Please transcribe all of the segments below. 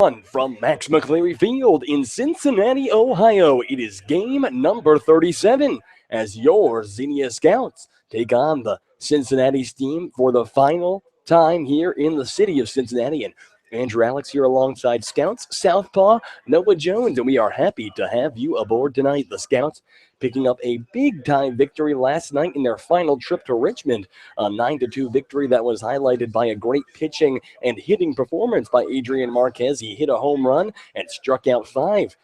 From Max McCleary Field in Cincinnati, Ohio, it is game number 37 as your Xenia Scouts take on the Cincinnati Steam for the final time here in the city of Cincinnati. And Andrew Alix here alongside Scouts Southpaw Noah Jones, and we are happy to have you aboard tonight. The Scouts picking up a big-time victory last night in their final trip to Richmond, a 9-2 victory that was highlighted by a great pitching and hitting performance by Adrian Marquez. He hit a home run and struck out 5.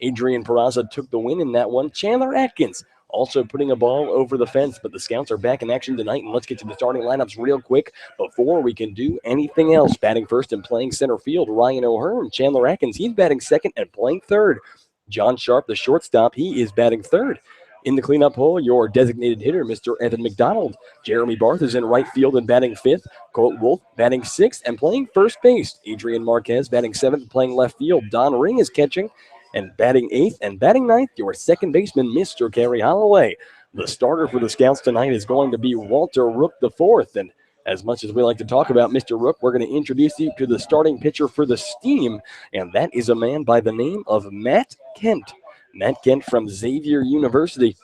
Adrian Peraza took the win in that one. Chandler Atkins also putting a ball over the fence, but the Scouts are back in action tonight, and let's get to the starting lineups real quick before we can do anything else. Batting first and playing center field, Ryan O'Hearn. Chandler Atkins, he's batting second and playing third. John Sharp, the shortstop, he is batting third. In the cleanup hole, your designated hitter, Mr. Evan McDonald. Jeremy Barth is in right field and batting fifth. Colt Wolf batting sixth and playing first base. Adrian Marquez batting seventh and playing left field. Don Ring is catching and batting eighth and batting ninth, your second baseman, Mr. Kerry Holloway. The starter for the Scouts tonight is going to be Walter Rook IV. And as much as we like to talk about Mr. Rook, we're going to introduce you to the starting pitcher for the Steam, and that is a man by the name of Matt Kent. Matt Kent from Xavier University.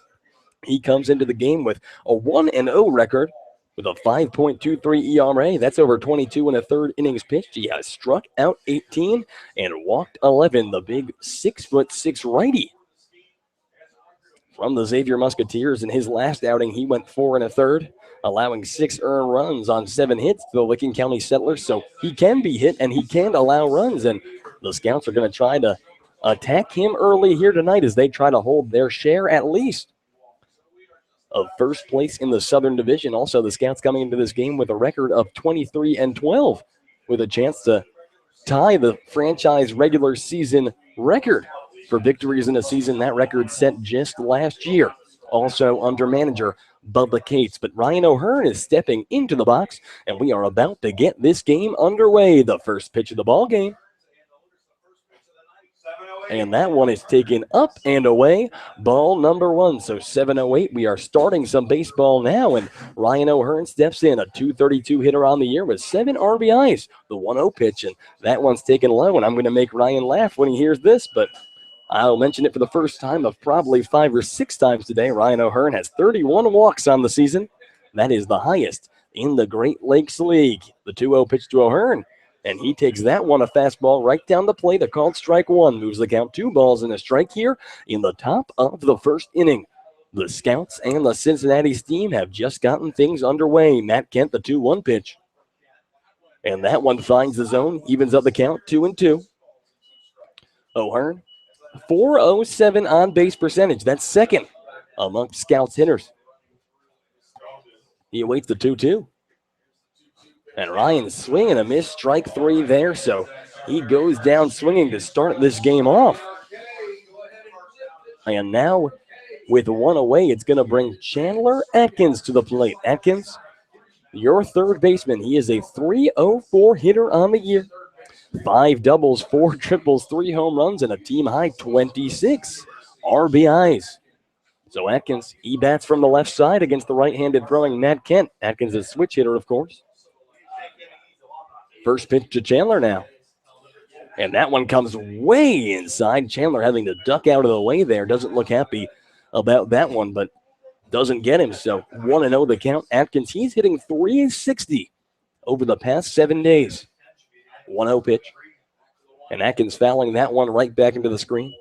He comes into the game with a 1-0 record with a 5.23 ERA. That's over 22 and a third innings pitched. He has struck out 18 and walked 11. The big 6'6" righty from the Xavier Musketeers. In his last outing, he went 4 and a third, allowing 6 earned runs on 7 hits to the Licking County Settlers. So he can be hit and he can allow runs, and the Scouts are going to try to attack him early here tonight as they try to hold their share at least of first place in the Southern Division. Also, the Scouts coming into this game with a record of 23 and 12 with a chance to tie the franchise regular season record for victories in a season. That record set just last year, also under manager Bubba Cates. But Ryan O'Hearn is stepping into the box, and we are about to get this game underway. The first pitch of the ball game. And that one is taken up and away. Ball number 1. So 7:08. We are starting some baseball now. And Ryan O'Hearn steps in, a .232 hitter on the year with 7 RBIs. The 1-0 pitch. And that one's taken low. And I'm going to make Ryan laugh when he hears this. But I'll mention it for the first time of probably 5 or 6 times today. Ryan O'Hearn has 31 walks on the season. That is the highest in the Great Lakes League. The 2-0 pitch to O'Hearn. And he takes that one, a fastball right down the plate, a called strike 1. Moves the count 2 balls and a strike here in the top of the first inning. The Scouts and the Cincinnati Steam have just gotten things underway. Matt Kent, the 2-1 pitch. And that one finds the zone, evens up the count, 2-2. O'Hearn, .407 on-base percentage. That's second among Scouts hitters. He awaits the 2-2. And Ryan swinging a miss, strike 3 there, so he goes down swinging to start this game off. And now, with 1 away, it's going to bring Chandler Atkins to the plate. Atkins, your third baseman. He is a .304 hitter on the year. 5 doubles, 4 triples, 3 home runs, and a team-high 26 RBIs. So Atkins, he bats from the left side against the right-handed throwing Matt Kent. Atkins is a switch hitter, of course. First pitch to Chandler now. And that one comes way inside. Chandler having to duck out of the way there. Doesn't look happy about that one, but doesn't get him. So 1-0 the count. Atkins, he's hitting .360 over the past 7 days. 1-0 pitch. And Atkins fouling that one right back into the screen.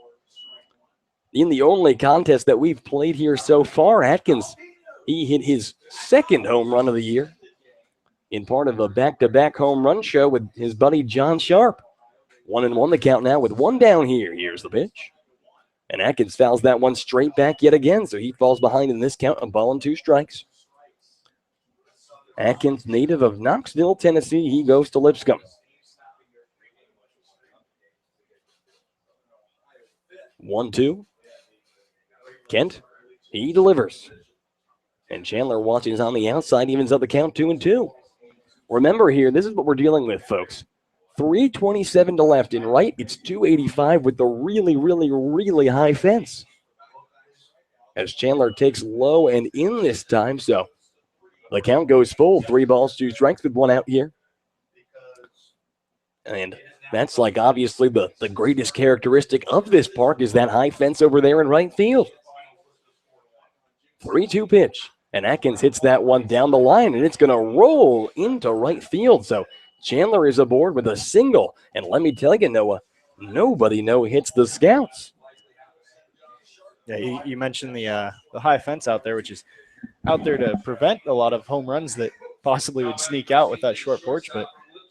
In the only contest that we've played here so far, Atkins, he hit his second home run of the year in part of a back-to-back home run show with his buddy John Sharp. 1-1 the count now with 1 down here. Here's the pitch. And Atkins fouls that one straight back yet again, so he falls behind in this count, a ball and 2 strikes. Atkins, native of Knoxville, Tennessee, he goes to Lipscomb. 1-2. Kent, he delivers. And Chandler watches on the outside, evens up the count 2-2. Remember here, this is what we're dealing with, folks. 3:27 to left. In right, it's 285 with the really, really, really high fence. As Chandler takes low and in this time, so the count goes full. 3 balls, 2 strikes with 1 out here. And That's like obviously the greatest characteristic of this park is that high fence over there in right field. 3-2 pitch. And Atkins hits that one down the line, and it's going to roll into right field. So Chandler is aboard with a single. And let me tell you, Noah, nobody hits the Scouts. Yeah, you mentioned the high fence out there, which is out there to prevent a lot of home runs that possibly would sneak out with that short porch. But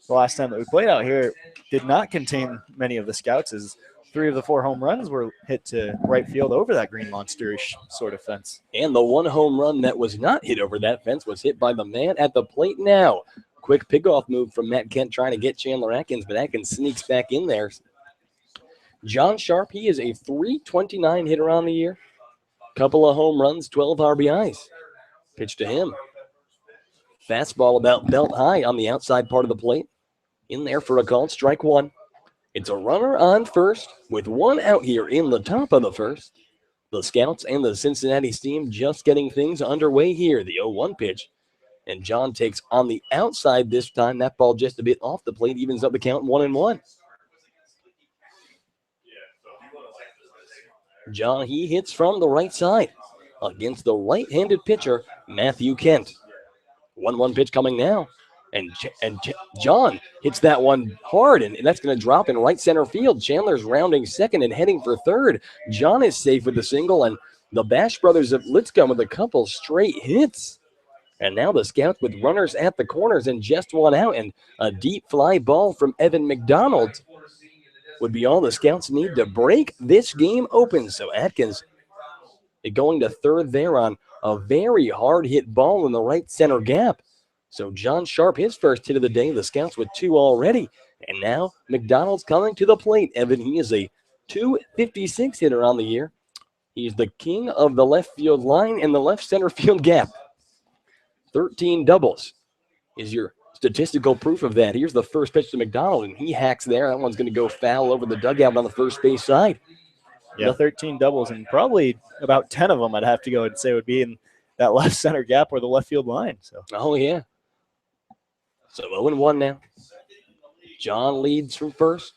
the last time that we played out here, it did not contain many of the Scouts, as 3 of the 4 home runs were hit to right field over that green monster-ish sort of fence. And the one home run that was not hit over that fence was hit by the man at the plate now. Quick pickoff move from Matt Kent trying to get Chandler Atkins, but Atkins sneaks back in there. John Sharp, he is a .329 hitter on the year. Couple of home runs, 12 RBIs. Pitch to him. Fastball about belt high on the outside part of the plate. In there for a called strike one. It's a runner on first with 1 out here in the top of the first. The Scouts and the Cincinnati team just getting things underway here. The 0-1 pitch. And John takes on the outside this time. That ball just a bit off the plate, evens up the count 1-1. John, he hits from the right side against the right-handed pitcher, Matthew Kent. 1-1 pitch coming now. And John hits that one hard, and that's going to drop in right center field. Chandler's rounding second and heading for third. John is safe with the single, and the Bash brothers of Litscomb with a couple straight hits. And now the Scouts with runners at the corners and just 1 out, and a deep fly ball from Evan McDonald would be all the Scouts need to break this game open. So Atkins going to third there on a very hard hit ball in the right center gap. So John Sharp, his first hit of the day, the Scouts with 2 already. And now McDonald's coming to the plate. Evan, he is a .256 hitter on the year. He's the king of the left field line and the left center field gap. 13 doubles is your statistical proof of that. Here's the first pitch to McDonald, and he hacks there. That one's going to go foul over the dugout on the first base side. Yeah, 13 doubles, and probably about 10 of them I'd have to go and say would be in that left center gap or the left field line. So. Oh, yeah. So 0-1 now. John leads from first.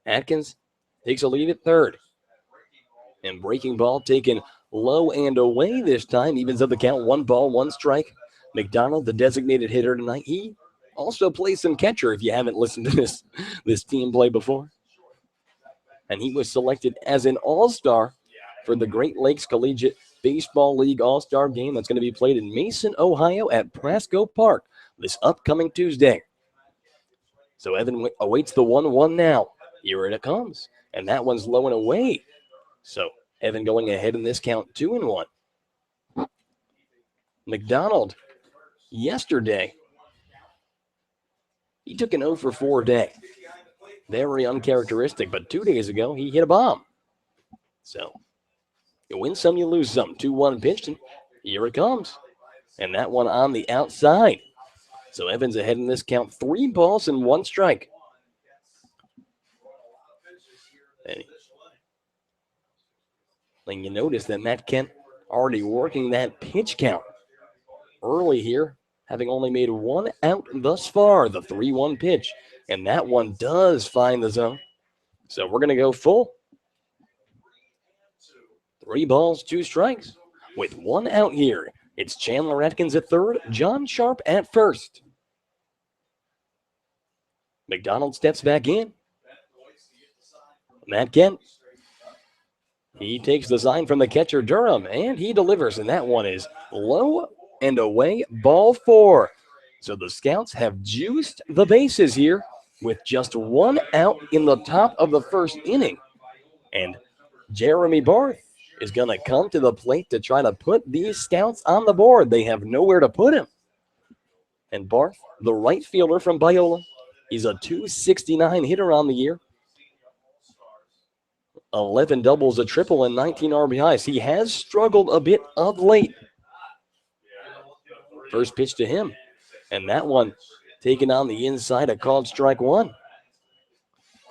Atkins takes a lead at third. And breaking ball taken low and away this time. Evens up the count. 1 ball, 1 strike. McDonald, the designated hitter tonight, he also plays some catcher if you haven't listened to this team play before. And he was selected as an all-star for the Great Lakes Collegiate Baseball League All-Star game that's going to be played in Mason, Ohio at Prasco Park this upcoming Tuesday. So Evan awaits the 1-1 now. Here it comes. And that one's low and away. So Evan going ahead in this count 2-1. McDonald, yesterday, he took an 0-for-4 day. Very uncharacteristic, but 2 days ago, he hit a bomb. So, you win some, you lose some. 2-1 pitched, and here it comes. And that one on the outside. So, Evans ahead in this count, 3 balls and 1 strike. And you notice that Matt Kent already working that pitch count early here, having only made 1 out thus far, the 3-1 pitch. And that one does find the zone. So we're going to go full. 3 balls, 2 strikes with 1 out here. It's Chandler Atkins at third, John Sharp at first. McDonald steps back in. Matt Kent. He takes the sign from the catcher, Durham, and he delivers. And that one is low and away, ball 4. So the Scouts have juiced the bases here with just 1 out in the top of the first inning. And Jeremy Barth is going to come to the plate to try to put these Scouts on the board. They have nowhere to put him. And Barth, the right fielder from Biola, he's a .269 hitter on the year. 11 doubles, a triple, and 19 RBIs. He has struggled a bit of late. First pitch to him. And that one taken on the inside, a called strike 1.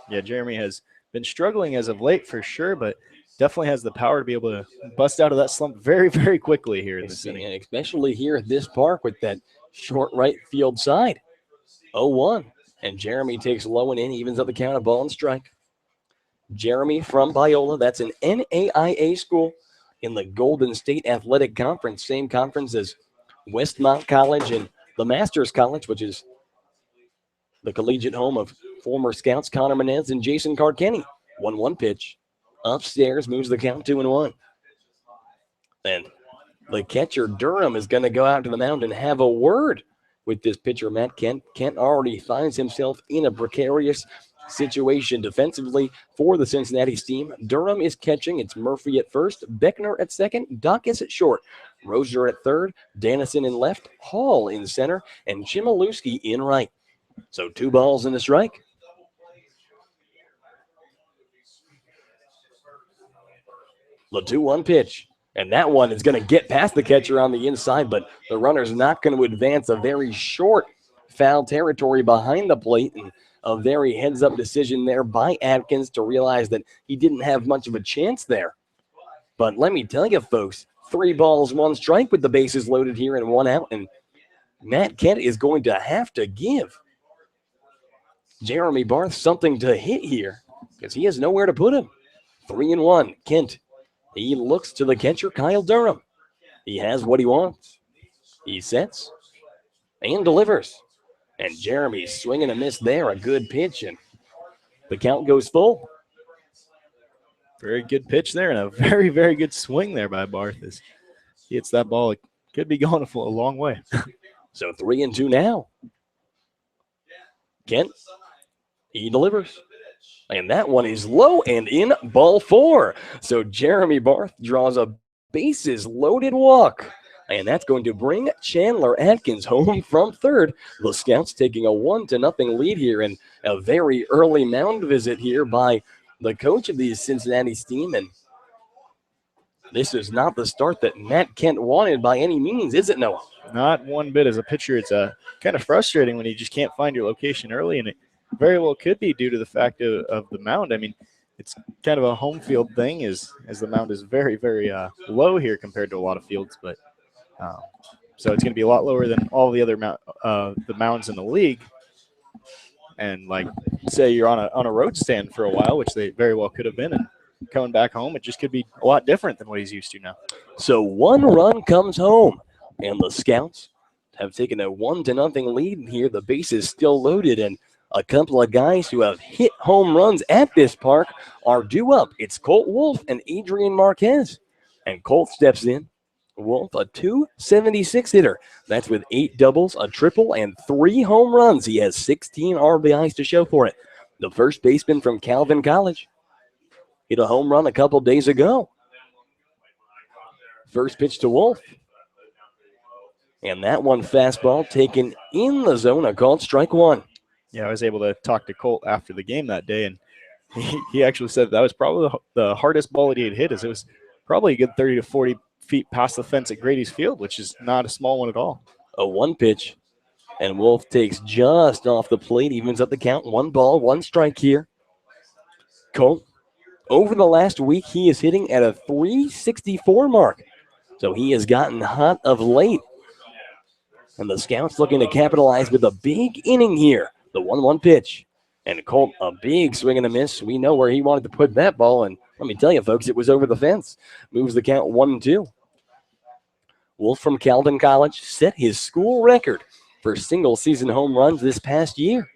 Yeah, Jeremy has been struggling as of late for sure, but definitely has the power to be able to bust out of that slump very, very quickly here in this inning. Especially here at this park with that short right field side. 0-1. And Jeremy takes low and in, evens up the count, a ball and strike. Jeremy from Biola, that's an NAIA school in the Golden State Athletic Conference, same conference as Westmont College and the Masters College, which is the collegiate home of former scouts Connor Menez and Jason Carkenny. 1-1 pitch. Upstairs moves the count 2-1. And the catcher Durham is going to go out to the mound and have a word with this pitcher, Matt Kent. Kent already finds himself in a precarious situation defensively for the Cincinnati team. Durham is catching. It's Murphy at first, Beckner at second, Dacus at short, Rozier at third, Dannison in left, Hall in center, and Chmielewski in right. So 2 balls and a strike. The 2-1 pitch. And that one is going to get past the catcher on the inside, but the runner's not going to advance. A very short foul territory behind the plate, and a very heads-up decision there by Atkins to realize that he didn't have much of a chance there. But let me tell you, folks, 3 balls, 1 strike with the bases loaded here and 1 out, and Matt Kent is going to have to give Jeremy Barth something to hit here because he has nowhere to put him. 3-1, Kent. He looks to the catcher, Kyle Durham. He has what he wants. He sets and delivers. And Jeremy's swinging a miss there, a good pitch, and the count goes full. Very good pitch there and a very, very good swing there by Barth. As he hits that ball, it could be going a long way. So 3-2 now. Kent, he delivers. And that one is low and in, ball 4. So Jeremy Barth draws a bases-loaded walk. And that's going to bring Chandler Atkins home from third. The Scouts taking a 1-0 lead here, and a very early mound visit here by the coach of the Cincinnati team. And this is not the start that Matt Kent wanted by any means, is it, Noah? Not one bit. As a pitcher, it's kind of frustrating when you just can't find your location early, and it very well could be due to the fact of the mound. I mean, it's kind of a home field thing as the mound is very, very low here compared to a lot of fields. But so it's going to be a lot lower than all the other the mounds in the league. And like, say you're on a road stand for a while, which they very well could have been, and coming back home, it just could be a lot different than what he's used to now. So 1 run comes home, and the Scouts have taken a 1-0 lead here. The base is still loaded, and a couple of guys who have hit home runs at this park are due up. It's Colt Wolf and Adrian Marquez. And Colt steps in. Wolf, a .276 hitter. That's with 8 doubles, a triple, and 3 home runs. He has 16 RBIs to show for it. The first baseman from Calvin College hit a home run a couple days ago. First pitch to Wolf. And that one fastball taken in the zone, a called strike 1. Yeah, I was able to talk to Colt after the game that day, and he actually said that was probably the hardest ball that he had hit, as it was probably a good 30 to 40 feet past the fence at Grady's Field, which is not a small one at all. A 1 pitch, and Wolf takes just off the plate, evens up the count. 1 ball, 1 strike here. Colt, over the last week, he is hitting at a .364 mark, so he has gotten hot of late. And the Scouts looking to capitalize with a big inning here. The 1-1 pitch. And Colt, a big swing and a miss. We know where he wanted to put that ball, and let me tell you, folks, it was over the fence. Moves the count 1-2. Wolf from Calvin College set his school record for single-season home runs this past year.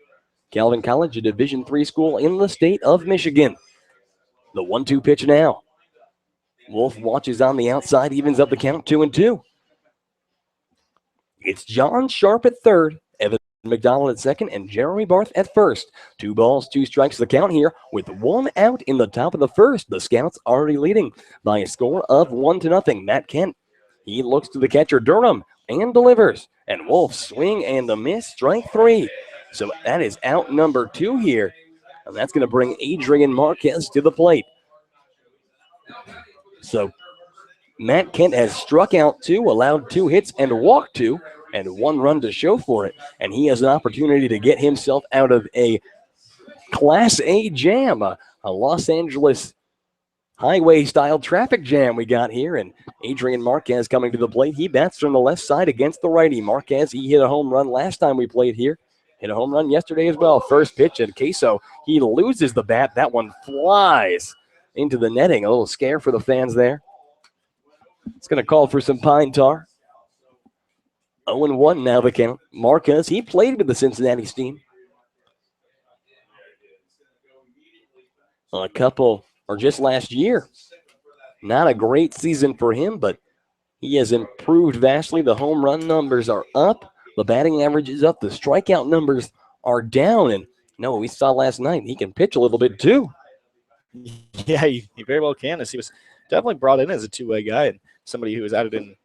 Calvin College, a Division III school in the state of Michigan. The 1-2 pitch now. Wolf watches on the outside, evens up the count 2-2. It's John Sharp at third, Evan McDonald at second, and Jeremy Barth at first. 2 balls, 2 strikes the count here with 1 out in the top of the first. The Scouts already leading by a score of 1-0. Matt Kent, he looks to the catcher Durham and delivers. And Wolf swing and the miss, strike 3. So that is out number 2 here. And that's going to bring Adrian Marquez to the plate. So Matt Kent has struck out 2, allowed 2 hits, and walked 2, and 1 run to show for it. And he has an opportunity to get himself out of a Class A jam, a Los Angeles highway-style traffic jam we got here. And Adrian Marquez coming to the plate. He bats from the left side against the righty. Marquez, he hit a home run last time we played here. hit a home run yesterday as well. First pitch at Queso. He loses the bat. That one flies into the netting. A little scare for the fans there. It's going to call for some pine tar. 0-1 now the count. Marquez, he played with the Cincinnati Steam. A couple, or just last year. Not a great season for him, but he has improved vastly. The home run numbers are up. The batting average is up. The strikeout numbers are down. And we saw last night he can pitch a little bit too. Yeah, he very well can. As he was definitely brought in as a two-way guy and somebody who was added in,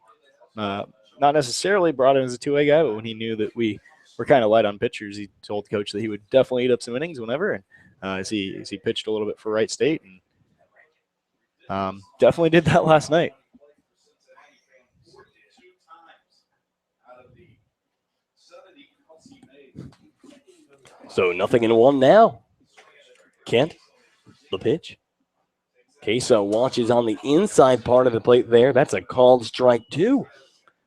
not necessarily brought in as a two-way guy, but when he knew that we were kind of light on pitchers, he told coach that he would definitely eat up some innings whenever. And as he pitched a little bit for Wright State, and definitely did that last night. So 0-1 now. Kent, the pitch. Queso watches on the inside part of the plate there. That's a called strike 2,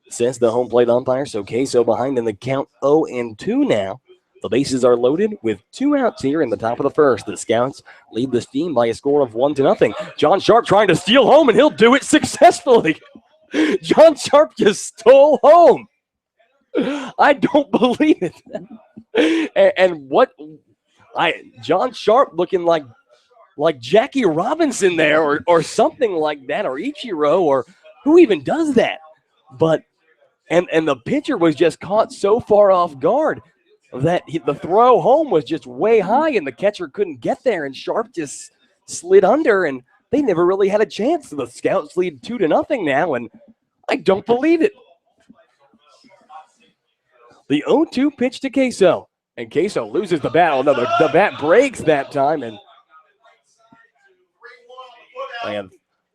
says the home plate umpire. So Queso behind in the count 0-2 now. The bases are loaded with 2 outs here in the top of the first. The Scouts lead the Steam by a score of 1-0. John Sharp trying to steal home, and he'll do it successfully. John Sharp just stole home. I don't believe it. And John Sharp looking like Jackie Robinson there or something like that, or Ichiro, or who even does that? But and the pitcher was just caught so far off guard that the throw home was just way high and the catcher couldn't get there, and Sharp just slid under, and they never really had a chance. The Scouts lead 2-0 now, and I don't believe it. The 0-2 pitch to Queso, and Queso loses the bat. Oh, no, the bat breaks that time, and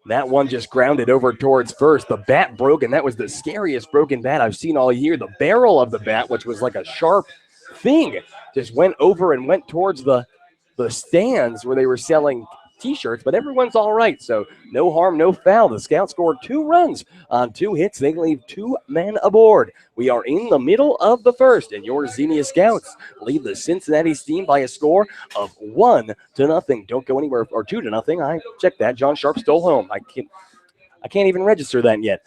that one just grounded over towards first. The bat broke, and that was the scariest broken bat I've seen all year. The barrel of the bat, which was like a sharp thing, just went over and went towards the stands where they were selling T-shirts, but everyone's all right, so no harm, no foul. The Scouts scored 2 runs on 2 hits. They leave 2 men aboard. We are in the middle of the first, and your Xenia Scouts lead the Cincinnati Steam by a score of 1-0. Don't go anywhere, or 2-0. I checked that. John Sharp stole home. I can't even register that yet.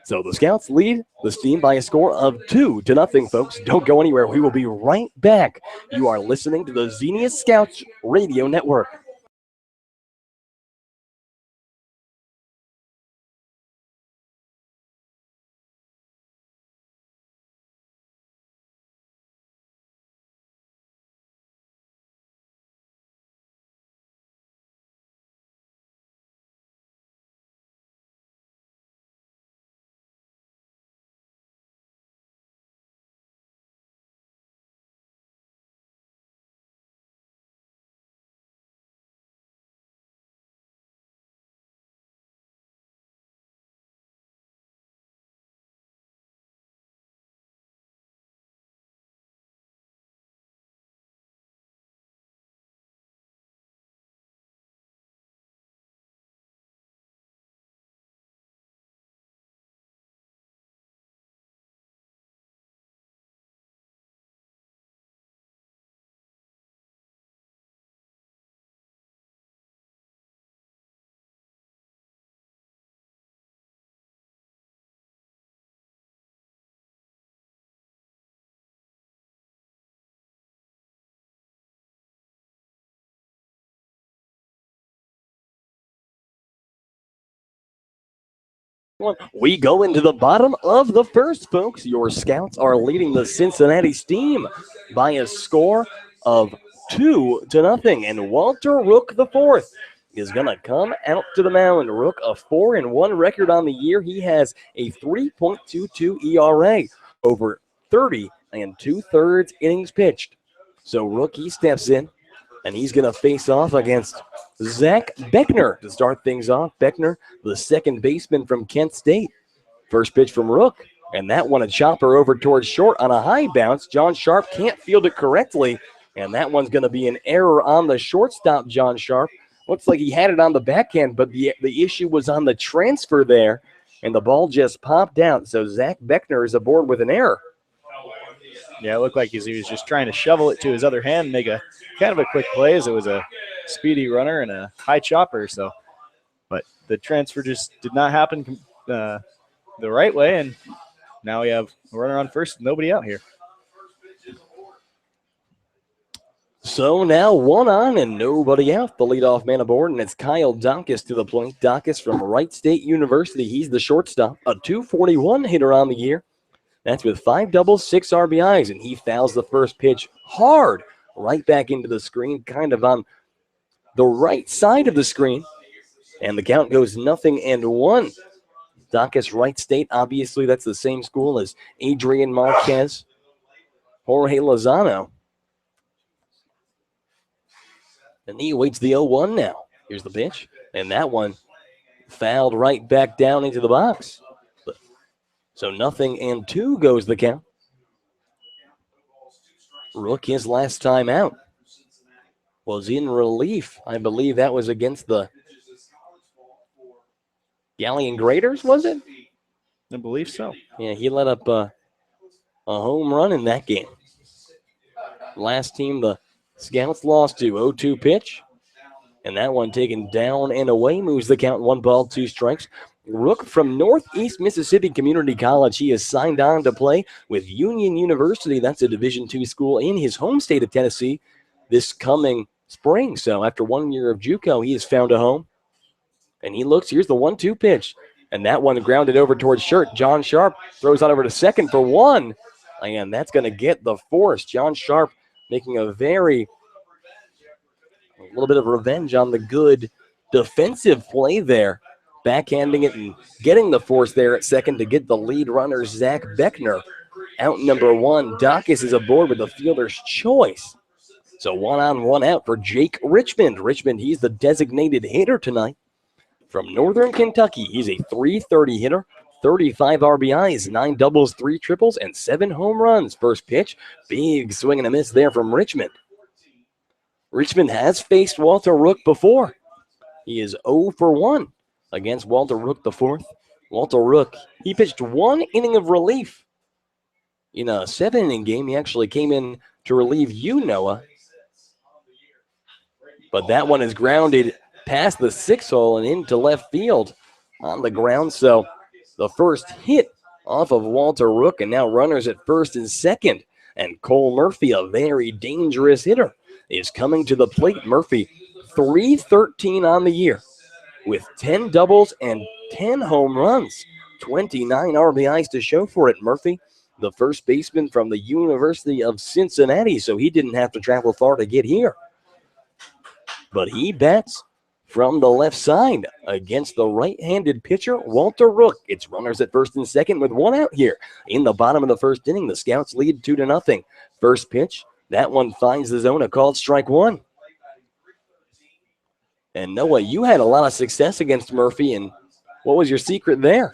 So the Scouts lead the Steam by a score of 2-0, folks. Don't go anywhere. We will be right back. You are listening to the Xenia Scouts Radio Network. We go into the bottom of the first, folks. Your Scouts are leading the Cincinnati Steam by a score of 2-0. And Walter Rook IV is going to come out to the mound. Rook, a 4-1 record on the year. He has a 3.22 ERA over 30 2/3 innings pitched. So Rook, he steps in, and he's going to face off against Zach Beckner to start things off. Beckner, the second baseman from Kent State. First pitch from Rook, and that one a chopper over towards short on a high bounce. John Sharp can't field it correctly, and that one's going to be an error on the shortstop, John Sharp. Looks like he had it on the backhand, but the issue was on the transfer there, and the ball just popped out. So Zach Beckner is aboard with an error. Yeah, it looked like he was just trying to shovel it to his other hand, make a kind of a quick play as it was a speedy runner and a high chopper. So, but the transfer just did not happen the right way, and now we have a runner on first, nobody out here. So now one on and nobody out. The leadoff man aboard, and it's Kyle Donkus to the plate. Donkus from Wright State University. He's the shortstop, a 241 hitter on the year. That's with 5 doubles, 6 RBIs, and he fouls the first pitch hard right back into the screen, kind of on the right side of the screen. And the count goes 0-1. Donkus, Wright State, obviously that's the same school as Adrian Marquez, Jorge Lozano. And he awaits the 0-1 now. Here's the pitch. And that one fouled right back down into the box. So 0-2 goes the count. Rook, his last time out, was in relief. I believe that was against the Galleon Graders, was it? I believe so. Yeah, he let up a home run in that game. Last team the Scouts lost to 0-2 pitch. And that one taken down and away, moves the count 1 ball, 2 strikes. Rook from Northeast Mississippi Community College. He is signed on to play with Union University. That's a Division II school in his home state of Tennessee this coming spring. So after 1 year of JUCO, he has found a home. And he looks, here's the 1-2 pitch. And that one grounded over towards Shirt. John Sharp throws on over to second for 1. And that's going to get the force. John Sharp making a little bit of revenge on the good defensive play there. Backhanding it and getting the force there at second to get the lead runner, Zach Beckner, out number 1. Donkus is aboard with the fielder's choice. So 1 on, 1 out for Jake Richmond. Richmond, he's the designated hitter tonight. From Northern Kentucky, he's a .330 hitter, 35 RBIs, 9 doubles, 3 triples, and 7 home runs. First pitch, big swing and a miss there from Richmond. Richmond has faced Walter Rook before. He is 0-1 against Walter Rook the 4th. Walter Rook, he pitched 1 inning of relief. In a 7-inning game, he actually came in to relieve you, Noah. But that one is grounded past the 6 hole and into left field on the ground. So the first hit off of Walter Rook, and now runners at first and second. And Cole Murphy, a very dangerous hitter, is coming to the plate. Murphy, .313 on the year with 10 doubles and 10 home runs, 29 RBIs to show for it. Murphy, the first baseman from the University of Cincinnati, so he didn't have to travel far to get here. But he bats from the left side against the right-handed pitcher, Walter Rook. It's runners at first and second with 1 out here. In the bottom of the first inning, the Scouts lead 2-0. First pitch, that one finds the zone, a called strike 1. And Noah, you had a lot of success against Murphy, and what was your secret there?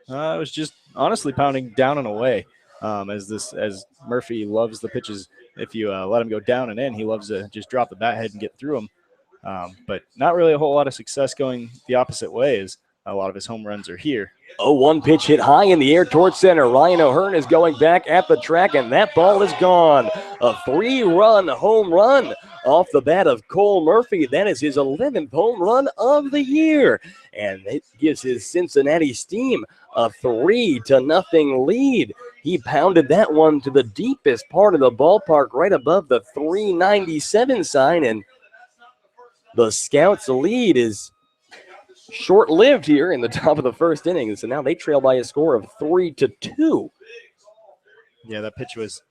I was just honestly pounding down and away. As Murphy loves the pitches, if you let him go down and in, he loves to just drop the bat head and get through them. But not really a whole lot of success going the opposite way, as a lot of his home runs are here. 0-1 pitch hit high in the air towards center. Ryan O'Hearn is going back at the track, and that ball is gone. A 3-run home run off the bat of Cole Murphy. That is his 11th home run of the year, and it gives his Cincinnati Steam a 3-0 lead. He pounded that one to the deepest part of the ballpark, right above the 397 sign, and the Scouts' lead is short-lived here in the top of the first inning. So now they trail by a score of 3-2. Yeah, that pitch was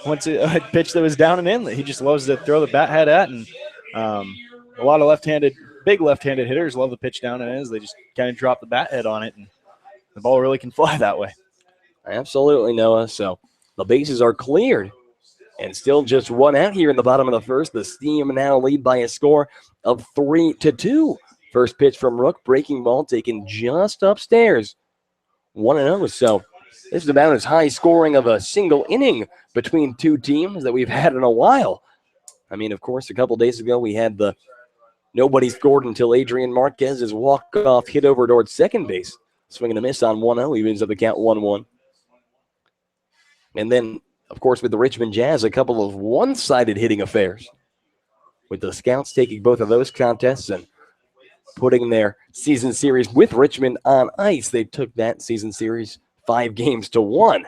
a pitch that was down and in that he just loves to throw the bat head at, and a lot of big left-handed hitters love the pitch down and in, as they just kind of drop the bat head on it, and the ball really can fly that way. Absolutely, Noah. So the bases are cleared, and still just 1 out here in the bottom of the first. The Steam now lead by a score of 3-2. First pitch from Rook, breaking ball taken just upstairs. 1-0. So this is about as high scoring of a single inning between two teams that we've had in a while. I mean, of course, a couple days ago we had the nobody scored until Adrian Marquez's walk-off hit over towards second base. Swing and a miss on 1-0. He wins up the count 1-1. And then Of course, with the Richmond Jazz, a couple of one-sided hitting affairs, with the Scouts taking both of those contests and putting their season series with Richmond on ice. They took that season series 5-1.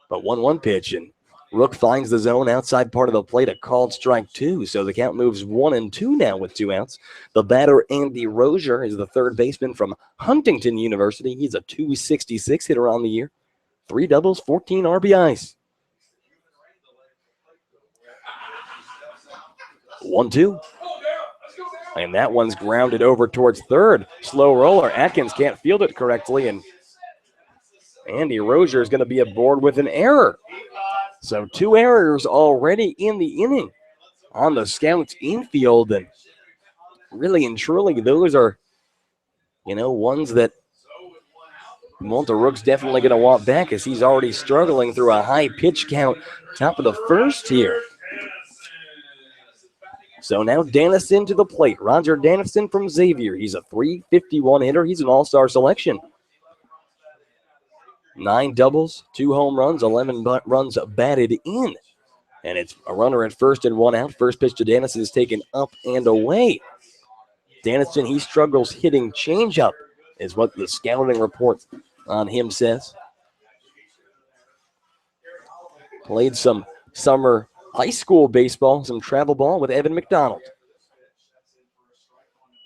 But 1-1 pitch, and Rook finds the zone outside part of the plate, a called strike 2. So the count moves 1-2 now with 2 outs. The batter, Andy Rozier, is the third baseman from Huntington University. He's a .266 hitter on the year. 3 doubles, 14 RBIs. 1-2. And that one's grounded over towards third. Slow roller. Atkins can't field it correctly, and Andy Rozier is going to be aboard with an error. So 2 errors already in the inning on the Scouts infield. And really and truly, those are, ones that Walter Rook's definitely going to want back, as he's already struggling through a high pitch count top of the first here. So now Dennison to the plate. Roger Dennison from Xavier. He's a .351 hitter. He's an all-star selection. 9 doubles, 2 home runs, 11 runs batted in. And it's a runner at first and 1 out. First pitch to Dennison is taken up and away. Dennison, he struggles hitting changeup, is what the scouting report on him says. Played some summer high school baseball, some travel ball with Evan McDonald.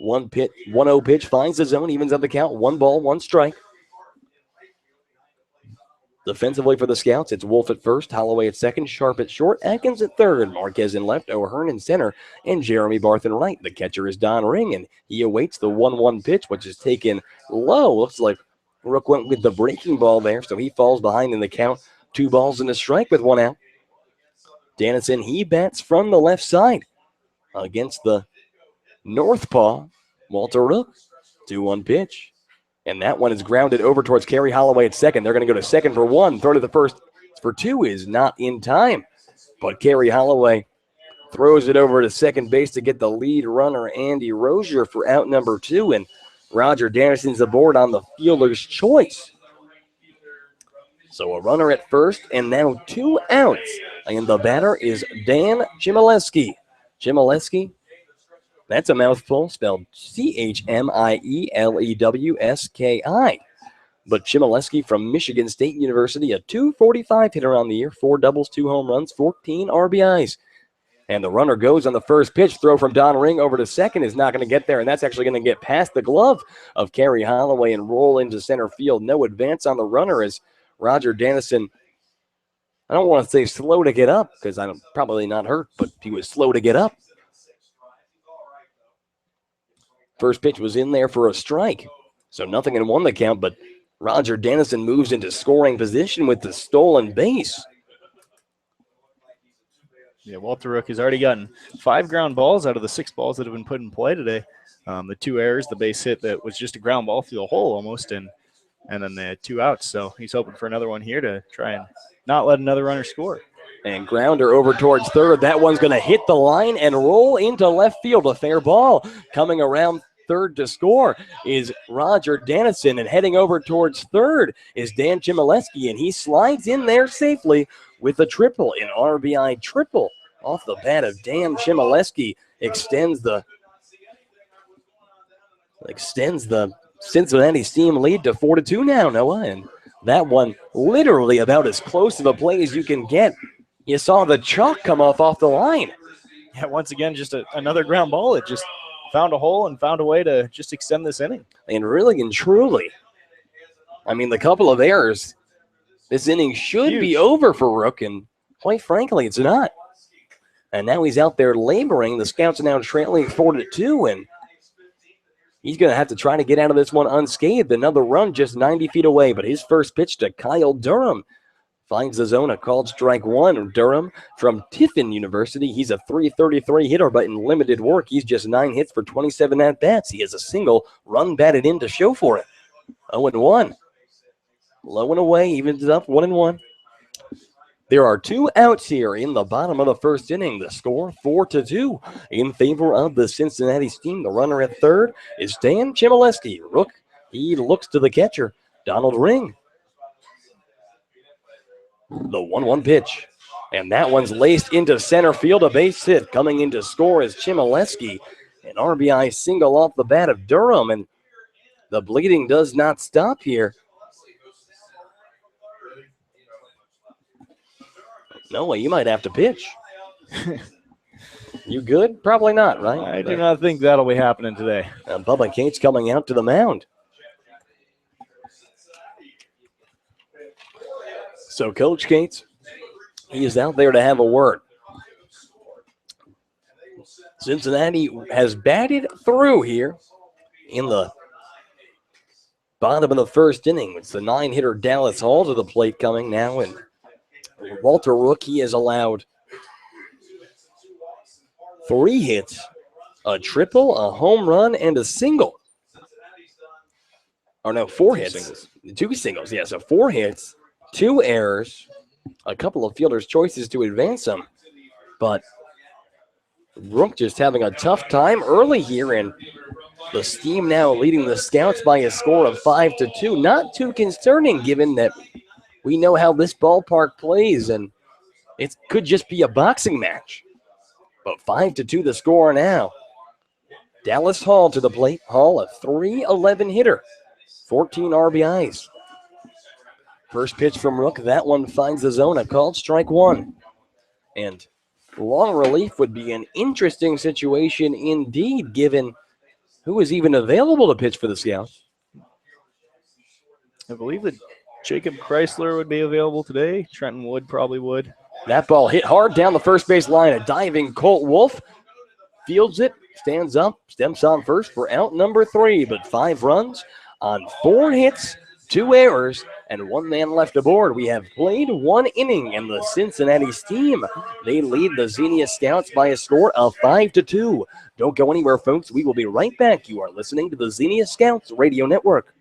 1-0 pitch finds the zone, evens up the count. 1 ball, 1 strike. Defensively for the Scouts, it's Wolf at first, Holloway at second, Sharp at short, Atkins at third, Marquez in left, O'Hearn in center, and Jeremy Barth in right. The catcher is Don Ring, and he awaits the 1-1 pitch, which is taken low. Looks like Rook went with the breaking ball there, so he falls behind in the count. 2 balls and a strike with 1 out. Dennison, he bats from the left side against the north paw. Walter Rook, 2-1 pitch. And that one is grounded over towards Kerry Holloway at second. They're going to go to second for 1. Throw to the first for 2 is not in time. But Kerry Holloway throws it over to second base to get the lead runner, Andy Rozier, for out number 2. And Roger Dennison's aboard on the fielder's choice. So a runner at first and now 2 outs. And the batter is Dan Chmielewski. Chmielewski, that's a mouthful, spelled Chmielewski. But Chmielewski from Michigan State University, a .245 hitter on the year, 4 doubles, 2 home runs, 14 RBIs. And the runner goes on the first pitch. Throw from Don Ring over to second is not going to get there, and that's actually going to get past the glove of Kerry Holloway and roll into center field. No advance on the runner as Roger Dennison, I don't want to say slow to get up because I'm probably not hurt, but he was slow to get up. First pitch was in there for a strike. So 0-1 the count, but Roger Dennison moves into scoring position with the stolen base. Yeah, Walter Rook has already gotten 5 ground balls out of the 6 balls that have been put in play today. The 2 errors, the base hit that was just a ground ball through the hole almost, and then the 2 outs. So he's hoping for another one here to try and not let another runner score. And grounder over towards third. That one's going to hit the line and roll into left field. A fair ball. Coming around third to score is Roger Dennison, and heading over towards third is Dan Chmielewski, and he slides in there safely with a triple, an RBI triple off the bat of Dan Chmielewski. Extends the Cincinnati Steam lead to 4-2 now, Noah, and that one literally about as close to the play as you can get. You saw the chalk come off the line. Yeah, once again, just another ground ball. It just found a hole and found a way to just extend this inning. And really and truly, I mean, the couple of errors, this inning should be over for Rook, and quite frankly, it's not. And now he's out there laboring. The Scouts are now trailing 4-2, and he's going to have to try to get out of this one unscathed. Another run just 90 feet away, but his first pitch to Kyle Durham finds the zone, a called strike 1. Durham from Tiffin University. He's a .333 hitter, but in limited work, he's just 9 hits for 27 at-bats. He has a single run batted in to show for it. 0-1. Low and away, evens it up, 1-1. There are 2 outs here in the bottom of the first inning. The score 4-2 in favor of the Cincinnati Steam. The runner at third is Dan Chmielewski. Rook, he looks to the catcher, Donald Ring. The 1-1 pitch. And that one's laced into center field. A base hit. Coming in to score is Chmielewski. An RBI single off the bat of Durham. And the bleeding does not stop here. Noah, you might have to pitch. You good? Probably not, right? I do not think that'll be happening today. And Bubba Cates coming out to the mound. So Coach Cates, he is out there to have a word. Cincinnati has batted through here in the bottom of the first inning. It's the 9-hitter Dallas Hall to the plate coming now. And Walter Rook, he has allowed 3 hits, a triple, a home run, and a single. Or no, 4 hits. 2 singles, yeah. So 4 hits, 2 errors, a couple of fielders' choices to advance them. But Rook just having a tough time early here, and the Steam now leading the Scouts by a score of 5-2. Not too concerning given that we know how this ballpark plays, and it could just be a boxing match. But 5-2 the score now. Dallas Hall to the plate. Hall, a .311 hitter, 14 RBIs. First pitch from Rook. That one finds the zone. A called strike 1. And long relief would be an interesting situation indeed, given who is even available to pitch for the Scouts. I believe that Jacob Chrysler would be available today. Trenton Wood probably would. That ball hit hard down the first base line. A diving Colt Wolf fields it, stands up, steps on first for out number 3. But 5 runs on 4 hits, 2 errors, and 1 man left aboard. We have played 1 inning, and the Cincinnati Steam, they lead the Xenia Scouts by a score of 5-2. Don't go anywhere, folks. We will be right back. You are listening to the Xenia Scouts Radio Network.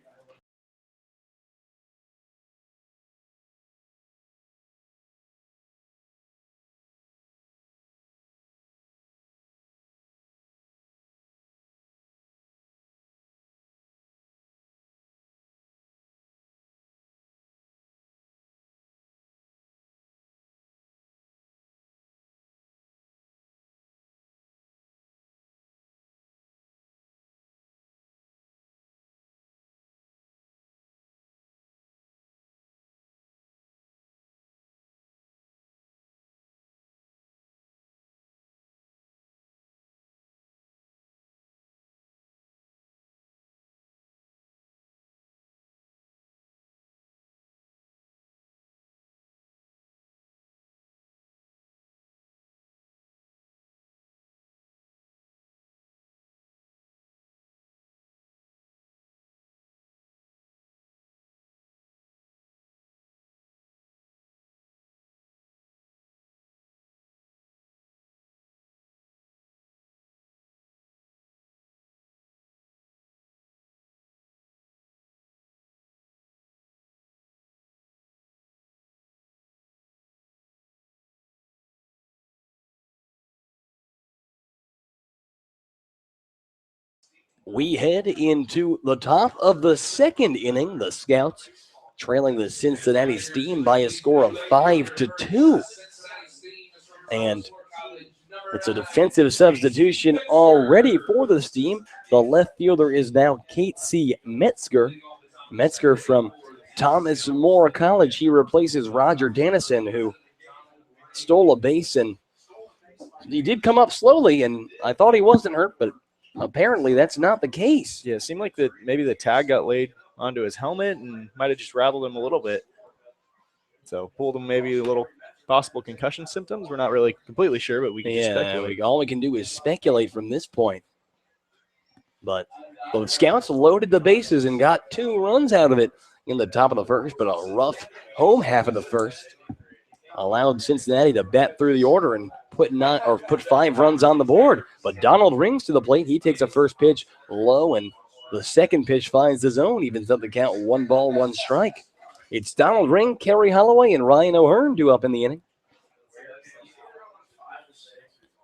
We head into the top of the second inning. The Scouts trailing the Cincinnati Steam by a score of 5-2. And it's a defensive substitution already for the Steam. The left fielder is now Kate C. Metzger. Metzger from Thomas More College. He replaces Roger Dennison, who stole a base, and he did come up slowly, and I thought he wasn't hurt, but apparently that's not the case. Yeah, it seemed like maybe the tag got laid onto his helmet and might have just rattled him a little bit. So pulled him maybe a little possible concussion symptoms. We're not really completely sure, but we can just speculate. All we can do is speculate from this point. But the Scouts loaded the bases and got 2 runs out of it in the top of the first, but a rough home half of the first allowed Cincinnati to bat through the order and put 5 runs on the board. But Donald Rings to the plate. He takes a first pitch low, and the second pitch finds the zone, evens up the count, 1 ball, 1 strike. It's Donald Ring, Kerry Holloway, and Ryan O'Hearn due up in the inning.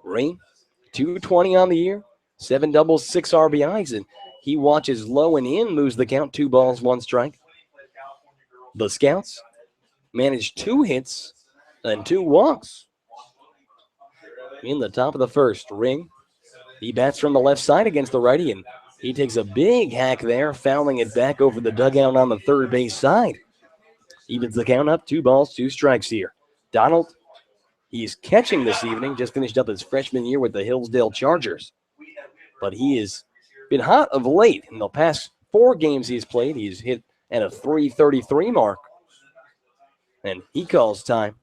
Ring, 220 on the year, 7 doubles, 6 RBIs, and he watches low and in, moves the count, 2 balls, 1 strike. The Scouts managed 2 hits and 2 walks. In the top of the first, Ring, he bats from the left side against the righty, and he takes a big hack there, fouling it back over the dugout on the third base side. Evens the count up, 2 balls, 2 strikes here. Donald, he's catching this evening, just finished up his freshman year with the Hillsdale Chargers. But he has been hot of late. In the past 4 games he's played, he's hit at a .333 mark. And he calls time.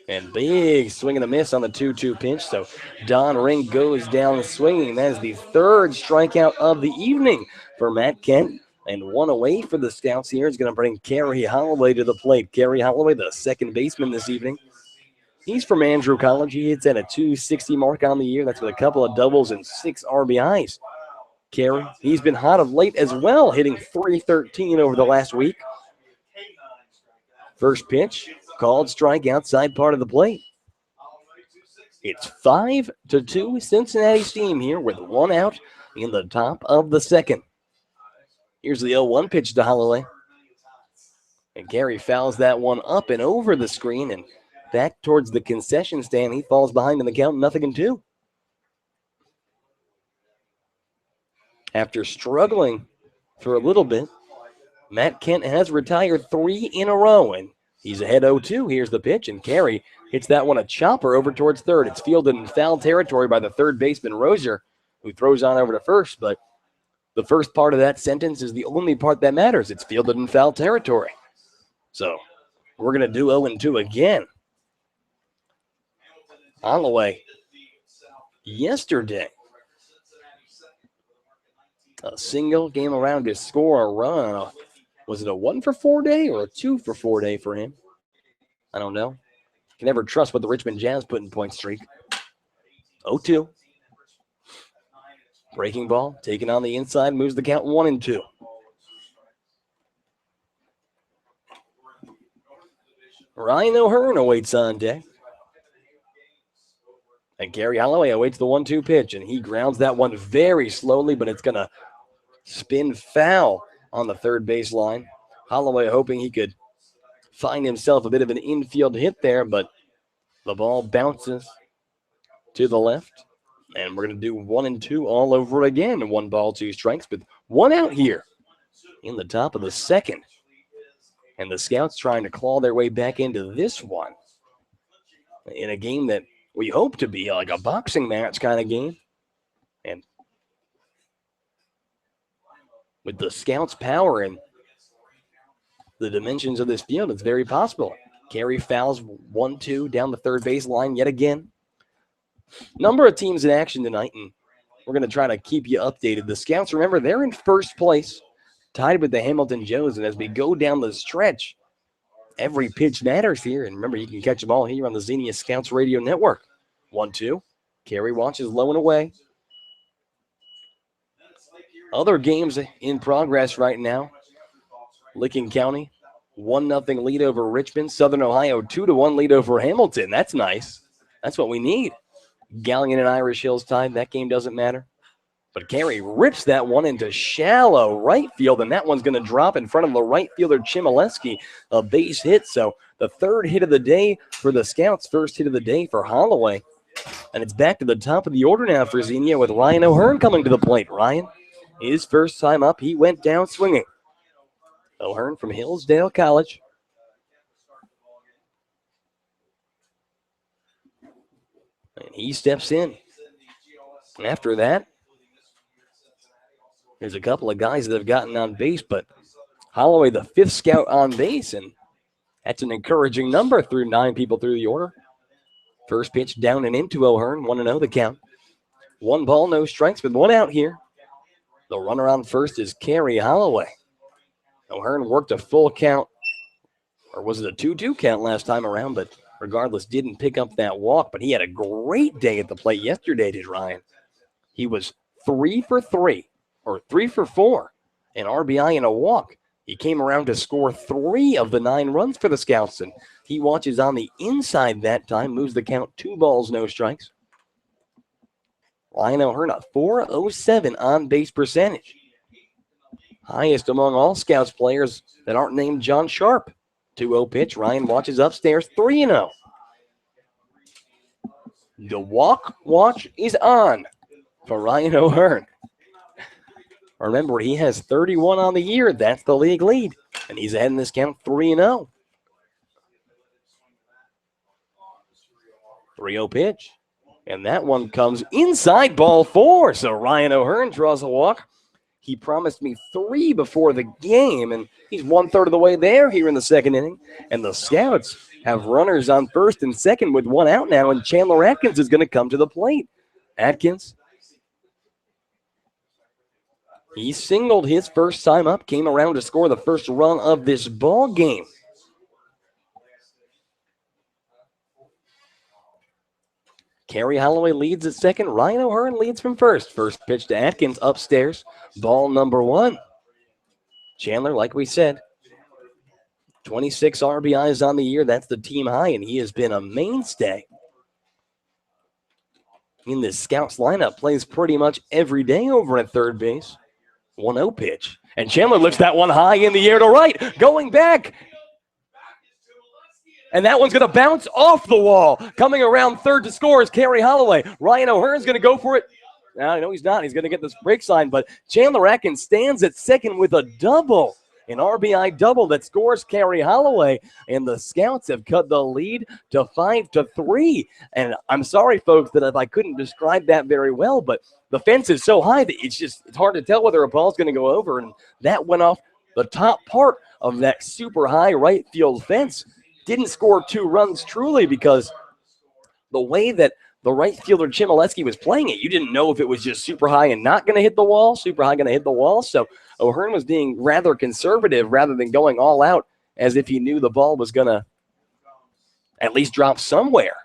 And big swing and a miss on the 2-2 pitch. So Don Ring goes down swinging. That is the 3rd strikeout of the evening for Matt Kent. And 1 away for the Scouts here is going to bring Kerry Holloway to the plate. Kerry Holloway, the second baseman this evening. He's from Andrew College. He hits at a .260 mark on the year. That's with a couple of doubles and 6 RBIs. Kerry, he's been hot of late as well, hitting .313 over the last week. First pitch, called strike outside part of the plate. It's 5-2 Cincinnati Steam here with 1 out in the top of the second. Here's the 0-1 pitch to Holloway. And Gary fouls that one up and over the screen and back towards the concession stand. He falls behind in the count, 0-2. After struggling for a little bit, Matt Kent has retired 3 in a row, and he's ahead 0-2. Here's the pitch, and Carey hits that one a chopper over towards third. It's fielded in foul territory by the third baseman, Rozier, who throws on over to first. But the first part of that sentence is the only part that matters. It's fielded in foul territory. So we're going to do 0-2 again. Holloway, yesterday, a single came around to score a run. Was it a 1-for-4 day or a 2-for-4 day for him? I don't know. Can never trust what the Richmond Jazz put in point streak. 0-2. Breaking ball, taken on the inside, moves the count 1-2. Ryan O'Hearn awaits on deck. And Gary Holloway awaits the 1-2 pitch, and he grounds that one very slowly, but it's going to spin foul on the third baseline. Holloway hoping he could find himself a bit of an infield hit there, but the ball bounces to the left. And we're going to do 1-2 all over again. 1 ball, 2 strikes with 1 out here in the top of the second. And the Scouts trying to claw their way back into this one in a game that we hope to be like a boxing match kind of game. And with the Scouts' power and the dimensions of this field, it's very possible. Carey fouls 1-2 down the third baseline yet again. Number of teams in action tonight, and we're going to try to keep you updated. The Scouts, remember, they're in first place, tied with the Hamilton Joes, and as we go down the stretch, every pitch matters here. And remember, you can catch them all here on the Xenia Scouts Radio Network. 1-2. Carey watches low and away. Other games in progress right now. Licking County, 1-0 lead over Richmond. Southern Ohio, 2-1 lead over Hamilton. That's nice. That's what we need. Gallion and Irish Hills tied. That game doesn't matter. But Carey rips that one into shallow right field, and that one's going to drop in front of the right fielder, Chmielewski, a base hit. So the third hit of the day for the Scouts, first hit of the day for Holloway. And it's back to the top of the order now for Xenia with Ryan O'Hearn coming to the plate. Ryan, his first time up, he went down swinging. O'Hearn from Hillsdale College. And he steps in. After that, there's a couple of guys that have gotten on base, but Holloway, the 5th scout on base, and that's an encouraging number through 9 people through the order. First pitch down and into O'Hearn, 1-0 the count. 1 ball, no strikes with 1 out here. The runner on first is Carey Holloway. O'Hearn worked a full count, or was it a 2-2 count last time around, but regardless, didn't pick up that walk. But he had a great day at the plate yesterday, did Ryan. He was 3 for 3, or 3 for 4, an RBI and a walk. He came around to score 3 of the 9 runs for the Scouts, and he watches on the inside that time, moves the count 2 balls, no strikes. Ryan O'Hearn, a .407 on-base percentage. Highest among all Scouts players that aren't named John Sharp. 2-0 pitch. Ryan watches upstairs, 3-0. The walk watch is on for Ryan O'Hearn. Remember, he has 31 on the year. That's the league lead. And he's ahead in this count 3-0. 3-0 pitch. And that one comes inside, ball 4. So Ryan O'Hearn draws a walk. He promised me 3 before the game, and he's 1/3 of the way there here in the second inning. And the Scouts have runners on first and second with 1 out now, and Chandler Atkins is going to come to the plate. Atkins, he singled his first time up, came around to score the first run of this ball game. Kerry Holloway leads at second. Ryan O'Hearn leads from first. First pitch to Atkins upstairs. Ball number 1. Chandler, like we said, 26 RBIs on the year. That's the team high, and he has been a mainstay in this Scouts lineup. Plays pretty much every day over at third base. 1-0 pitch. And Chandler lifts that one high in the air to right. Going back. And that one's going to bounce off the wall. Coming around third to score is Kerry Holloway. Ryan O'Hearn's going to go for it. No, he's not. He's going to get this break sign. But Chandler Atkins stands at second with a double. An RBI double that scores Kerry Holloway. And the Scouts have cut the lead to 5-3. And I'm sorry, folks, that if I couldn't describe that very well, but the fence is so high that it's hard to tell whether a ball's going to go over. And that went off the top part of that super high right field fence. Didn't score 2 runs truly because the way that the right fielder Chmielewski was playing it, you didn't know if it was just super high and not going to hit the wall, super high going to hit the wall. So O'Hearn was being rather conservative rather than going all out as if he knew the ball was going to at least drop somewhere.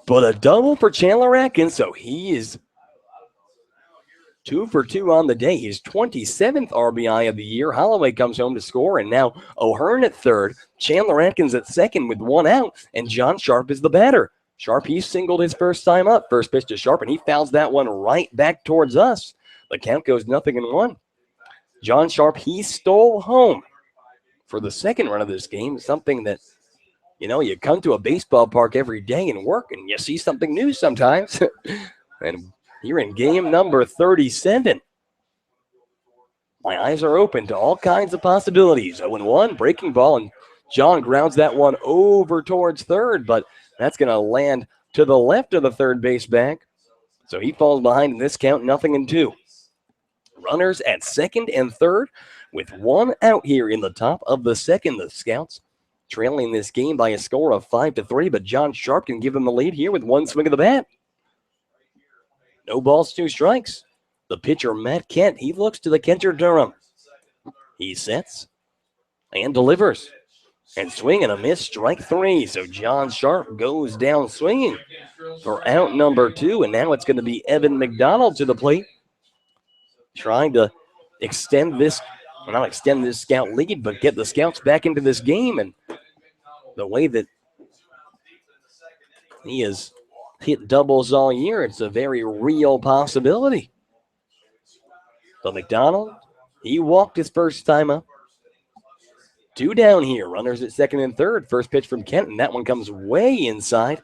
But a double for Chandler Atkins, so he is 2 for 2 on the day. His 27th RBI of the year. Holloway comes home to score, and now O'Hearn at third, Chandler Atkins at second with 1 out, and John Sharp is the batter. Sharp, he singled his first time up. First pitch to Sharp, and he fouls that one right back towards us. The count goes 0-1. John Sharp, he stole home for the second run of this game, something that, you come to a baseball park every day and work, and you see something new sometimes. And you're in game number 37. My eyes are open to all kinds of possibilities. 0-1, breaking ball, and John grounds that one over towards third, but that's going to land to the left of the third base bag. So he falls behind in this count, 0-2. Runners at second and third with 1 out here in the top of the second. The Scouts trailing this game by a score of 5-3, but John Sharp can give them the lead here with 1 swing of the bat. No balls, 2 strikes. The pitcher, Matt Kent, he looks to the catcher, Durham. He sets and delivers. And swing and a miss, strike 3. So John Sharp goes down swinging for out number 2. And now it's going to be Evan McDonald to the plate, trying to extend this, not extend this Scout lead, but get the Scouts back into this game. And the way that he has hit doubles all year, it's a very real possibility. So McDonald, he walked his first time up. 2 down here, runners at second and third. First pitch from Kenton, that one comes way inside.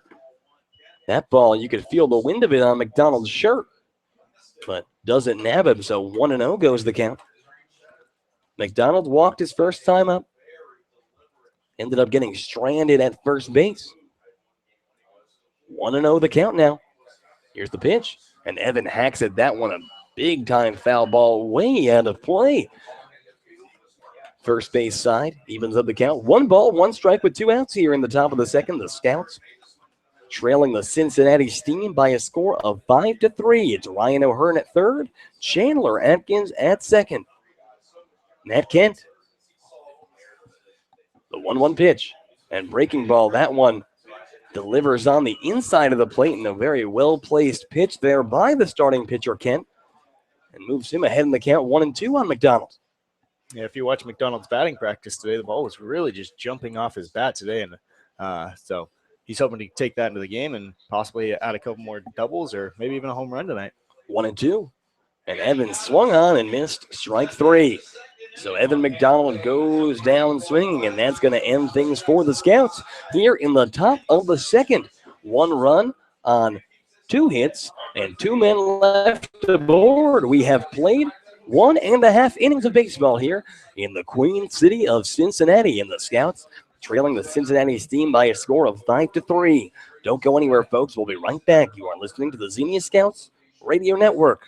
That ball, you could feel the wind of it on McDonald's shirt, but doesn't nab him, so 1-0 goes the count. McDonald walked his first time up. Ended up getting stranded at first base. 1-0 the count now. Here's the pitch, and Evan hacks at that one. A big-time foul ball way out of play. First base side evens up the count. 1 ball, 1 strike with 2 outs here in the top of the second. The Scouts trailing the Cincinnati Steam by a score of 5-3. It's Ryan O'Hearn at third, Chandler Atkins at second. Matt Kent, the 1-1 pitch, and breaking ball. That one delivers on the inside of the plate, and a very well-placed pitch there by the starting pitcher, Kent, and moves him ahead in the count 1-2 on McDonald. Yeah, if you watch McDonald's batting practice today, the ball was really just jumping off his bat today, and so he's hoping to take that into the game and possibly add a couple more doubles or maybe even a home run tonight. 1-2. And Evans swung on and missed. Strike 3. So Evan McDonald goes down swinging, and that's going to end things for the Scouts here in the top of the second. 1 run on 2 hits and 2 men left aboard. We have played 1.5 innings of baseball here in the Queen City of Cincinnati, and the Scouts trailing the Cincinnati Steam by a score of 5-3. Don't go anywhere, folks. We'll be right back. You are listening to the Xenia Scouts Radio Network.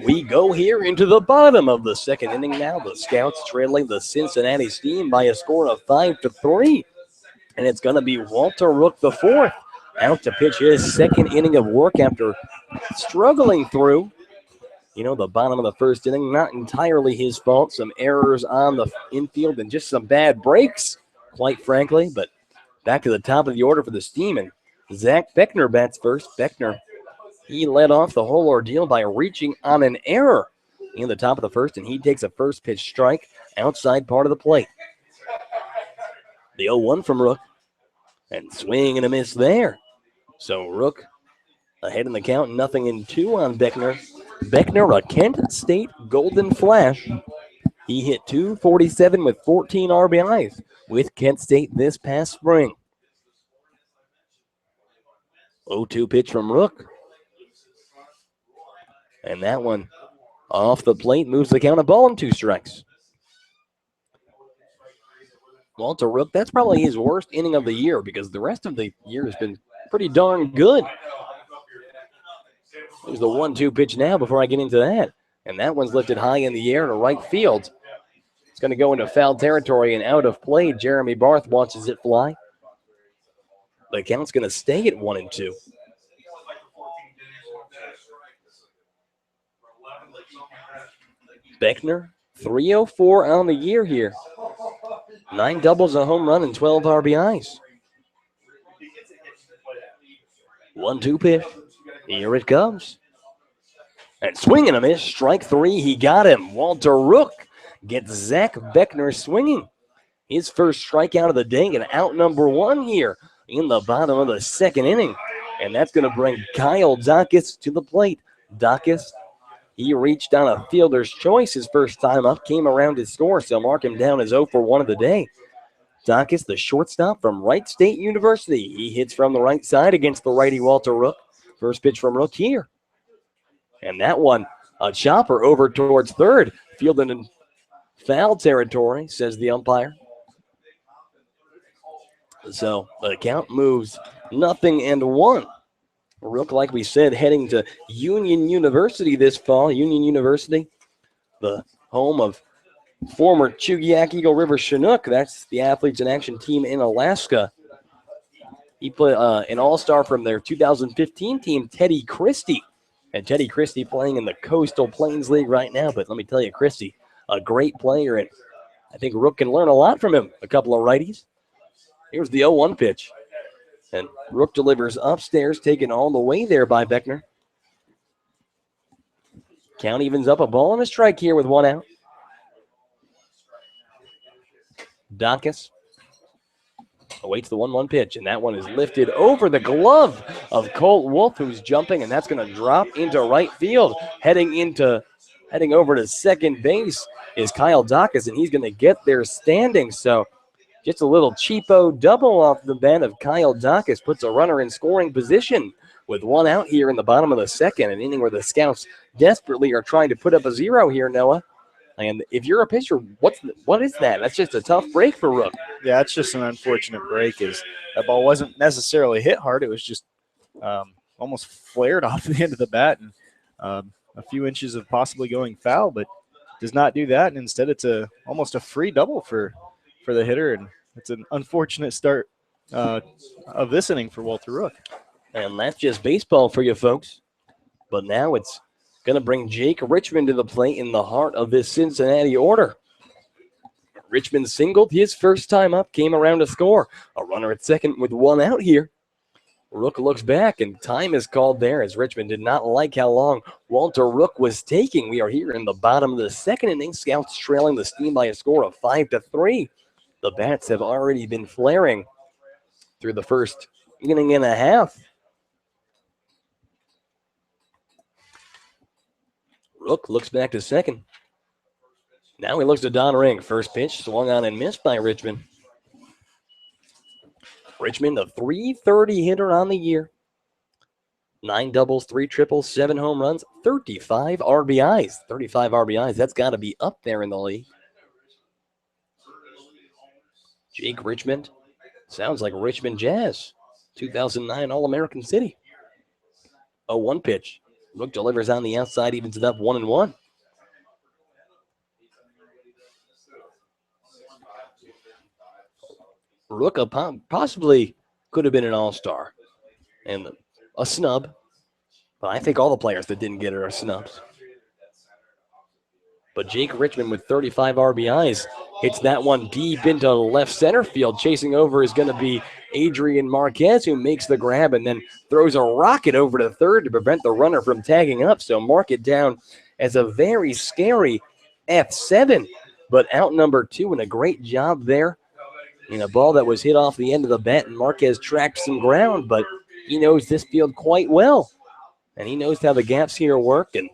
We go here into the bottom of the second inning now. The Scouts trailing the Cincinnati Steam by a score of 5-3. And it's going to be Walter Rook the fourth out to pitch his second inning of work after struggling through, the bottom of the first inning. Not entirely his fault. Some errors on the infield and just some bad breaks, quite frankly. But back to the top of the order for the Steam. And Zach Beckner bats first. Beckner, he led off the whole ordeal by reaching on an error in the top of the first, and he takes a first pitch strike outside part of the plate. The 0-1 from Rook, and swing and a miss there. So Rook ahead in the count, 0-2 on Beckner. Beckner, a Kent State Golden Flash. He hit .247 with 14 RBIs with Kent State this past spring. 0-2 pitch from Rook. And that one off the plate moves the count, a ball and 2 strikes. Walter Rook, that's probably his worst inning of the year because the rest of the year has been pretty darn good. There's the 1-2 pitch now before I get into that. And that one's lifted high in the air to right field. It's going to go into foul territory and out of play. Jeremy Barth watches it fly. The count's going to stay at 1-2. Beckner, 304 on the year here. 9 doubles, a home run, and 12 RBIs. 1-2 pitch. Here it comes. And swing and a miss. Strike 3. He got him. Walter Rook gets Zach Beckner swinging. His first strikeout of the day and out number 1 here in the bottom of the second inning. And that's going to bring Kyle Dacus to the plate. Dacus, he reached on a fielder's choice his first time up, came around to score, so mark him down as 0 for 1 of the day. Dacus, the shortstop from Wright State University. He hits from the right side against the righty Walter Rook. First pitch from Rook here. And that one, a chopper over towards third. Fielding in foul territory, says the umpire. So the count moves 0-1. Rook, like we said, heading to Union University this fall. Union University, the home of former Chugiak Eagle River Chinook. That's the Athletes in Action team in Alaska. He played an all-star from their 2015 team, Teddy Christie. And Teddy Christie playing in the Coastal Plains League right now. But let me tell you, Christie, a great player. And I think Rook can learn a lot from him. A couple of righties. Here's the 0-1 pitch. And Rook delivers upstairs, taken all the way there by Beckner. Count evens up, a ball and a strike here with 1 out. Dacus Awaits the 1-1 pitch, and that one is lifted over the glove of Colt Wolf, who's jumping, and that's going to drop into right field. Heading over to second base is Kyle Dacus, and he's going to get there standing. So just a little cheapo double off the bat of Kyle Dacus puts a runner in scoring position with one out here in the bottom of the second, an inning where the Scouts desperately are trying to put up a 0 here, Noah. And if you're a pitcher, what is that? That's just a tough break for Rook. Yeah, it's just an unfortunate break. Is that ball wasn't necessarily hit hard. It was just almost flared off the end of the bat and a few inches of possibly going foul, but does not do that. And instead, it's almost a free double for the hitter. And it's an unfortunate start of this inning for Walter Rook. And that's just baseball for you folks. But now it's going to bring Jake Richmond to the plate in the heart of this Cincinnati order. Richmond singled his first time up, came around to score. A runner at second with one out here. Rook looks back, and time is called there as Richmond did not like how long Walter Rook was taking. We are here in the bottom of the second inning. Scouts trailing the Steam by a score of 5-3. The bats have already been flaring through the first inning and a half. Rook looks back to second. Now he looks to Don Ring. First pitch swung on and missed by Richmond. Richmond, a .330 hitter on the year. 9 doubles, 3 triples, 7 home runs, 35 RBIs. 35 RBIs, that's got to be up there in the league. Jake Richmond, sounds like Richmond Jazz. 2009 All-American City. 0-1 pitch. Rook delivers on the outside, evens it up 1-1. Rook possibly could have been an all-star and a snub, but I think all the players that didn't get it are snubs. But Jake Richmond with 35 RBIs hits that one deep into left center field. Chasing over is going to be Adrian Marquez, who makes the grab and then throws a rocket over to third to prevent the runner from tagging up. So mark it down as a very scary F7, but out number 2, and a great job there. In a ball that was hit off the end of the bat, and Marquez tracked some ground, but he knows this field quite well. And he knows how the gaps here work. And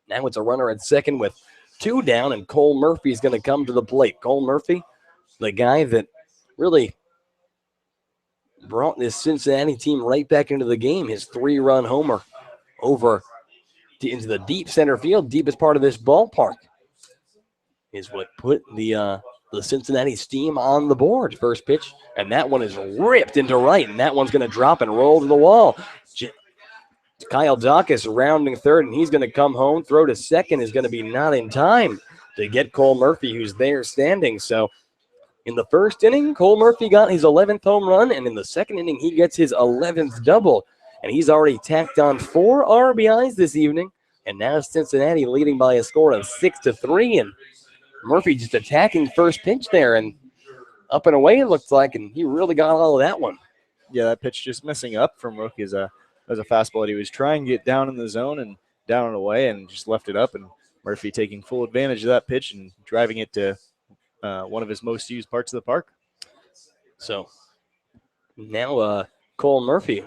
now it's a runner at second with 2 down, and Cole Murphy is going to come to the plate. Cole Murphy, the guy that really brought this Cincinnati team right back into the game. His 3-run homer over into the deep center field, deepest part of this ballpark, is what put the Cincinnati Steam on the board. First pitch, and that one is ripped into right, and that one's going to drop and roll to the wall. Kyle Dacus rounding third, and he's going to come home. Throw to second is going to be not in time to get Cole Murphy, who's there standing. So in the first inning, Cole Murphy got his 11th home run, and in the second inning, he gets his 11th double. And he's already tacked on 4 RBIs this evening, and now Cincinnati leading by a score of 6-3, and Murphy just attacking first pitch there, and up and away it looks like, and he really got all of that one. Yeah, that pitch just missing up from Rook is a fastball that he was trying to get down in the zone and down and away, and just left it up, and Murphy taking full advantage of that pitch and driving it to one of his most used parts of the park. So now Cole Murphy,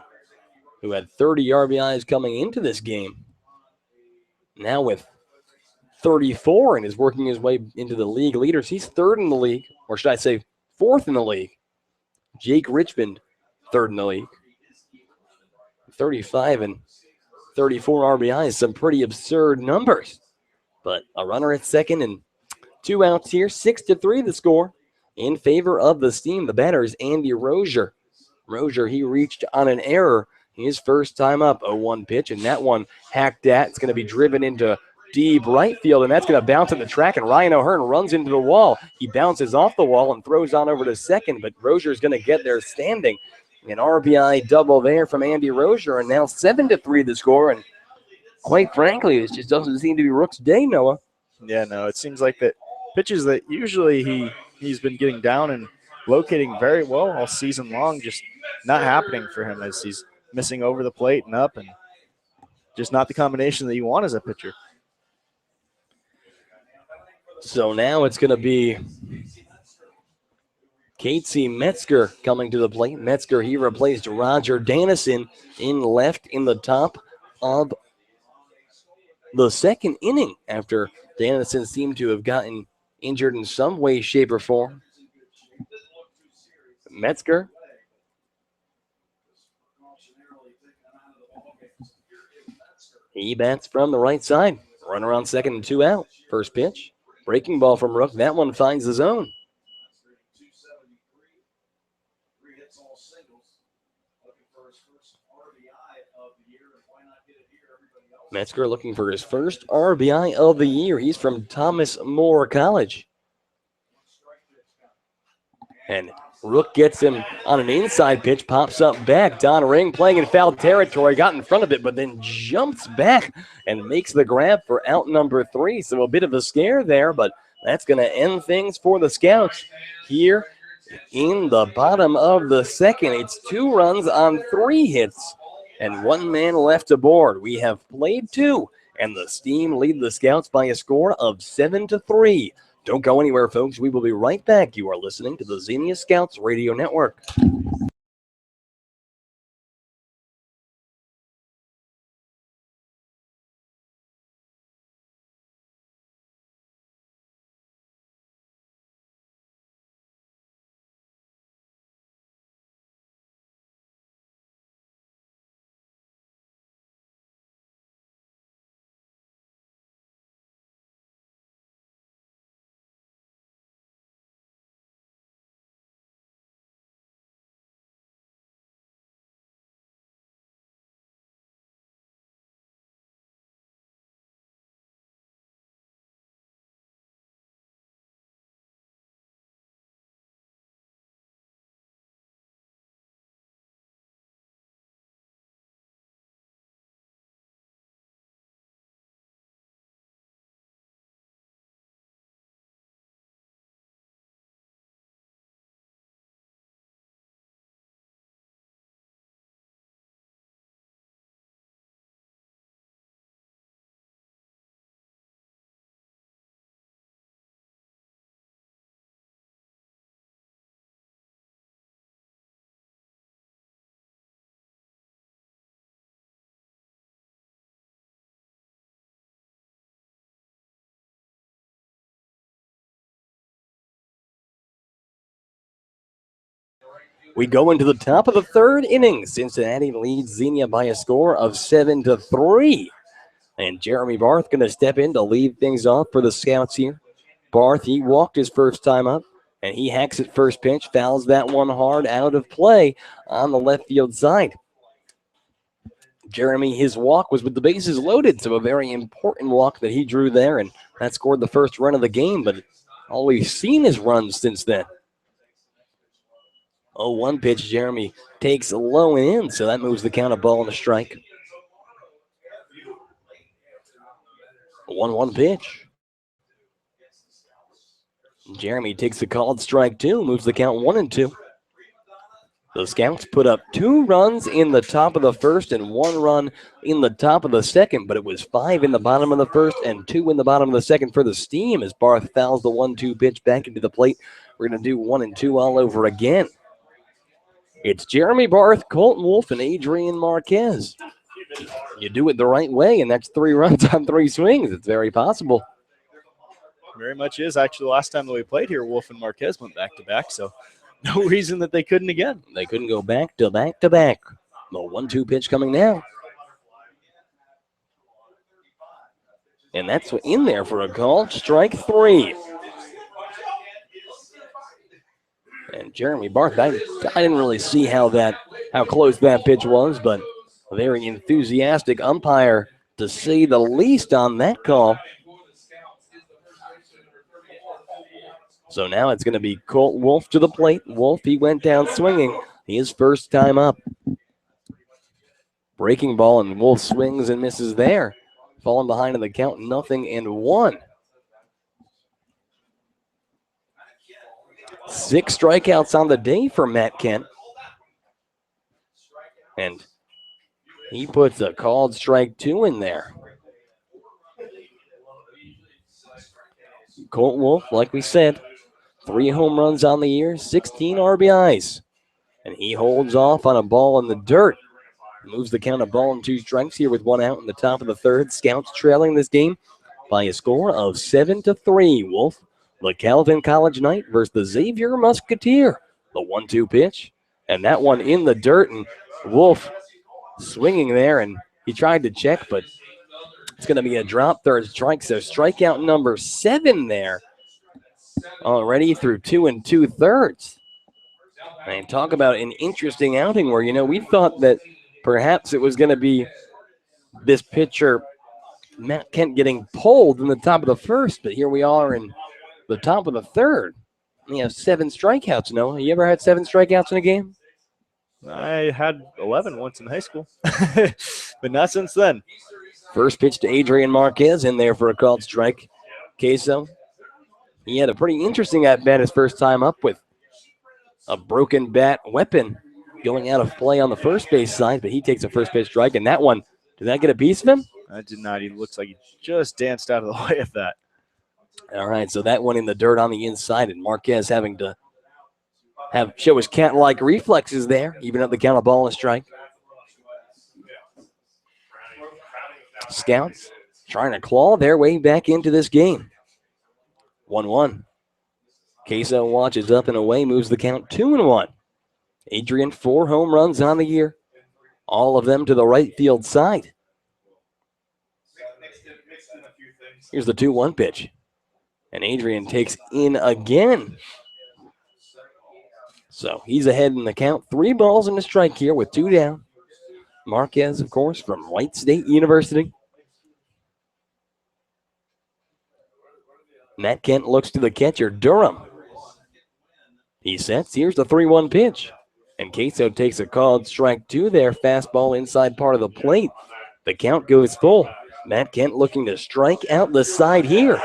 who had 30 RBIs coming into this game, now with 34 and is working his way into the league leaders. He's 3rd in the league, or should I say 4th in the league. Jake Richmond, 3rd in the league. 35 and 34 RBIs, some pretty absurd numbers. But a runner at second and 2 outs here, 6-3 the score in favor of the Steam. The batter is Andy Rozier. Rozier, he reached on an error his first time up. 0-1 pitch, and that one hacked at. It's going to be driven into deep right field, and that's going to bounce at the track, and Ryan O'Hearn runs into the wall. He bounces off the wall and throws on over to second, but Rozier's going to get there standing. An RBI double there from Andy Rozier, and now 7-3 the score, and quite frankly, it just doesn't seem to be Rook's day, Noah. Yeah, no, it seems like that pitches that usually he's been getting down and locating very well all season long, just not happening for him as he's missing over the plate and up, and just not the combination that you want as a pitcher. So now it's going to be Casey Metzger coming to the plate. Metzger, he replaced Roger Dannison in left in the top of the second inning after Dannison seemed to have gotten injured in some way, shape, or form. Metzger. He bats from the right side. Runner on second and 2 out. First pitch. Breaking ball from Rook. That one finds the zone. Metzger looking for his first RBI of the year. He's from Thomas More College. And Rook gets him on an inside pitch, pops up back. Don Ring playing in foul territory, got in front of it, but then jumps back and makes the grab for out number 3. So a bit of a scare there, but that's going to end things for the Scouts here in the bottom of the second. It's 2 runs on 3 hits and 1 man left aboard. We have played 2, and the Steam lead the Scouts by a score of 7-3. Don't go anywhere, folks. We will be right back. You are listening to the Xenia Scouts Radio Network. We go into the top of the third inning. Cincinnati leads Xenia by a score of 7-3. And Jeremy Barth going to step in to lead things off for the Scouts here. Barth, he walked his first time up, and he hacks at first pitch, fouls that one hard out of play on the left field side. Jeremy, his walk was with the bases loaded, so a very important walk that he drew there, and that scored the first run of the game, but all we've seen is runs since then. 0-1 pitch, Jeremy takes low and in, so that moves the count of ball and a strike. 1-1 pitch. Jeremy takes a called strike 2, moves the count 1-2. The Scouts put up 2 runs in the top of the first and 1 run in the top of the second, but it was 5 in the bottom of the first and 2 in the bottom of the second for the Steam as Barth fouls the 1-2 pitch back into the plate. We're going to do 1-2 all over again. It's Jeremy Barth, Colton Wolf, and Adrian Marquez. You do it the right way, and that's 3 runs on 3 swings. It's very possible. Very much is. Actually, the last time that we played here, Wolf and Marquez went back-to-back, so no reason that they couldn't again. They couldn't go back to back to back. The 1-2 pitch coming now. And that's in there for a call. Strike 3. And Jeremy Barth, I didn't really see how close that pitch was, but a very enthusiastic umpire to say the least on that call. So now it's going to be Colt Wolf to the plate. Wolf, he went down swinging. His first time up. Breaking ball, and Wolf swings and misses there. Falling behind in the count, 0-1. 6 strikeouts on the day for Matt Kent. And he puts a called strike 2 in there. Colt Wolf, like we said, 3 home runs on the year, 16 RBIs. And he holds off on a ball in the dirt. Moves the count of ball and 2 strikes here with 1 out in the top of the third. Scouts trailing this game by a score of 7-3. Wolf, the Calvin College Knight versus the Xavier Musketeer. The 1-2 pitch. And that one in the dirt. And Wolf swinging there, and he tried to check, but it's going to be a drop third strike. So strikeout number 7 there already through 2 2/3. And talk about an interesting outing where, we thought that perhaps it was going to be this pitcher, Matt Kent, getting pulled in the top of the first, but here we are in the top of the third. We have 7 strikeouts, Noah. You ever had 7 strikeouts in a game? I had 11 once in high school, but not since then. First pitch to Adrian Marquez in there for a called strike. Queso, he had a pretty interesting at-bat his first time up with a broken bat weapon going out of play on the first base side, but he takes a first pitch strike, and that one, did that get a piece of him? I did not. He looks like he just danced out of the way of that. All right, so that one in the dirt on the inside, and Marquez having to show his cat-like reflexes there, even at the count of ball and strike. Scouts trying to claw their way back into this game. 1-1. Queso watches up and away, moves the count 2-1. Adrian, 4 home runs on the year, all of them to the right field side. Here's the 2-1 pitch. And Adrian takes in again. So he's ahead in the count. 3 balls and a strike here with 2 down. Marquez, of course, from White State University. Matt Kent looks to the catcher, Durham. He sets. Here's the 3-1 pitch. And Queso takes a called strike 2 there. Fastball inside part of the plate. The count goes full. Matt Kent looking to strike out the side here.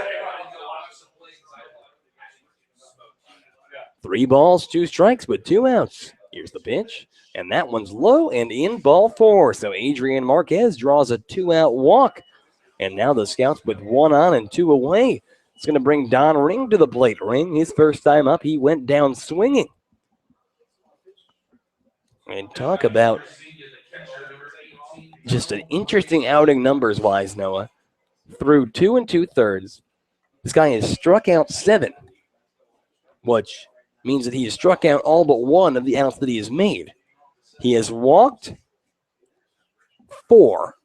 3 balls, 2 strikes with 2 outs. Here's the pitch. And that one's low and in, ball 4. So Adrian Marquez draws a 2-out walk. And now the Scouts with 1 on and 2 away. It's going to bring Don Ring to the plate. Ring, his first time up, he went down swinging. And talk about just an interesting outing numbers-wise, Noah. Through 2 2/3, this guy has struck out 7, which means that he has struck out all but 1 of the outs that he has made. He has walked 4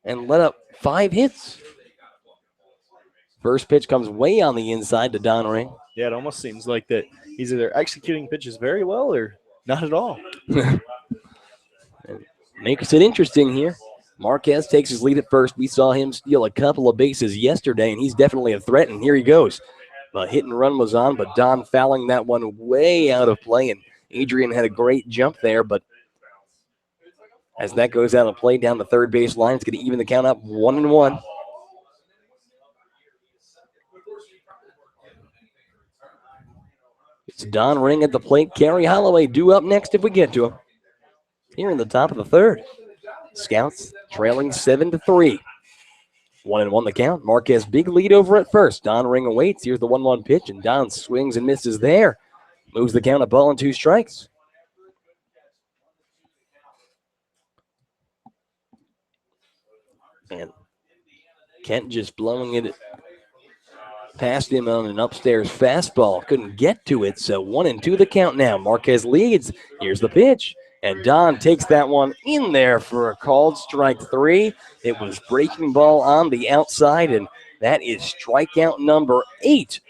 and let up 5 hits. First pitch comes way on the inside to Don Ring. Yeah, it almost seems like that he's either executing pitches very well or not at all. Makes it interesting here. Marquez takes his lead at first. We saw him steal a couple of bases yesterday, and he's definitely a threat, and here he goes. The hit and run was on, but Don fouling that one way out of play, and Adrian had a great jump there, but as that goes out of play down the third base line, it's going to even the count up 1-1. It's Don Ring at the plate. Kerry Holloway due up next if we get to him. Here in the top of the third. Scouts trailing 7-3. 1-1 the count. Marquez big lead over at first. Don Ring awaits. Here's the 1-1 pitch, and Don swings and misses there. Moves the count, a ball and 2 strikes. And Kent just blowing it past him on an upstairs fastball. Couldn't get to it, so 1-2 the count now. Marquez leads. Here's the pitch. And Don takes that one in there for a called strike 3. It was breaking ball on the outside, and that is strikeout number 8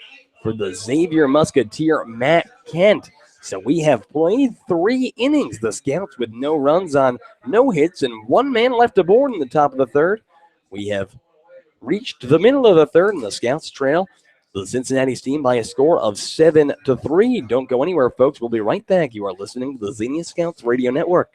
for the Xavier Musketeer, Matt Kent. So we have played 3 innings. The Scouts with no runs on no hits and 1 man left aboard in the top of the third. We have reached the middle of the third, and the Scouts trail the Cincinnati team by a score of 7-3. Don't go anywhere, folks. We'll be right back. You are listening to the Xenia Scouts Radio Network.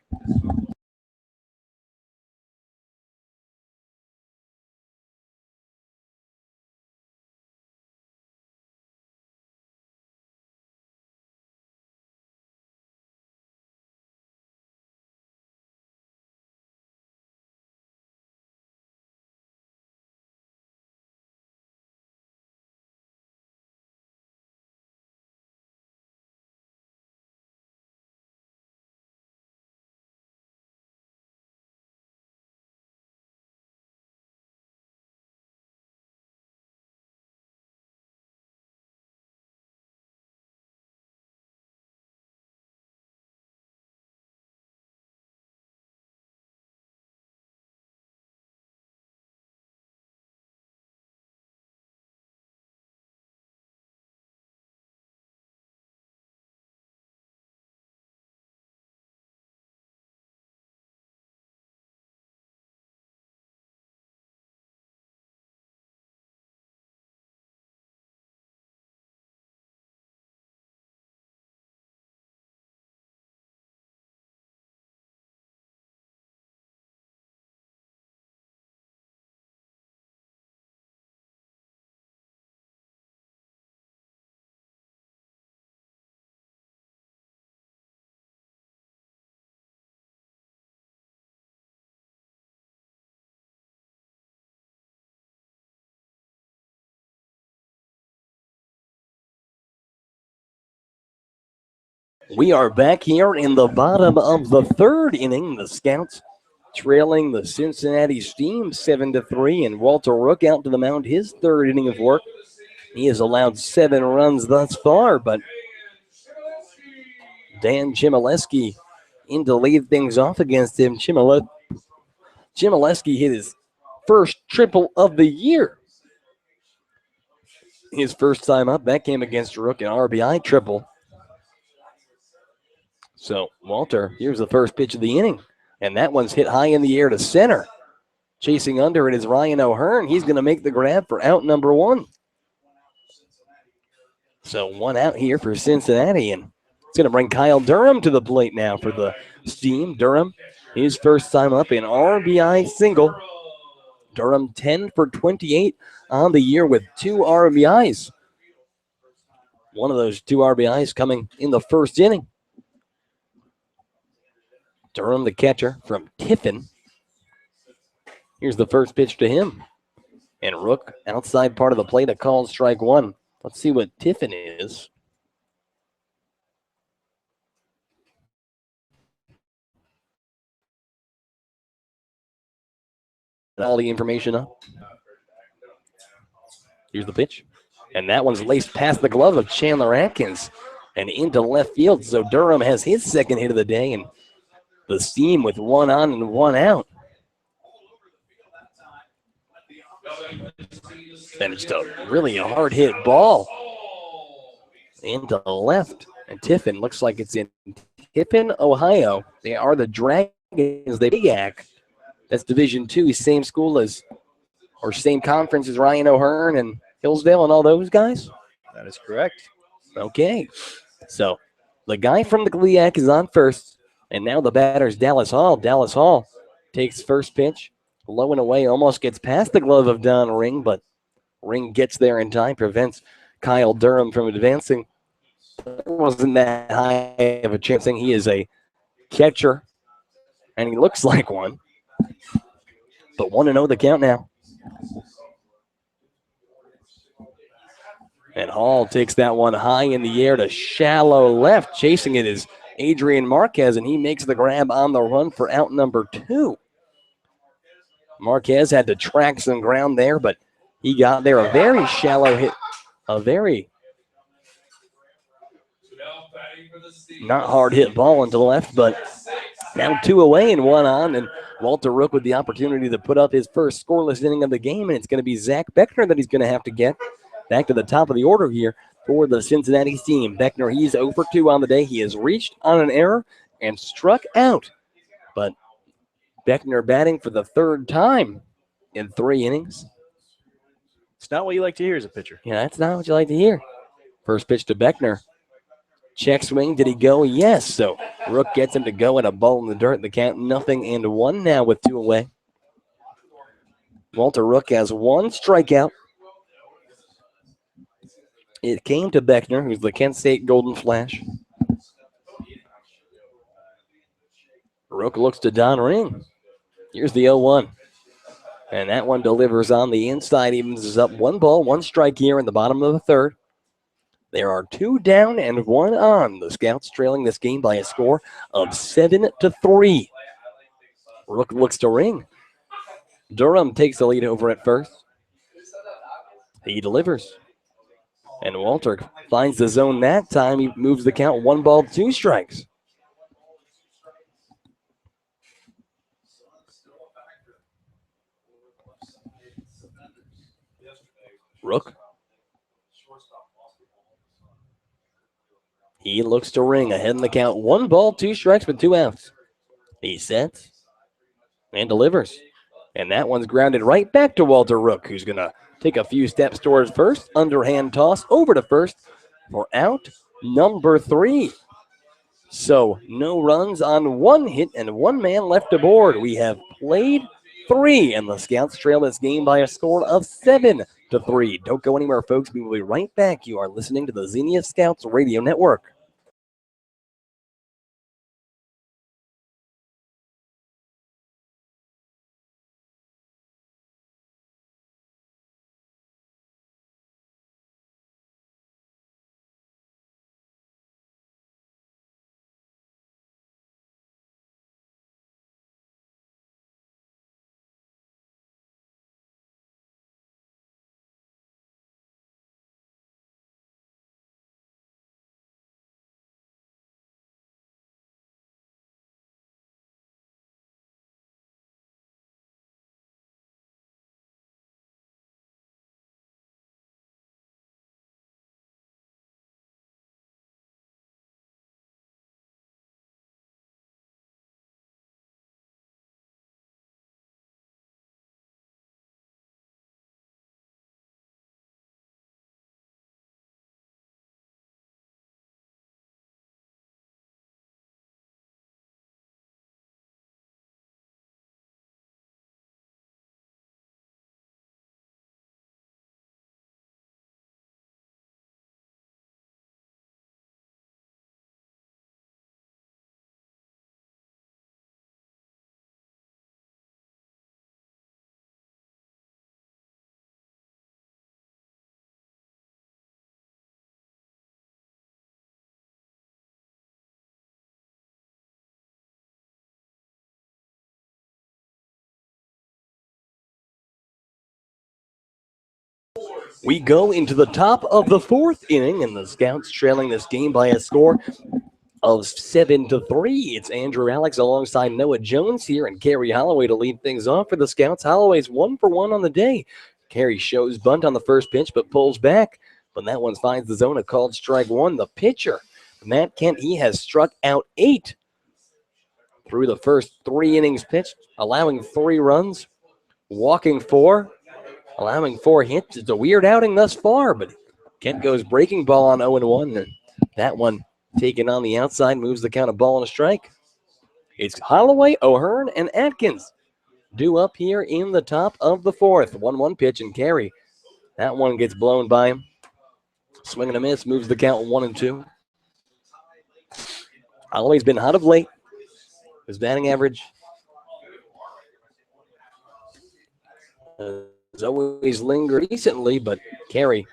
We are back here in the bottom of the third inning. The Scouts trailing the Cincinnati Steam 7-3, and Walter Rook out to the mound his third inning of work. He has allowed 7 runs thus far, but Dan Chmielewski in to lead things off against him. Chmielewski hit his first triple of the year. His first time up, that came against Rook, an RBI triple. So, Walter, here's the first pitch of the inning, and that one's hit high in the air to center. Chasing under it is Ryan O'Hearn. He's going to make the grab for out number 1. So, 1 out here for Cincinnati, and it's going to bring Kyle Durham to the plate now for the Steam. Durham, his first time up, an RBI single. Durham 10 for 28 on the year with 2 RBIs. One of those 2 RBIs coming in the first inning. Durham, the catcher from Tiffin. Here's the first pitch to him. And Rook, outside part of the plate, a called strike 1. Let's see what Tiffin is. All the information up. Here's the pitch. And that one's laced past the glove of Chandler Atkins and into left field. So Durham has his second hit of the day, and the Steam with 1 on and 1 out. And it's a really hard hit ball into left. And Tiffin looks like it's in Tiffin, Ohio. They are the Dragons, the Big Ack. That's Division II, same school as, or same conference as Ryan O'Hearn and Hillsdale and all those guys? That is correct. Okay. So the guy from the GLIAC is on first, and now the batter's Dallas Hall. Dallas Hall takes first pitch, low and away, almost gets past the glove of Don Ring, but Ring gets there in time, prevents Kyle Durham from advancing. There wasn't that high of a chance. He is a catcher, and he looks like one. But 1-0 the count now. And Hall takes that one high in the air to shallow left. Chasing it is Adrian Marquez, and he makes the grab on the run for out number 2. Marquez had to track some ground there, but he got there. A very shallow hit, a very not hard hit ball into the left, but now 2 away and 1 on, and Walter Rook with the opportunity to put up his first scoreless inning of the game, and it's going to be Zach Beckner that he's going to have to get back to the top of the order here for the Cincinnati Steam. Beckner, he's 0 for 2 on the day. He has reached on an error and struck out, but Beckner batting for the 3rd time in 3 innings. It's not what you like to hear as a pitcher. Yeah, that's not what you like to hear. First pitch to Beckner. Check swing. Did he go? Yes. So Rook gets him to go, and a ball in the dirt. The count 0-1 now with 2 away. Walter Rook has 1 strikeout. It came to Beckner, who's the Kent State Golden Flash. Rook looks to Don Ring. Here's the 0-1. And that one delivers on the inside. Evens is up 1 ball, 1 strike here in the bottom of the 3rd. There are 2 down and 1 on. The Scouts trailing this game by a score of 7-3. Rook looks to Ring. Durham takes the lead over at first. He delivers. And Walter finds the zone that time. He moves the count 1 ball, 2 strikes. Rook. He looks to Ring ahead in the count. 1 ball, 2 strikes with 2 outs. He sets and delivers. And that one's grounded right back to Walter Rook, who's going to take a few steps towards first. Underhand toss over to first for out number 3. So no runs on 1 hit and 1 man left aboard. We have played 3, and the Scouts trail this game by a score of 7-3. Don't go anywhere, folks. We will be right back. You are listening to the Xenia Scouts Radio Network. We go into the top of the fourth inning, and the Scouts trailing this game by a score of 7-3. It's Andrew Alix alongside Noah Jones here and Kerry Holloway to lead things off for the Scouts. Holloway's 1 for 1 on the day. Kerry shows bunt on the first pitch but pulls back. But that one finds the zone, a called strike one. The pitcher, Matt Kent, he has struck out 8 through the first 3 innings pitched, allowing 3 runs, walking 4, allowing 4 hits. It's a weird outing thus far, but Kent goes breaking ball on 0-1, and that one taken on the outside moves the count of ball and a strike. It's Holloway, O'Hearn, and Atkins due up here in the top of the fourth. 1-1 pitch and carry. That one gets blown by him. Swing and a miss moves the count 1-2. Holloway's been hot of late. His batting average has always lingered decently, but Carey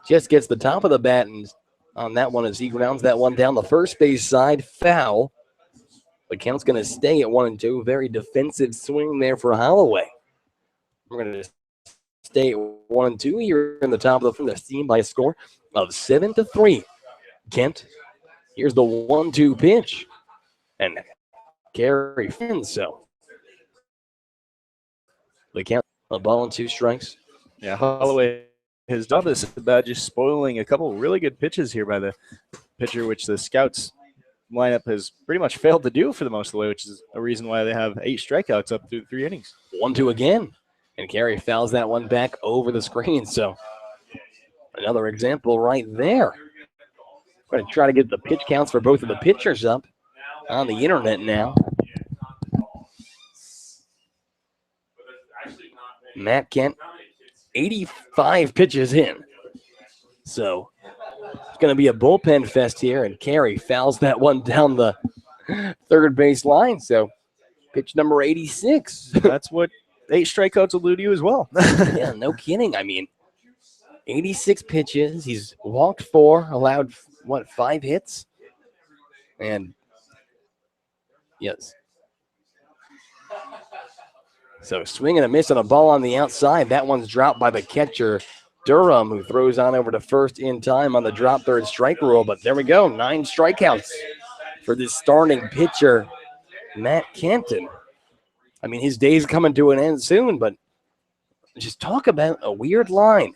just gets the top of the bat and on that one as he grounds that one down the first base side, foul. The count's going to stay at 1-2. Very defensive swing there for Holloway. We're going to stay at 1-2 here in the top of the team by a score of 7-3. Kent, here's the 1-2 pitch, and Carey fins. So the count, a ball and 2 strikes. Yeah, Holloway has done this about just spoiling a couple of really good pitches here by the pitcher, which the Scouts lineup has pretty much failed to do for the most of the way, which is a reason why they have 8 strikeouts up through 3 innings. 1-2 again, and Carey fouls that one back over the screen. So another example right there. We're going to try to get the pitch counts for both of the pitchers up on the internet now. Matt Kent, 85 pitches in. So it's going to be a bullpen fest here, and Carey fouls that one down the third base line. So pitch number 86. That's what 8 strikeouts will do to you as well. Yeah, no kidding. I mean, 86 pitches. He's walked 4, allowed, 5 hits? And yes. So swing and a miss on a ball on the outside. That one's dropped by the catcher, Durham, who throws on over to first in time on the drop third strike rule. But there we go, 9 strikeouts for this starting pitcher, Matt Kenton. I mean, his day's coming to an end soon, but just talk about a weird line.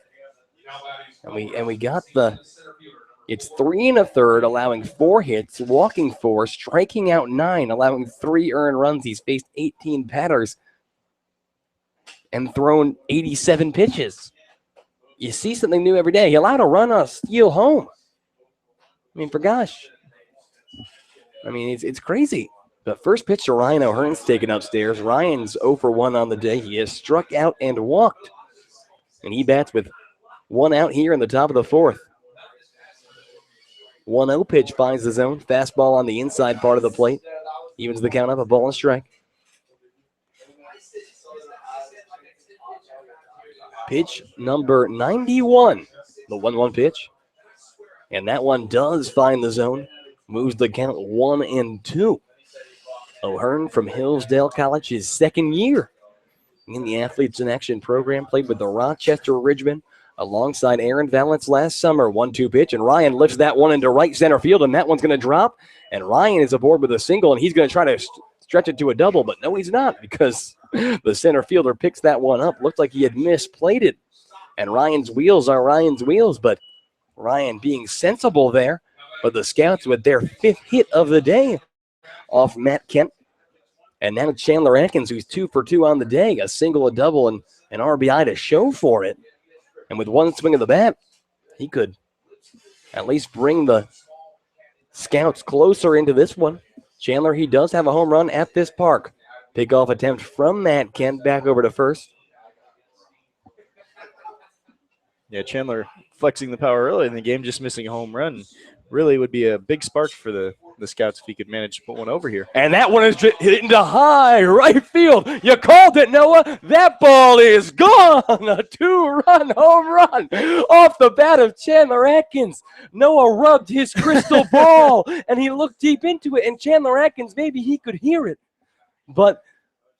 And we got it's 3 1/3, allowing 4 hits, walking 4, striking out 9, allowing 3 earned runs. He's faced 18 batters and thrown 87 pitches. You see something new every day. He allowed a run on a steal home. I mean, for gosh. I mean, it's crazy. The first pitch to Ryan O'Hearn's taken upstairs. Ryan's 0 for 1 on the day. He has struck out and walked. And he bats with 1 out here in the top of the fourth. 1-0 pitch finds the zone. Fastball on the inside part of the plate. Evens the count up, a ball and strike. Pitch number 91, the 1-1 pitch. And that one does find the zone. Moves the count 1-2. O'Hearn from Hillsdale College, his second year in the Athletes in Action program. Played with the Rochester Ridgemen alongside Aaron Valance last summer. 1-2 pitch, and Ryan lifts that one into right center field, and that one's going to drop. And Ryan is aboard with a single, and he's going to try to stretch it to a double, but no, he's not, because the center fielder picks that one up. Looked like he had misplayed it. And Ryan's wheels are Ryan's wheels, but Ryan being sensible there. But the Scouts with their 5th hit of the day off Matt Kent. And now Chandler Atkins, who's 2 for 2 on the day, a single, a double, and an RBI to show for it. And with 1 swing of the bat, he could at least bring the Scouts closer into this one. Chandler, he does have a home run at this park. Pickoff attempt from Matt Kent back over to first. Yeah, Chandler flexing the power early in the game, just missing a home run. Really would be a big spark for the Scouts if he could manage to put one over here. And that one is hit into high right field. You called it, Noah. That ball is gone. A 2-run home run off the bat of Chandler Atkins. Noah rubbed his crystal ball, and he looked deep into it, and Chandler Atkins, maybe he could hear it. But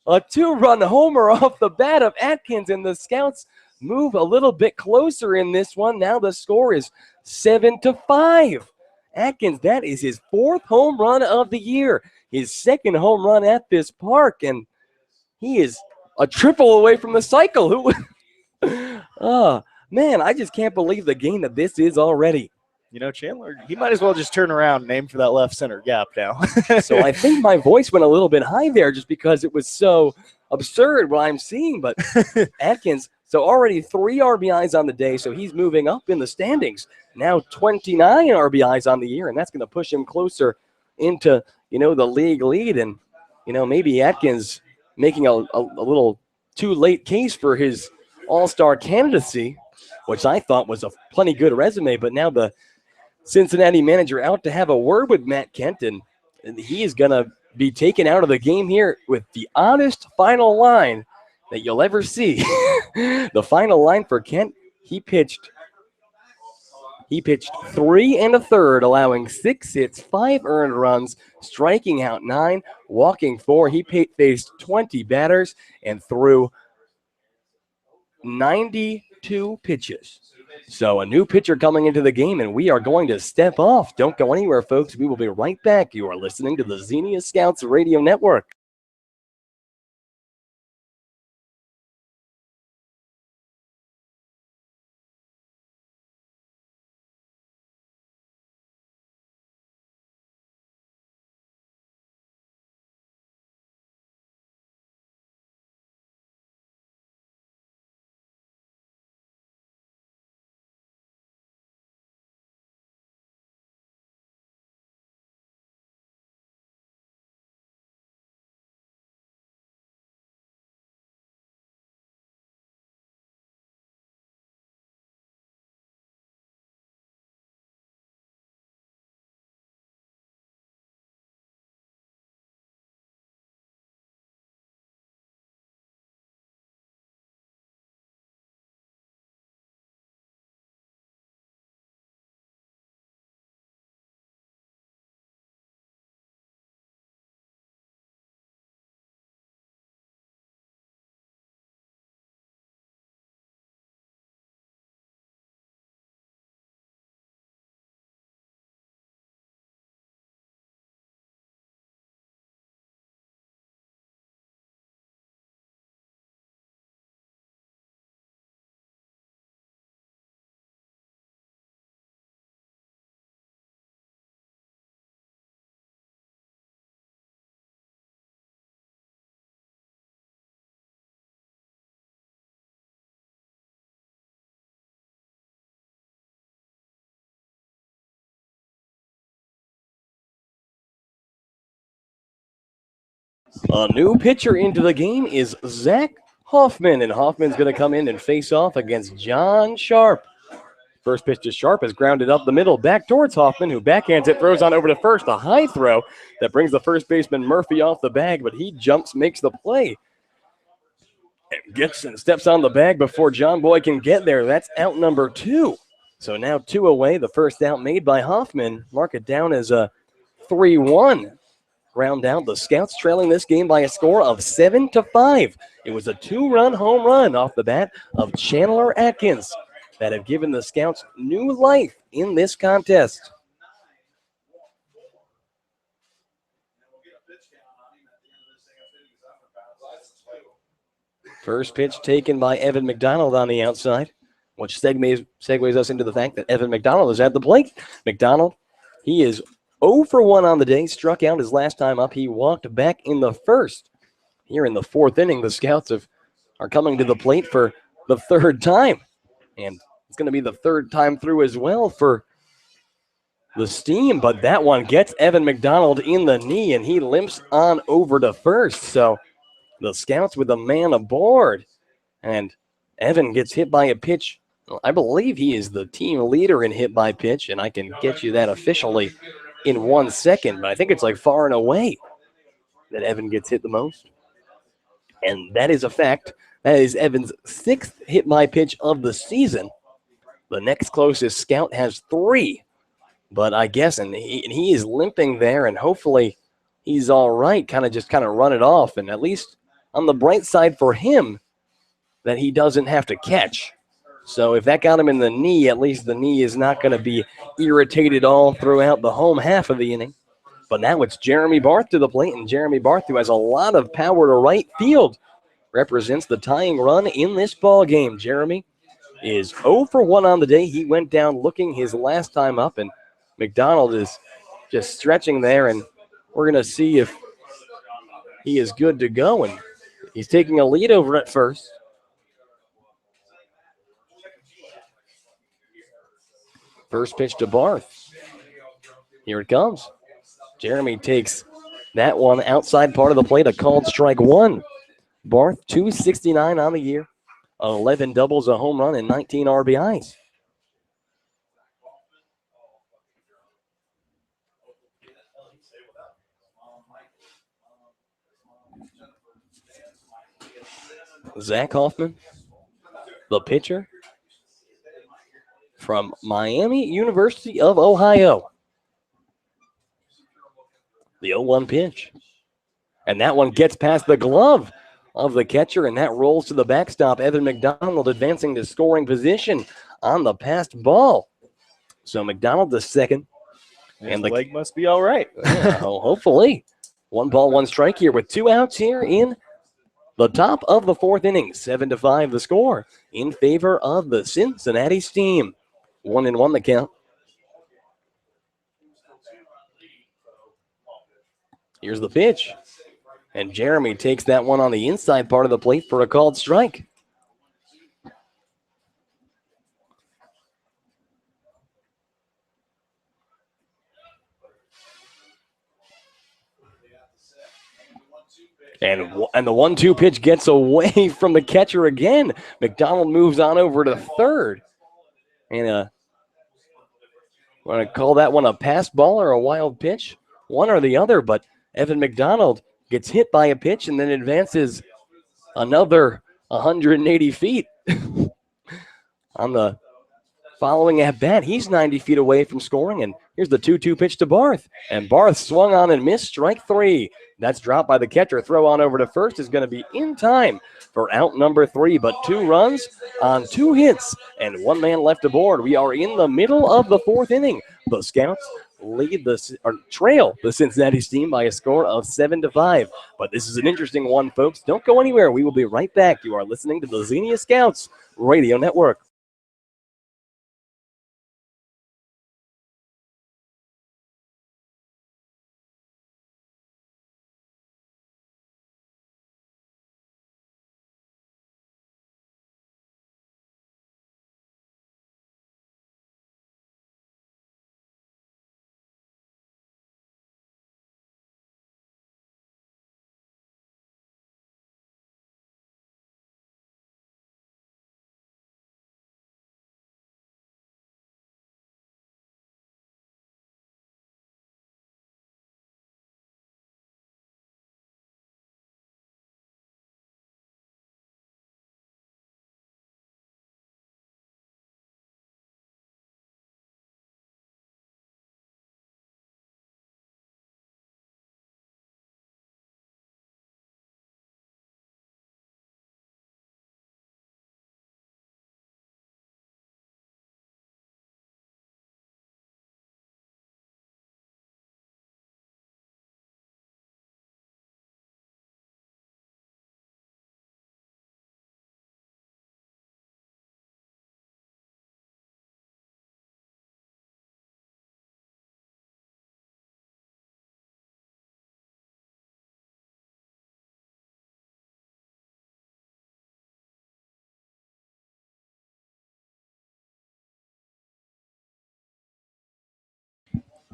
a 2-run homer off the bat of Atkins, and the Scouts move a little bit closer in this one. Now the score is 7-5. Atkins, that is his 4th home run of the year, his 2nd home run at this park, and he is a triple away from the cycle. Oh, man, I just can't believe the game that this is already. You know, Chandler, he might as well just turn around and aim for that left center gap now. So I think my voice went a little bit high there just because it was so absurd what I'm seeing. But Atkins, so already 3 RBIs on the day, so he's moving up in the standings. Now 29 RBIs on the year, and that's going to push him closer into, the league lead. And, maybe Atkins making a little too late case for his all-star candidacy, which I thought was a plenty good resume. But now the Cincinnati manager out to have a word with Matt Kent, and he is going to be taken out of the game here with the oddest final line that you'll ever see. The final line for Kent, he pitched 3 1/3, allowing 6 hits, 5 earned runs, striking out 9, walking 4. He faced 20 batters and threw 92 pitches. So a new pitcher coming into the game, and we are going to step off. Don't go anywhere, folks. We will be right back. You are listening to the Xenia Scouts Radio Network. A new pitcher into the game is Zach Hoffman, and Hoffman's going to come in and face off against John Sharp. First pitch to Sharp is grounded up the middle, back towards Hoffman, who backhands it, throws on over to first. A high throw that brings the first baseman Murphy off the bag, but he jumps, makes the play. And gets and steps on the bag before John Boy can get there. That's out number 2. So now 2 away. The first out made by Hoffman. Mark it down as a 3-1. Round out, the Scouts trailing this game by a score of 7-5. It was a 2-run home run off the bat of Chandler Atkins that have given the Scouts new life in this contest. First pitch taken by Evan McDonald on the outside, which segues us into the fact that Evan McDonald is at the plate. McDonald, he is 0 for 1 on the day, struck out his last time up. He walked back in the first. Here in the 4th inning, the Scouts are coming to the plate for the 3rd time. And it's going to be the 3rd time through as well for the Steam. But that one gets Evan McDonald in the knee, and he limps on over to first. So the Scouts with a man aboard. And Evan gets hit by a pitch. I believe he is the team leader in hit by pitch, and I can get you that officially in 1 second, but I think it's like far and away that Evan gets hit the most. And that is a fact. That is Evan's 6th hit by pitch of the season. The next closest Scout has 3, but I guess, and he is limping there, and hopefully he's all right, kind of run it off. And at least on the bright side for him, that he doesn't have to catch. So if that got him in the knee, at least the knee is not going to be irritated all throughout the home half of the inning. But now it's Jeremy Barth to the plate, and Jeremy Barth, who has a lot of power to right field, represents the tying run in this ball game. Jeremy is 0 for 1 on the day. He went down looking his last time up, and McDonald is just stretching there, and we're going to see if he is good to go. And he's taking a lead over at first. First pitch to Barth. Here it comes. Jeremy takes that one outside part of the plate, a called strike one. Barth, 269 on the year, 11 doubles, a home run, and 19 RBIs. Zach Hoffman, the pitcher from Miami University of Ohio. The 0-1 pitch. And that one gets past the glove of the catcher, and that rolls to the backstop. Evan McDonald advancing to scoring position on the passed ball. So McDonald the second. And the leg must be all right. Hopefully. 1 ball, 1 strike here with 2 outs here in the top of the 4th inning. 7-5 the score in favor of the Cincinnati Steam. 1-1 the count. Here's the pitch. And Jeremy takes that one on the inside part of the plate for a called strike. And the 1-2 pitch gets away from the catcher again. McDonald moves on over to third. And want to call that one a pass ball or a wild pitch? One or the other, but Evan McDonald gets hit by a pitch and then advances another 180 feet on the following at bat. He's 90 feet away from scoring, and here's the 2-2 pitch to Barth. And Barth swung on and missed, strike 3. That's dropped by the catcher. Throw on over to first is going to be in time for out number 3, but 2 runs on 2 hits and 1 man left aboard. We are in the middle of the 4th inning. The Scouts trail the Cincinnati Steam by a score of 7-5. But this is an interesting one, folks. Don't go anywhere. We will be right back. You are listening to the Xenia Scouts Radio Network.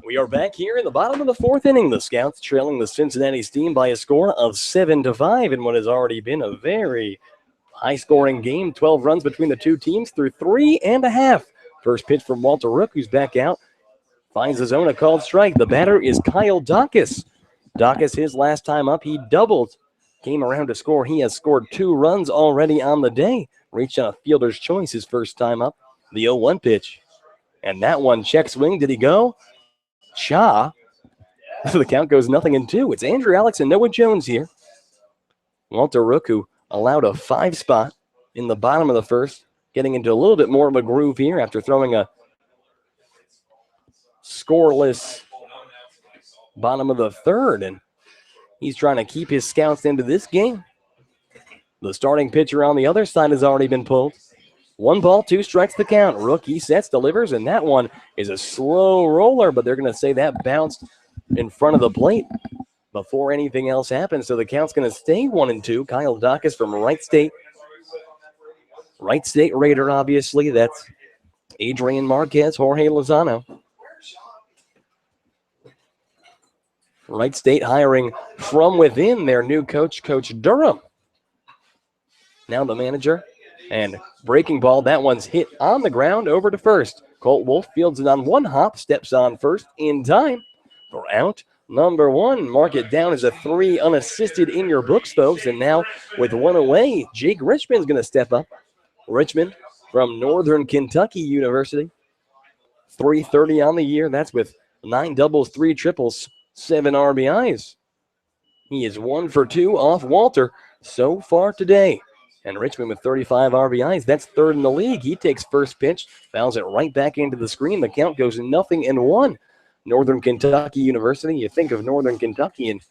We are back here in the bottom of the 4th inning. The Scouts trailing the Cincinnati Steam by a score of 7-5 in what has already been a very high-scoring game. 12 runs between the two teams through 3.5. First pitch from Walter Rook, who's back out. Finds the zone, a called strike. The batter is Kyle Dacus. Dacus, his last time up, he doubled. Came around to score. He has scored 2 runs already on the day. Reached on a fielder's choice his first time up. The 0-1 pitch. And that one check swing. Did he go? Cha. The count goes 0-2. It's Andrew Alix and Noah Jones here. Walter Rook, who allowed a 5 spot in the bottom of the first, getting into a little bit more of a groove here after throwing a scoreless bottom of the third. And he's trying to keep his scouts into this game. The starting pitcher on the other side has already been pulled. 1 ball, 2 strikes the count. Rookie sets, delivers, and that one is a slow roller, but they're going to say that bounced in front of the plate before anything else happens. So the count's going to stay 1-2. Kyle Dacus from Wright State. Wright State Raider, obviously. That's Adrian Marquez, Jorge Lozano. Wright State hiring from within their new coach, Coach Durham. Now the manager. And breaking ball, that one's hit on the ground over to first. Colt Wolf fields it on 1 hop, steps on first in time for out number 1. Mark it down as a 3 unassisted in your books, folks. And now with 1 away, Jake Richmond's going to step up. Richmond from Northern Kentucky University. 330 on the year. That's with 9 doubles, 3 triples, 7 RBIs. He is 1 for 2 off Walter so far today. And Richmond with 35 RBIs, that's 3rd in the league. He takes first pitch, fouls it right back into the screen. The count goes 0-1. Northern Kentucky University. You think of Northern Kentucky, and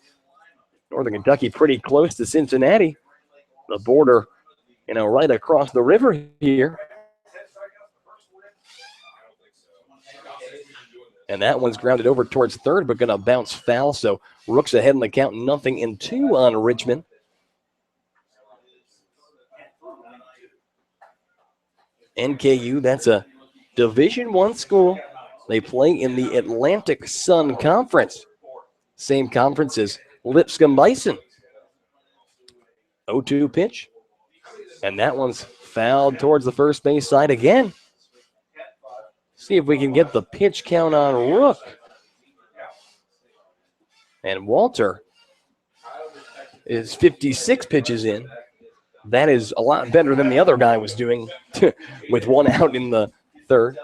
Northern Kentucky pretty close to Cincinnati. The border, right across the river here. And that one's grounded over towards third, but going to bounce foul. So Rook's ahead in the count, 0-2 on Richmond. NKU, that's a Division I school. They play in the Atlantic Sun Conference. Same conference as Lipscomb Bison. 0-2 pitch. And that one's fouled towards the first base side again. See if we can get the pitch count on Rook. And Walter is 56 pitches in. That is a lot better than the other guy was doing with 1 out in the third.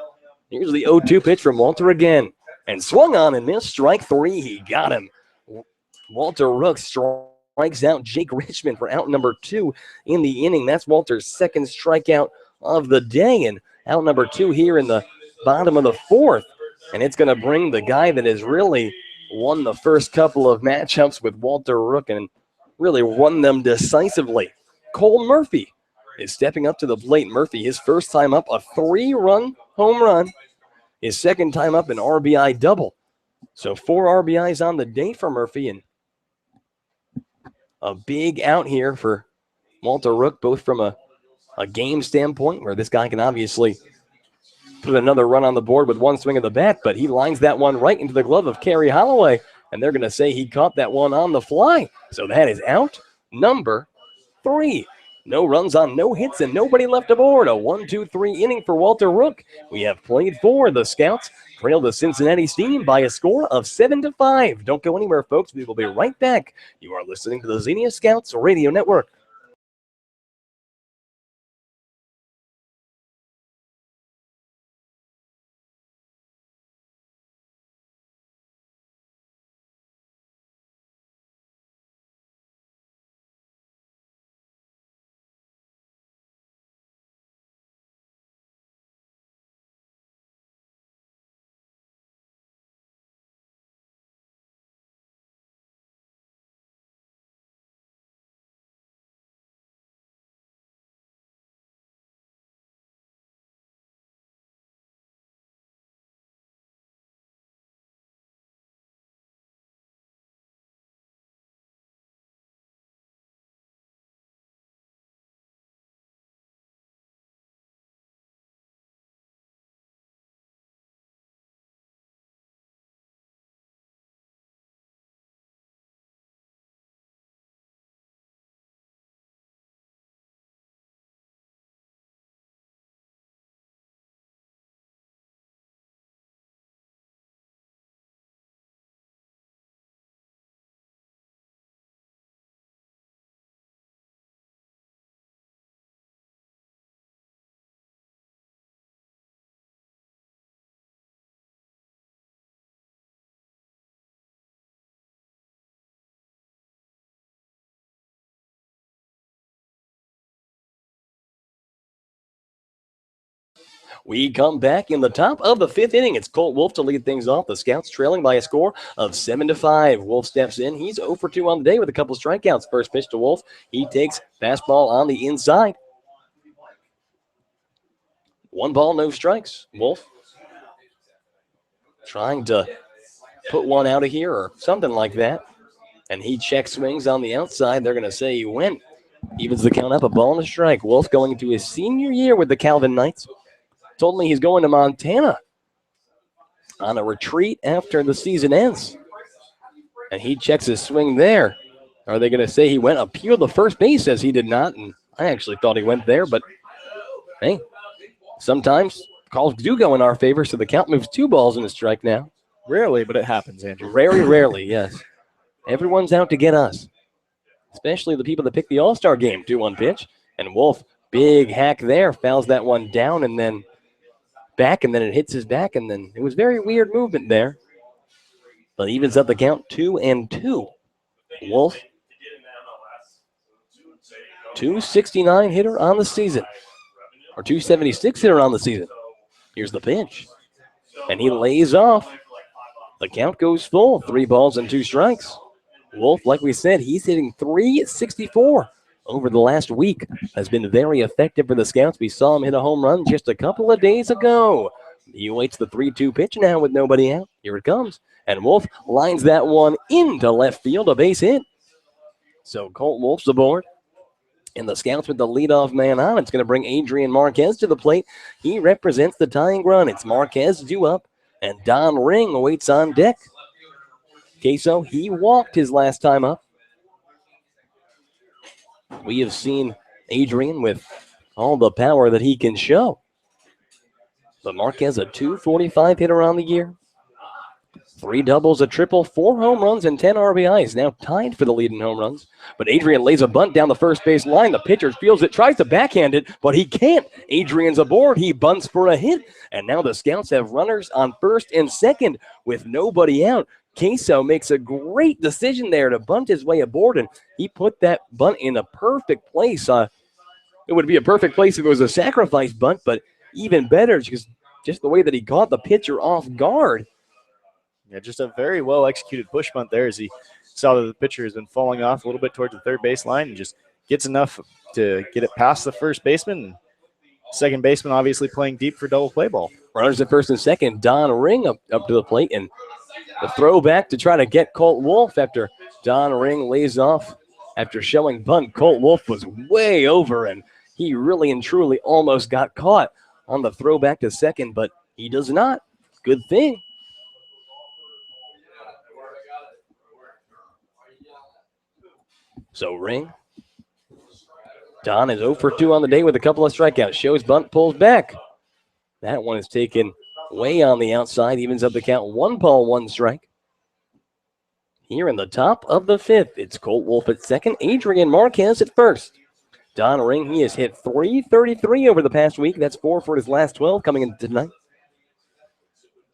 Here's the 0-2 pitch from Walter again. And swung on and missed. Strike 3. He got him. Walter Rook strikes out Jake Richmond for out number 2 in the inning. That's Walter's 2nd strikeout of the day. And out number 2 here in the bottom of the 4th. And it's going to bring the guy that has really won the first couple of matchups with Walter Rook and really won them decisively. Cole Murphy is stepping up to the plate. Murphy, his first time up, a 3-run home run. His second time up, an RBI double. So 4 RBIs on the day for Murphy, and a big out here for Walter Rook, both from a game standpoint, where this guy can obviously put another run on the board with 1 swing of the bat, but he lines that one right into the glove of Kerry Holloway, and they're going to say he caught that one on the fly. So that is out number 3. No runs on no hits and nobody left aboard. A 1-2-3 inning for Walter Rook. We have played 4. The Scouts trail the Cincinnati Steam by a score of 7-5. Don't go anywhere, folks. We will be right back. You are listening to the Xenia Scouts Radio Network. We come back in the top of the 5th inning. It's Colt Wolf to lead things off. The Scouts trailing by a score of 7-5. Wolf steps in. He's 0 for 2 on the day with a couple strikeouts. First pitch to Wolf. He takes fastball on the inside. 1 ball, no strikes. Wolf trying to put one out of here or something like that. And he check swings on the outside. They're going to say he went. Evens the count up, a ball and a strike. Wolf going into his senior year with the Calvin Knights. Told me he's going to Montana on a retreat after the season ends. And he checks his swing there. Are they going to say he went up here? The first base says he did not, and I actually thought he went there, but hey, sometimes calls do go in our favor, so the count moves 2 balls and a strike now. Rarely, but it happens, Andrew. Very rarely, yes. Everyone's out to get us, especially the people that pick the All-Star game. 2-1 pitch, and Wolf, big hack there, fouls that one down and then back, and then it hits his back, and then it was very weird movement there. But evens up the count 2-2. Wolf, 269 hitter on the season, or 276 hitter on the season. Here's the pitch, and he lays off. The count goes full, 3 balls and 2 strikes. Wolf, like we said, he's hitting .364 over the last week. Has been very effective for the Scouts. We saw him hit a home run just a couple of days ago. He waits the 3-2 pitch now with nobody out. Here it comes. And Wolf lines that one into left field, a base hit. So Colt Wolf's aboard. And the Scouts with the leadoff man on. It's going to bring Adrian Marquez to the plate. He represents the tying run. It's Marquez due up, and Don Ring waits on deck. Queso, he walked his last time up. We have seen Adrian with all the power that he can show. But Marquez, a .245 hitter on the year. 3 doubles, a triple, 4 home runs, and 10 RBIs. Now tied for the lead in home runs. But Adrian lays a bunt down the first base line. The pitcher fields it, tries to backhand it, but he can't. Adrian's aboard. He bunts for a hit. And now the Scouts have runners on first and second with nobody out. Queso makes a great decision there to bunt his way aboard, and he put that bunt in a perfect place. It would be a perfect place if it was a sacrifice bunt, but even better because just the way that he caught the pitcher off guard. Yeah, just a very well-executed push bunt there as he saw that the pitcher has been falling off a little bit towards the third baseline and just gets enough to get it past the first baseman. Second baseman obviously playing deep for double play ball. Runners at first and second. Don Ring up to the plate, and the throwback to try to get Colt Wolf after Don Ring lays off after showing bunt. Colt Wolf was way over, and he really and truly almost got caught on the throwback to second, but he does not. Good thing. So Ring. Don is 0 for 2 on the day with a couple of strikeouts. Shows bunt, pulls back. That one is taken way on the outside. Evens up the count. 1 ball, 1 strike. Here in the top of the 5th, it's Colt Wolf at second. Adrian Marquez at first. Don Ring, he has hit .333 over the past week. That's 4 for his last 12 coming in tonight.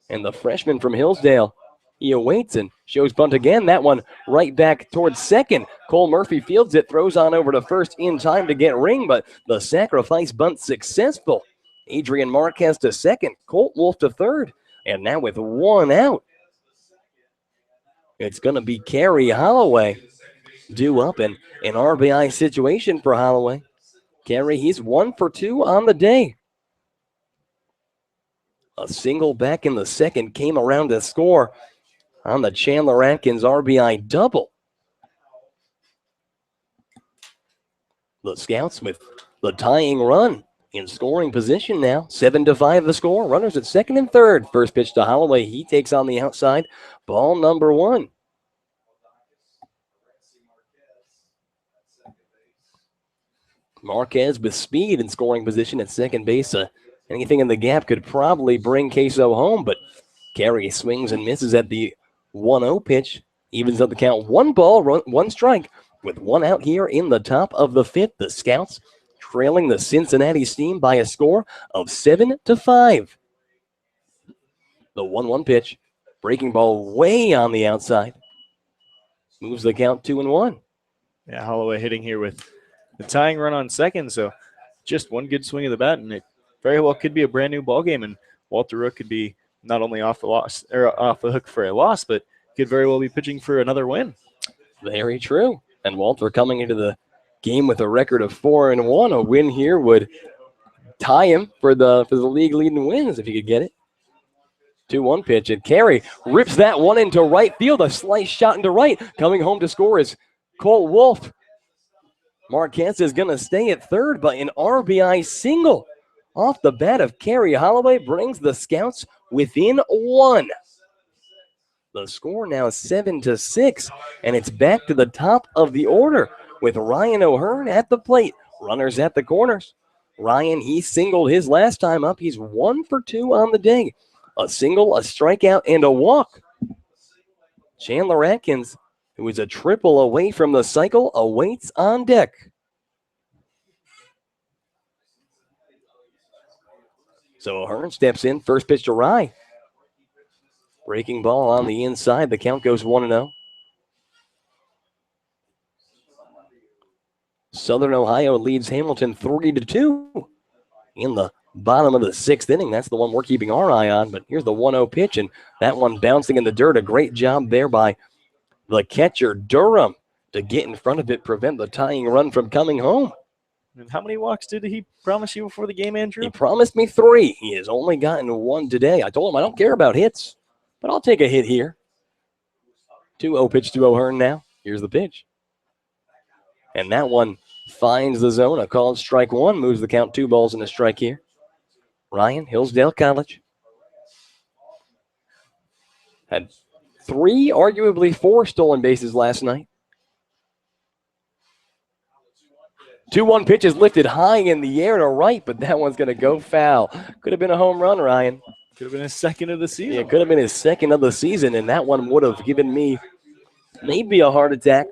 And the freshman from Hillsdale, he awaits and shows bunt again. That one right back towards second. Cole Murphy fields it, throws on over to first in time to get Ring, but the sacrifice bunt successful. Adrian Marquez to second, Colt Wolf to third, and now with 1 out, it's going to be Kerry Holloway due up in an RBI situation for Holloway. Kerry, he's 1 for 2 on the day. A single back in the second came around to score on the Chandler Atkins RBI double. The Scouts with the tying run in scoring position now. 7-5 the score. Runners at second and third. First pitch to Holloway. He takes on the outside. Ball number 1. Marquez with speed in scoring position at second base. Anything in the gap could probably bring Queso home, but Kerry swings and misses at the 1-0 pitch. Evens up the count. 1 ball, 1 strike with 1 out here in the top of the 5th. The Scouts trailing the Cincinnati Steam by a score of 7-5. The 1-1 pitch. Breaking ball way on the outside. Moves the count 2-1. Yeah, Holloway hitting here with the tying run on second, so just 1 good swing of the bat, and it very well could be a brand new ball game, and Walter Rook could be not only off the hook for a loss, but could very well be pitching for another win. Very true. And Walter coming into the game with a record of 4-1. A win here would tie him for the league leading wins if he could get it. 2-1 pitch, and Carey rips that one into right field. A slice shot into right. Coming home to score is Colt Wolf. Marquez is going to stay at third, but an RBI single off the bat of Carey Holloway brings the Scouts within 1. The score now 7-6, and it's back to the top of the order with Ryan O'Hearn at the plate. Runners at the corners. Ryan, he singled his last time up. He's 1 for 2 on the day. A single, a strikeout, and a walk. Chandler Atkins, who is a triple away from the cycle, awaits on deck. So O'Hearn steps in, first pitch to Rye. Breaking ball on the inside. The count goes 1-0. Southern Ohio leads Hamilton 3-2 in the bottom of the 6th inning. That's the one we're keeping our eye on. But here's the 1-0 pitch, and that one bouncing in the dirt. A great job there by the catcher, Durham, to get in front of it, prevent the tying run from coming home. And how many walks did he promise you before the game, Andrew? He promised me 3. He has only gotten 1 today. I told him I don't care about hits, but I'll take a hit here. 2-0 pitch to O'Hearn now. Here's the pitch. And that one finds the zone. A called strike 1, moves the count 2 balls and a strike here. Ryan, Hillsdale College. Had 3, arguably 4 stolen bases last night. 2-1 pitch is lifted high in the air to right, but that one's going to go foul. Could have been a home run, Ryan. Could have been his second of the season. Yeah, it could have been his second of the season, and that one would have given me maybe a heart attack.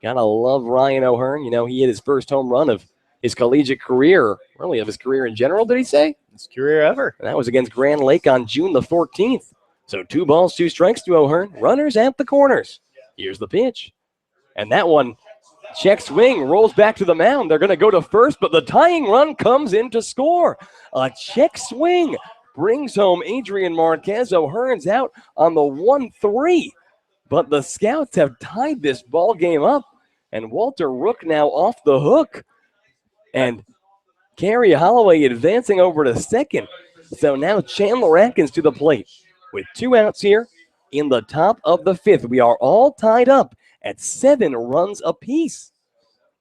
Gotta love Ryan O'Hearn. You know, he hit his first home run of his collegiate career, really of his career in general, did he say? His career ever. And that was against Grand Lake on June the 14th. So 2 balls, 2 strikes to O'Hearn. Runners at the corners. Here's the pitch. And that one, check swing, rolls back to the mound. They're going to go to first, but the tying run comes in to score. A check swing brings home Adrian Marquez. O'Hearn's out on the 1-3. But the Scouts have tied this ball game up. And Walter Rook now off the hook. And Carey Holloway advancing over to second. So now Chandler Atkins to the plate with 2 outs here in the top of the 5th. We are all tied up at 7 runs apiece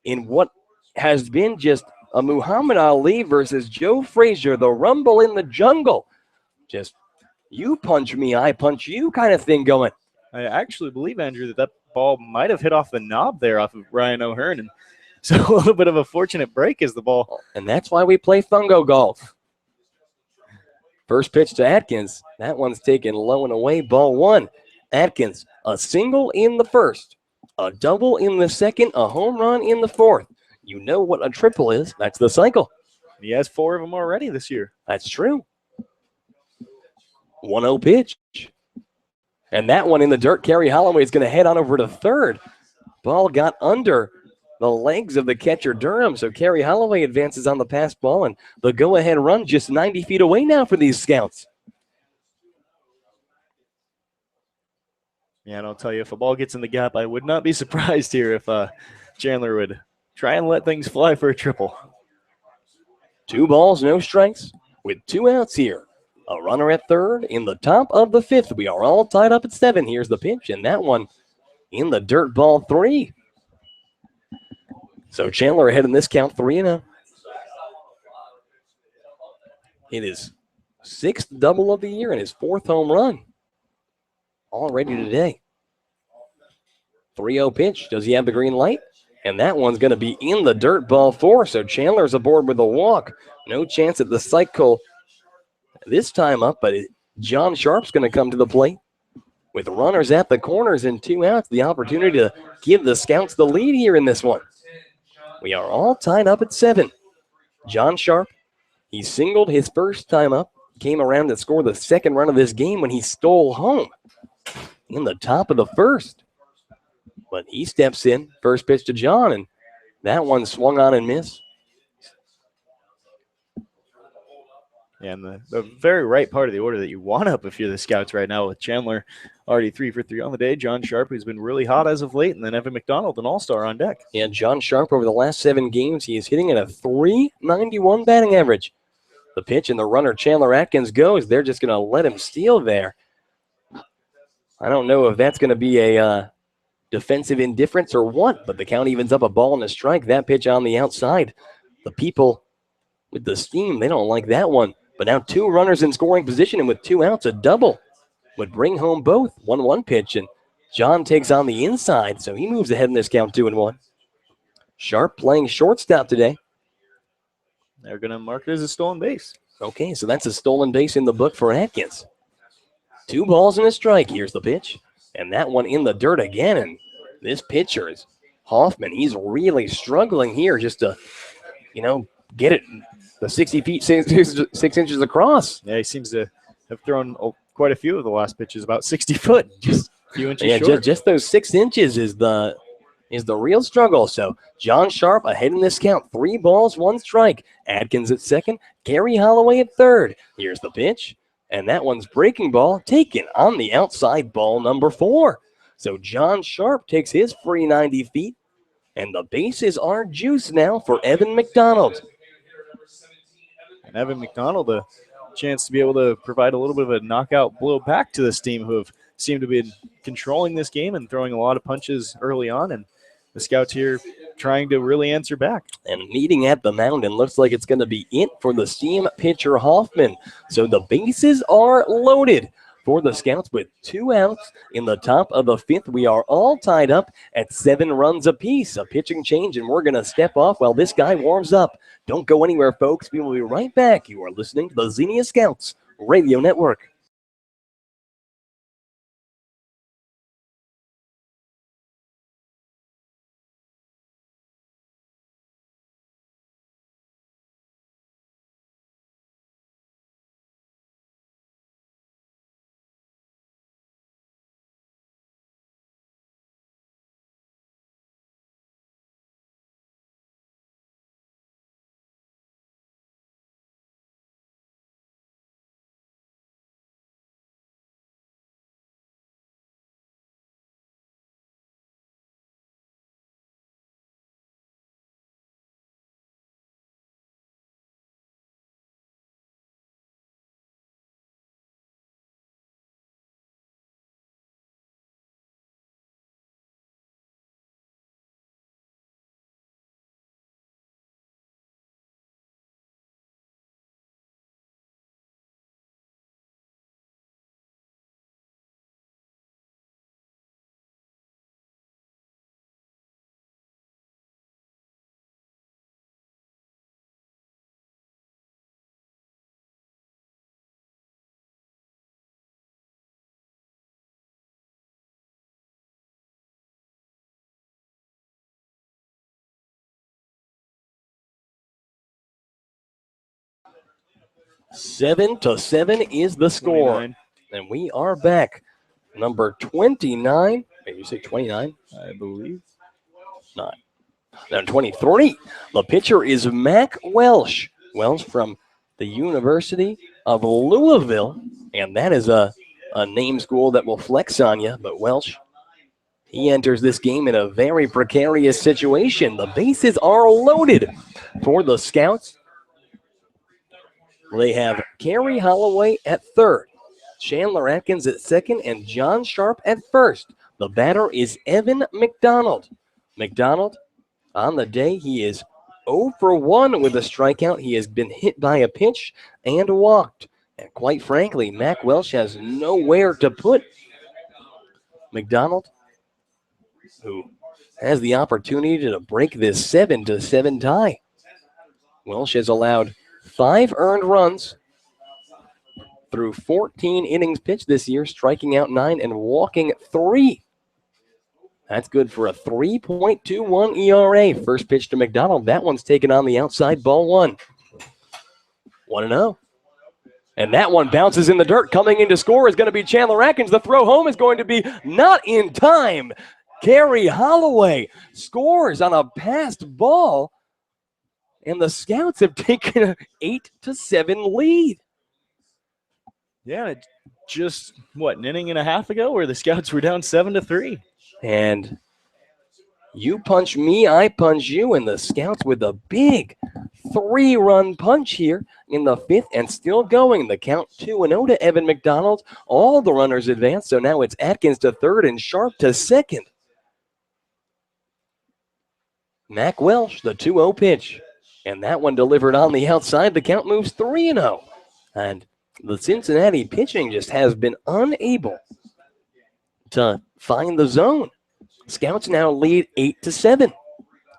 in what has been just a Muhammad Ali versus Joe Frazier, the rumble in the jungle. Just you punch me, I punch you kind of thing going. I actually believe, Andrew, that ball might have hit off the knob there off of Ryan O'Hearn. And so a little bit of a fortunate break as the ball. And that's why we play fungo golf. First pitch to Atkins. That one's taken low and away, ball 1. Atkins, a single in the first, a double in the second, a home run in the 4th. You know what a triple is. That's the cycle. He has 4 of them already this year. That's true. 1-0 pitch. And that one in the dirt. Carey Holloway is going to head on over to third. Ball got under the legs of the catcher Durham. So Carey Holloway advances on the pass ball, and the go-ahead run just 90 feet away now for these Scouts. Yeah, and I'll tell you, if a ball gets in the gap, I would not be surprised here if Chandler would try and let things fly for a triple. 2 balls, no strikes with 2 outs here. A runner at third in the top of the 5th. We are all tied up at 7. Here's the pitch, and that one in the dirt, ball 3. So Chandler ahead in this count, 3-0. It is 6th double of the year and his 4th home run already today. 3-0 pitch. Does he have the green light? And that one's going to be in the dirt, ball 4. So Chandler's aboard with a walk. No chance at the cycle this time up, but John Sharp's going to come to the plate with runners at the corners and 2 outs. The opportunity to give the Scouts the lead here in this one. We are all tied up at 7. John Sharp, he singled his first time up, came around to score the 2nd run of this game when he stole home in the top of the 1st. But he steps in, first pitch to John, and that one swung on and missed. And the very right part of the order that you want up if you're the Scouts right now, with Chandler already 3 for 3 on the day, John Sharp, who's been really hot as of late, and then Evan McDonald, an all-star on deck. Yeah, John Sharp over the last 7 games, he is hitting at a .391 batting average. The pitch and the runner Chandler Atkins goes. They're just going to let him steal there. I don't know if that's going to be a defensive indifference or what, but the count evens up a ball and a strike. That pitch on the outside. The people with the steam, they don't like that one. But now 2 runners in scoring position, and with 2 outs, a double would bring home both. 1-1 pitch, and John takes on the inside, so he moves ahead in this count 2-1. Sharp playing shortstop today. They're going to mark it as a stolen base. Okay, so that's a stolen base in the book for Atkins. 2 balls and a strike. Here's the pitch. And that one in the dirt again. And this pitcher is Hoffman. He's really struggling here just to, get it the 60 feet, 6 inches across. Yeah, he seems to have thrown quite a few of the last pitches, about 60 foot, just a few inches short. Just those 6 inches is the real struggle. So John Sharp ahead in this count. 3 balls, 1 strike. Atkins at second. Gary Holloway at third. Here's the pitch. And that one's breaking ball taken on the outside, ball number 4. So John Sharp takes his free 90 feet. And the bases are juiced now for Evan McDonald. And Evan McDonald, a chance to be able to provide a little bit of a knockout blow back to this team, who have seemed to be controlling this game and throwing a lot of punches early on. And the Scouts here trying to really answer back. And meeting at the mound, and looks like it's going to be it for the steam pitcher Hoffman. So the bases are loaded for the Scouts with 2 outs in the top of the 5th. We are all tied up at 7 runs apiece. A pitching change, and we're going to step off while this guy warms up. Don't go anywhere, folks. We will be right back. You are listening to the Xenia Scouts Radio Network. Seven to 7 is the score. 29. And we are back. Number 29. Maybe you say 29? I believe. Not. Now 23. The pitcher is Mac Welsh. Welsh from the University of Louisville. And that is a name school that will flex on you. But Welsh, he enters this game in a very precarious situation. The bases are loaded for the Scouts. They have Gary Holloway at third, Chandler Atkins at second, and John Sharp at first. The batter is Evan McDonald. McDonald, on the day, he is 0 for 1 with a strikeout. He has been hit by a pitch and walked. And quite frankly, Mac Welsh has nowhere to put McDonald, who has the opportunity to break this 7-7 tie. Welsh has allowed 5 earned runs through 14 innings pitched this year, striking out 9 and walking 3. That's good for a 3.21 ERA. First pitch to McDonald. That one's taken on the outside, ball 1. 1-0. And that one bounces in the dirt. Coming in to score is going to be Chandler Atkins. The throw home is going to be not in time. Gary Holloway scores on a passed ball. And the Scouts have taken an 8-7 lead. Yeah, just what, an inning and a half ago where the Scouts were down 7-3. And you punch me, I punch you, and the Scouts with a big 3-run punch here in the fifth and still going. The count 2-0 to Evan McDonald. All the runners advance, so now it's Atkins to third and Sharp to second. Mac Welsh, the 2-0 pitch. And that one delivered on the outside. The count moves 3-0. And the Cincinnati pitching just has been unable to find the zone. Scouts now lead 8-7.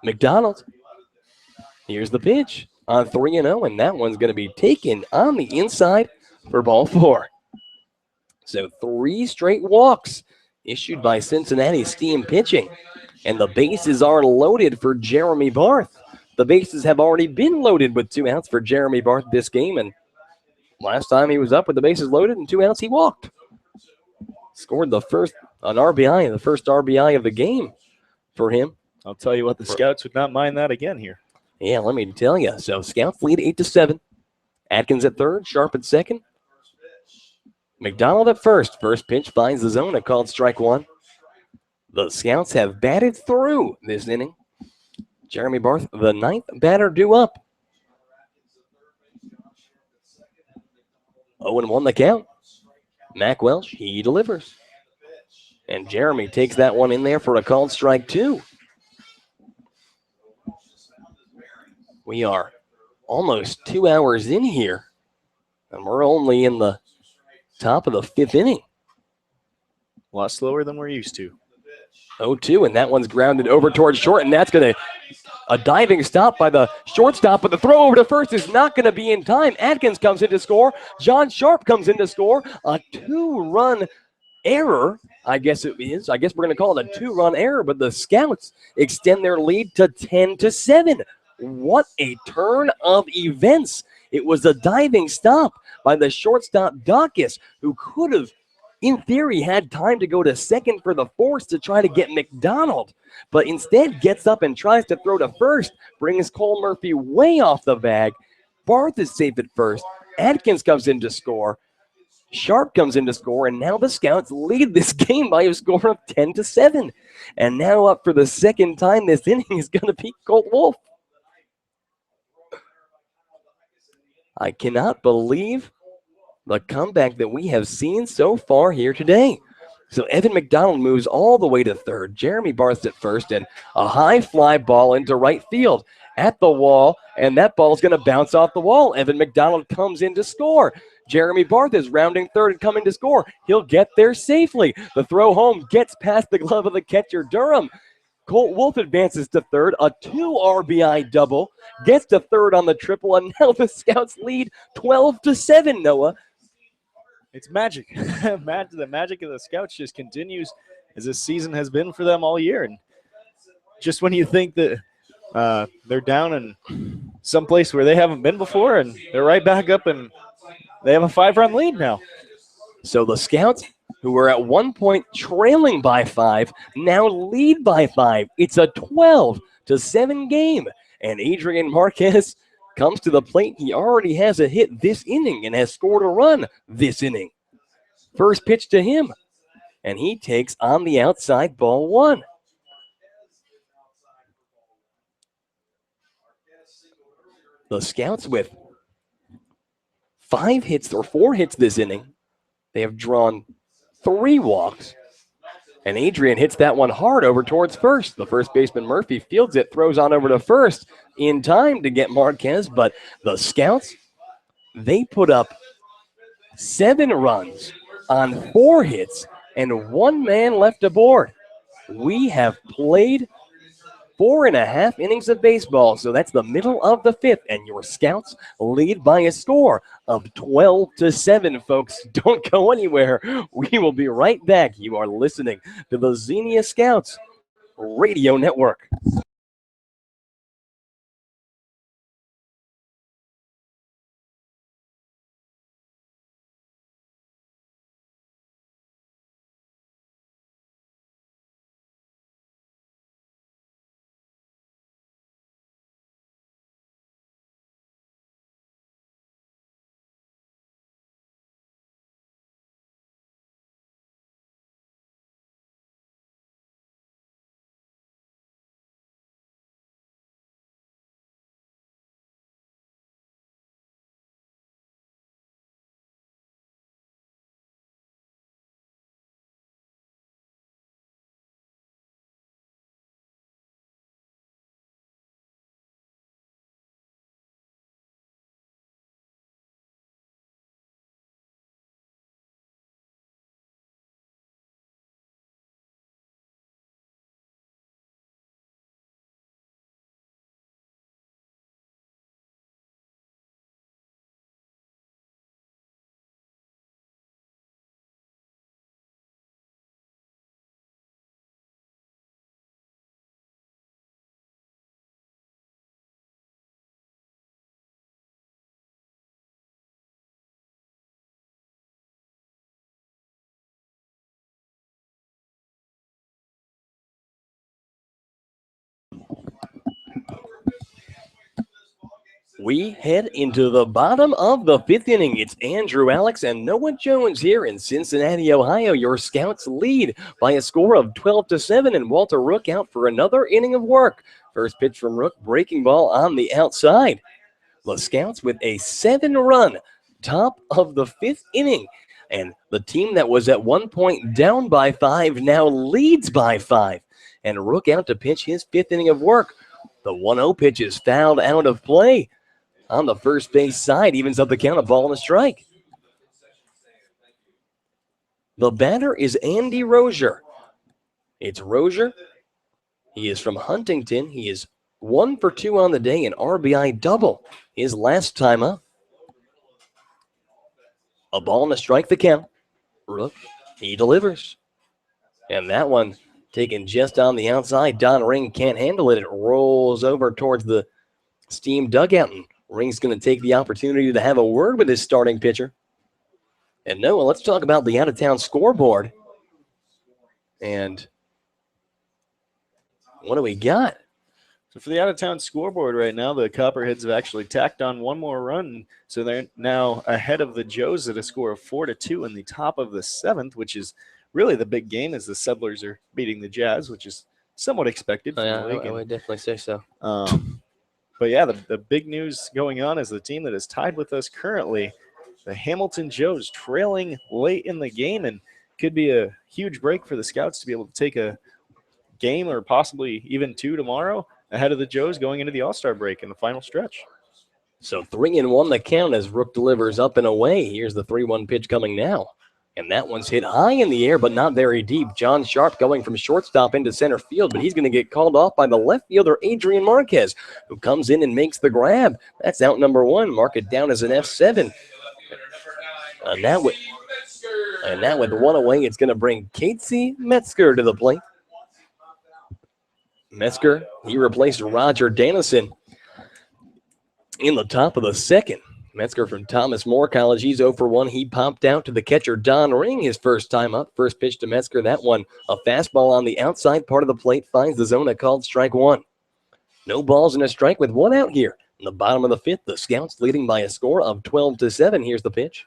McDonald. Here's the pitch on 3-0, and that one's going to be taken on the inside for ball 4. So 3 straight walks issued by Cincinnati Steam pitching, and the bases are loaded for Jeremy Barth. The bases have already been loaded with 2 outs for Jeremy Barth this game, and last time he was up with the bases loaded and 2 outs, he walked. Scored the first RBI, the first RBI of the game for him. I'll tell you what, the Scouts would not mind that again here. Yeah, let me tell you. So Scouts lead 8-7. Atkins at third, Sharp at second. McDonald at first. First pitch finds the zone, a called strike 1. The Scouts have batted through this inning. Jeremy Barth, the 9th batter due up. 0-1 the count. Mac Welsh, he delivers. And Jeremy takes that one in there for a called strike 2. We are almost 2 hours in here, and we're only in the top of the 5th inning. A lot slower than we're used to. 0-2, and that one's grounded over towards short, and that's going to a diving stop by the shortstop, but the throw over to first is not going to be in time. Atkins comes in to score. John Sharp comes in to score. A 2-run error, I guess it is. I guess we're going to call it a 2-run error, but the Scouts extend their lead to 10-7. What a turn of events. It was a diving stop by the shortstop Dawkins, who could have, in theory, had time to go to second for the force to try to get McDonald, but instead gets up and tries to throw to first, brings Cole Murphy way off the bag. Barth is safe at first. Atkins comes in to score. Sharp comes in to score, and now the Scouts lead this game by a score of 10-7. And now up for the second time this inning is going to be Colt Wolf. I cannot believe the comeback that we have seen so far here today. So Evan McDonald moves all the way to third. Jeremy Barth at first, and a high fly ball into right field at the wall, and that ball is going to bounce off the wall. Evan McDonald comes in to score. Jeremy Barth is rounding third and coming to score. He'll get there safely. The throw home gets past the glove of the catcher, Durham. Colt Wolf advances to third, a 2 RBI double, gets to third on the triple, and now the Scouts lead 12-7, Noah. It's magic. The magic of the Scouts just continues as this season has been for them all year. And just when you think that they're down in some place where they haven't been before, and they're right back up, and they have a 5-run lead now. So the Scouts, who were at one point trailing by 5, now lead by 5. It's a 12-7 game. And Adrian Marquez comes to the plate. He already has a hit this inning and has scored a run this inning. First pitch to him, and he takes on the outside ball 1. The Scouts with 5 hits or 4 hits this inning. They have drawn 3 walks, and Adrian hits that one hard over towards first. The first baseman Murphy fields it, throws on over to first in time to get Marquez, but the Scouts, they put up 7 runs on 4 hits and 1 man left aboard. We have played 4.5 innings of baseball, so that's the middle of the 5th, and your Scouts lead by a score of 12-7, folks. Don't go anywhere. We will be right back. You are listening to the Xenia Scouts Radio Network. We head into the bottom of the 5th inning. It's Andrew, Alix, and Noah Jones here in Cincinnati, Ohio. Your Scouts lead by a score of 12-7, and Walter Rook out for another inning of work. First pitch from Rook, breaking ball on the outside. The Scouts with a 7-run top of the 5th inning. And the team that was at one point down by 5 now leads by 5. And Rook out to pitch his 5th inning of work. The 1-0 pitch is fouled out of play. On the first base side, evens up the count, a ball and a strike. The batter is Andy Rozier. It's Rozier. He is from Huntington. He is 1 for 2 on the day, an RBI double his last time up. A ball and a strike the count. Rook, he delivers. And that one taken just on the outside. Don Ring can't handle it. It rolls over towards the Steam dugout, and Ring's going to take the opportunity to have a word with his starting pitcher. And Noah, let's talk about the out-of-town scoreboard. And what do we got? So for the out-of-town scoreboard right now, the Copperheads have actually tacked on one more run. So they're now ahead of the Joes at a score of 4-2 in the top of the 7th, which is really the big game as the Settlers are beating the Jazz, which is somewhat expected. Yeah, I would definitely say so. But yeah, the big news going on is the team that is tied with us currently, the Hamilton Joes, trailing late in the game, and could be a huge break for the Scouts to be able to take a game or possibly even 2 tomorrow ahead of the Joes going into the All-Star break in the final stretch. So 3-1 the count as Rook delivers up and away. Here's the 3-1 pitch coming now. And that one's hit high in the air, but not very deep. John Sharp going from shortstop into center field, but he's going to get called off by the left fielder, Adrian Marquez, who comes in and makes the grab. That's out number 1. Mark it down as an F7. And now with 1 away, it's going to bring Casey Metzger to the plate. Metzger, he replaced Roger Dennison in the top of the 2nd. Metzger from Thomas More College, he's 0 for 1. He popped out to the catcher, Don Ring, his first time up. First pitch to Metzger, that one, a fastball on the outside part of the plate, finds the zone, called strike 1. No balls and a strike with 1 out here. In the bottom of the 5th, the Scouts leading by a score of 12-7. Here's the pitch.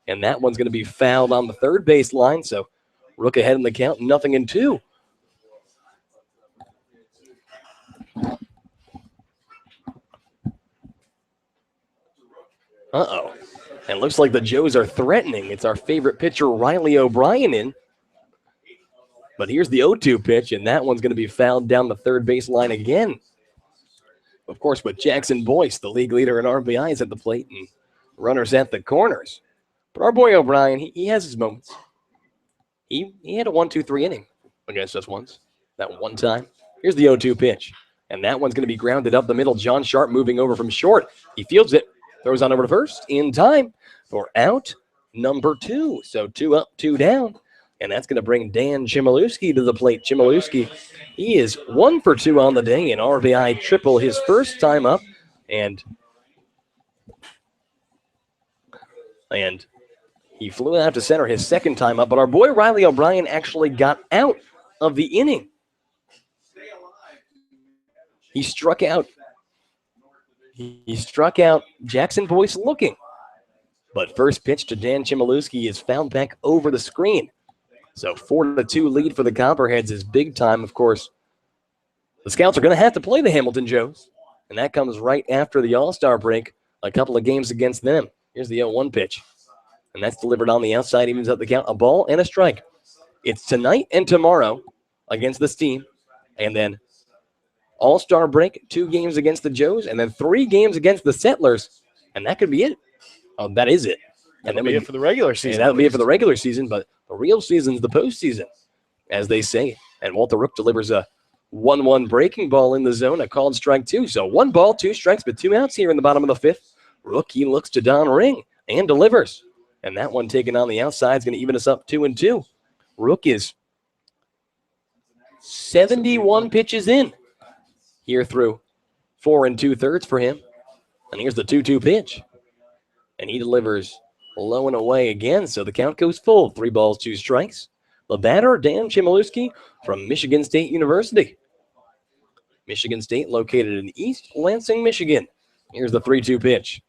And that one's going to be fouled on the third base line, so Rook ahead in the count, 0-2. Uh-oh. And looks like the Joes are threatening. It's our favorite pitcher, Riley O'Brien, in. But here's the 0-2 pitch, and that one's going to be fouled down the third base line again. Of course, with Jackson Boyce, the league leader in RBIs at the plate and runners at the corners. But our boy O'Brien, he has his moments. He had a 1-2-3 inning against us once. That one time. Here's the 0-2 pitch. And that one's going to be grounded up the middle. John Sharp moving over from short. He fields it. Throws on over to first in time for out number 2. So 2 up, 2 down. And that's going to bring Dan Chmielewski to the plate. Chmielewski, he is 1 for 2 on the day, an RBI triple his first time up. And he flew out to center his second time up. But our boy Riley O'Brien actually got out of the inning. He struck out Jackson Boyce looking. But first pitch to Dan Chmielewski is fouled back over the screen. So 4-2 lead for the Copperheads is big time, of course. The Scouts are going to have to play the Hamilton Joes. And that comes right after the All-Star break. A couple of games against them. Here's the 0-1 pitch. And that's delivered on the outside, evens up the count. A ball and a strike. It's tonight and tomorrow against the Steam. And then All-Star break, 2 games against the Joes, and then 3 games against the Settlers. And that could be it. Oh, that is it. And that'll be it for the regular season. That'll be it for the regular season, but the real season's the postseason, as they say. And Walter Rook delivers a 1-1 breaking ball in the zone, a called strike 2. So 1 ball, 2 strikes, but 2 outs here in the bottom of the 5th. Rook, he looks to Don Ring and delivers. And that one taken on the outside is going to even us up 2-2. Rook is 71 pitches in here through 4 2/3 for him. And here's the 2-2 pitch. And he delivers low and away again, so the count goes full. 3 balls, 2 strikes. The batter, Dan Chmielewski from Michigan State University. Michigan State located in East Lansing, Michigan. Here's the 3-2 pitch.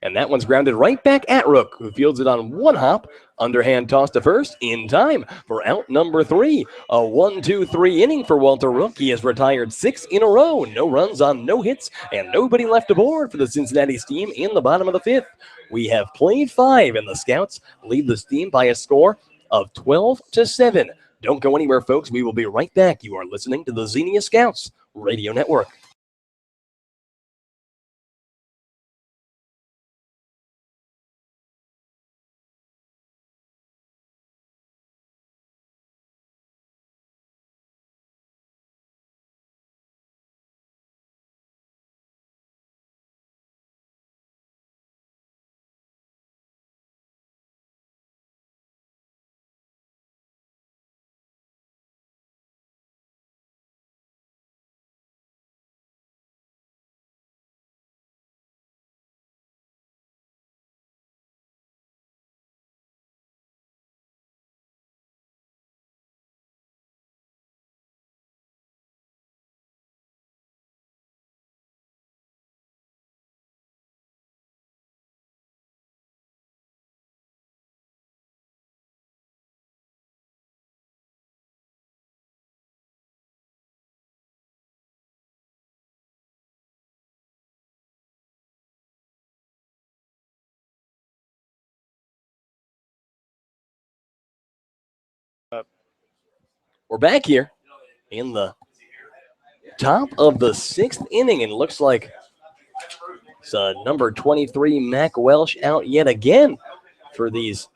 And that one's grounded right back at Rook, who fields it on one hop. Underhand toss to first in time for out number 3. A 1-2-3 inning for Walter Rook. He has retired 6 in a row. No runs on no hits and nobody left aboard for the Cincinnati Steam in the bottom of the 5th. We have played 5 and the Scouts lead the Steam by a score of 12-7. Don't go anywhere, folks. We will be right back. You are listening to the Xenia Scouts Radio Network. We're back here in the top of the 6th inning, and it looks like it's number 23, Mac Welsh, out yet again for these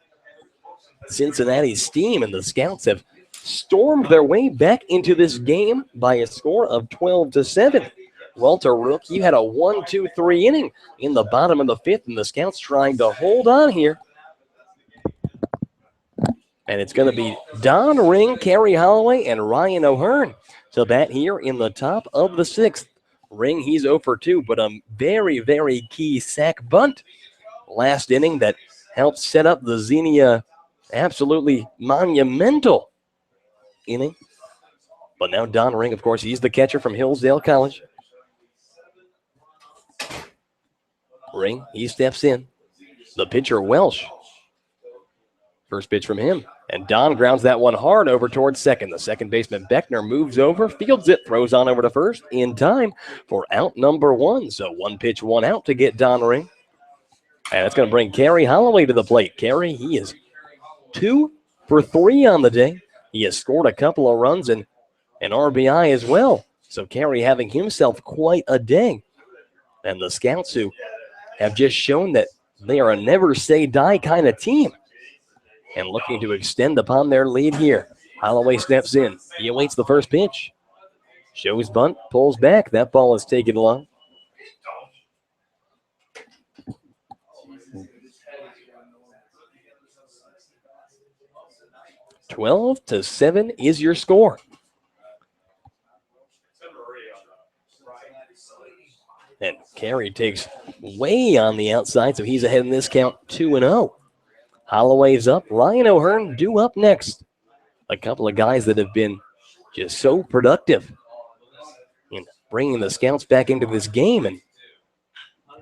Cincinnati Steam, and the Scouts have stormed their way back into this game by a score of 12-7. Walter Rook, you had a 1-2-3 inning in the bottom of the 5th, and the Scouts trying to hold on here. And it's going to be Don Ring, Kerry Holloway, and Ryan O'Hearn to bat here in the top of the 6th. Ring, he's 0 for 2, but a very, very key sac bunt last inning that helped set up the Xenia absolutely monumental inning. But now Don Ring, of course, he's the catcher from Hillsdale College. Ring, he steps in. The pitcher, Welsh. First pitch from him. And Don grounds that one hard over towards second. The second baseman, Beckner, moves over, fields it, throws on over to first in time for out number 1. So 1 pitch, 1 out to get Don Ring. And it's going to bring Kerry Holloway to the plate. Kerry, he is 2 for 3 on the day. He has scored a couple of runs and an RBI as well. So Kerry having himself quite a day. And the Scouts, who have just shown that they are a never-say-die kind of team, and looking to extend upon their lead here. Holloway steps in. He awaits the first pitch. Shows bunt, pulls back. That ball is taken long. (12-7) is your score. And Kerry takes way on the outside, so he's ahead in this count 2-0. Holloway's up. Ryan O'Hearn due up next. A couple of guys that have been just so productive in bringing the Scouts back into this game. And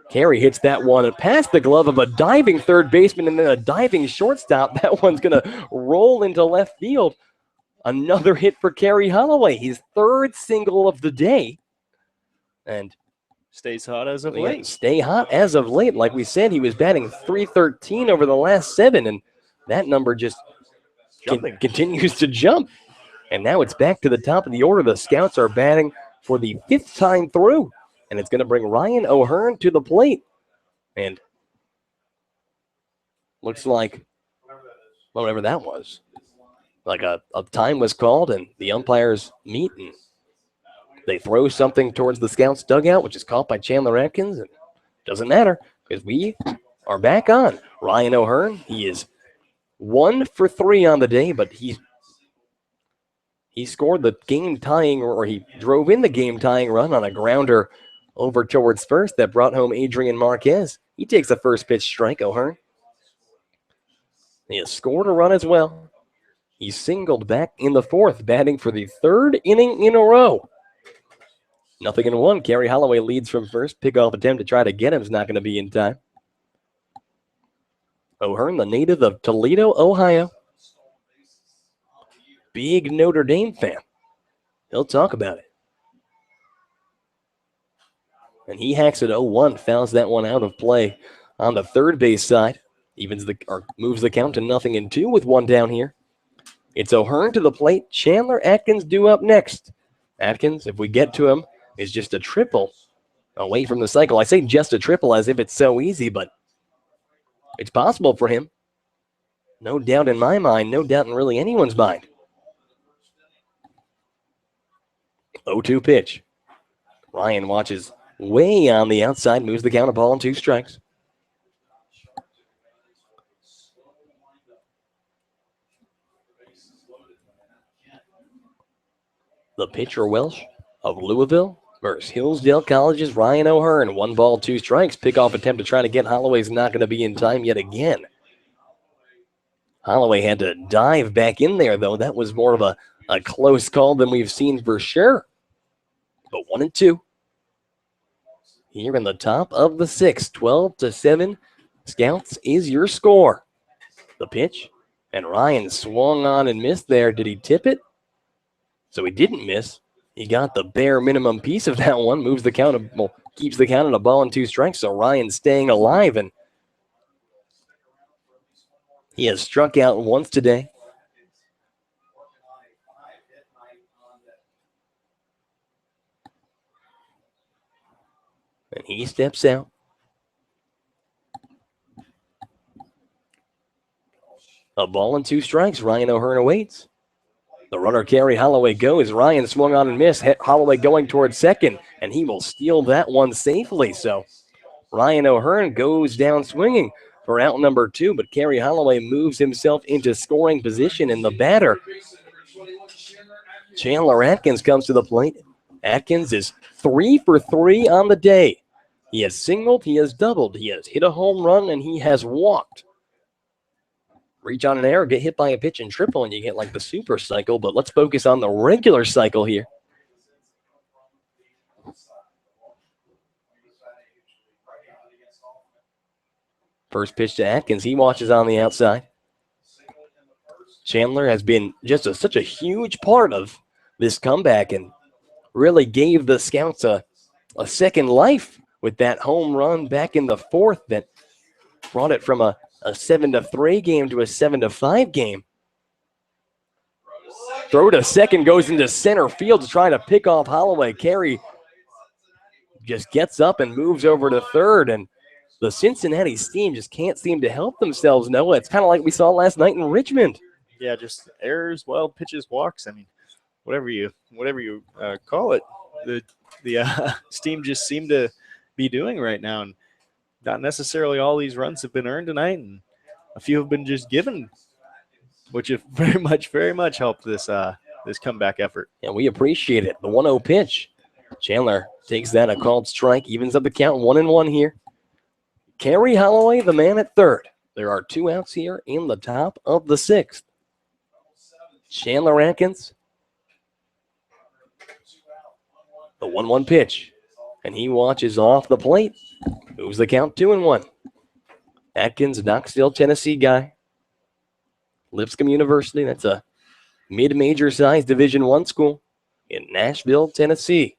Kerry hits that one past the glove of a diving third baseman and then a diving shortstop. That one's going to roll into left field. Another hit for Kerry Holloway. His 3rd single of the day. And stays hot as of late. Stay hot as of late. Like we said, he was batting .313 over the last 7, and that number just continues to jump. And now it's back to the top of the order. The Scouts are batting for the 5th time through, and it's going to bring Ryan O'Hearn to the plate. And looks like whatever that was, like a time was called, and the umpires meet, and they throw something towards the Scouts dugout, which is caught by Chandler Atkins. And doesn't matter because we are back on. Ryan O'Hearn, he is 1 for 3 on the day, but he scored the game-tying, or he drove in the game-tying run on a grounder over towards first that brought home Adrian Marquez. He takes a first pitch strike, O'Hearn. He has scored a run as well. He singled back in the 4th, batting for the 3rd inning in a row. 0-1. Carrie Holloway leads from first. Pickoff attempt to try to get him is not going to be in time. O'Hearn, the native of Toledo, Ohio. Big Notre Dame fan. He'll talk about it. And he hacks it 0-1, fouls that one out of play on the third base side. Moves the count to 0-2 with one down here. It's O'Hearn to the plate. Chandler Atkins due up next. Atkins, if we get to him, is just a triple away from the cycle. I say just a triple as if it's so easy, but it's possible for him. No doubt in my mind, no doubt in really anyone's mind. 0-2 pitch. Ryan watches way on the outside, moves the count, a ball and 2 strikes. The pitcher Welsh of Louisville versus Hillsdale College's Ryan O'Hearn. 1 ball, 2 strikes. Pickoff attempt to try to get Holloway's not going to be in time yet again. Holloway had to dive back in there, though. That was more of a close call than we've seen for sure. But 1-2. Here in the top of the 6th, 12-7. Scouts is your score. The pitch, and Ryan swung on and missed there. Did he tip it? So he didn't miss. He got the bare minimum piece of that one. Moves the count, keeps the count on a ball and 2 strikes. So Ryan's staying alive, and he has struck out once today. And he steps out. A ball and 2 strikes. Ryan O'Hearn awaits. The runner Carrie Holloway goes. Ryan swung on and missed. Holloway going towards second, and he will steal that one safely. So Ryan O'Hearn goes down swinging for out number 2, but Carrie Holloway moves himself into scoring position, and the batter, Chandler Atkins, comes to the plate. Atkins is 3 for 3 on the day. He has singled, he has doubled, he has hit a home run, and he has walked. Reach on an error, get hit by a pitch and triple, and you get like the super cycle, but let's focus on the regular cycle here. First pitch to Atkins, he watches on the outside. Chandler has been just such a huge part of this comeback and really gave the Scouts a second life with that home run back in the 4th that brought it from a 7-3 game to a 7-5 game. Throw to second, goes into center field to try to pick off Holloway. Carey just gets up and moves over to third, and the Cincinnati team just can't seem to help themselves, Noah. It's kind of like we saw last night in Richmond. Yeah, just errors, wild pitches, walks. I mean, whatever you call it, the team just seem to be doing right now, and not necessarily all these runs have been earned tonight, and a few have been just given, which have very much helped this comeback effort. And we appreciate it. The 1-0 pitch. Chandler takes that, a called strike, evens up the count, 1-1 here. Carrie Holloway, the man at third. There are 2 outs here in the top of the 6th. Chandler Atkins. The 1-1 pitch. And he watches off the plate. Moves the count 2-1. Atkins, Knoxville, Tennessee guy. Lipscomb University, that's a mid-major size Division I school in Nashville, Tennessee.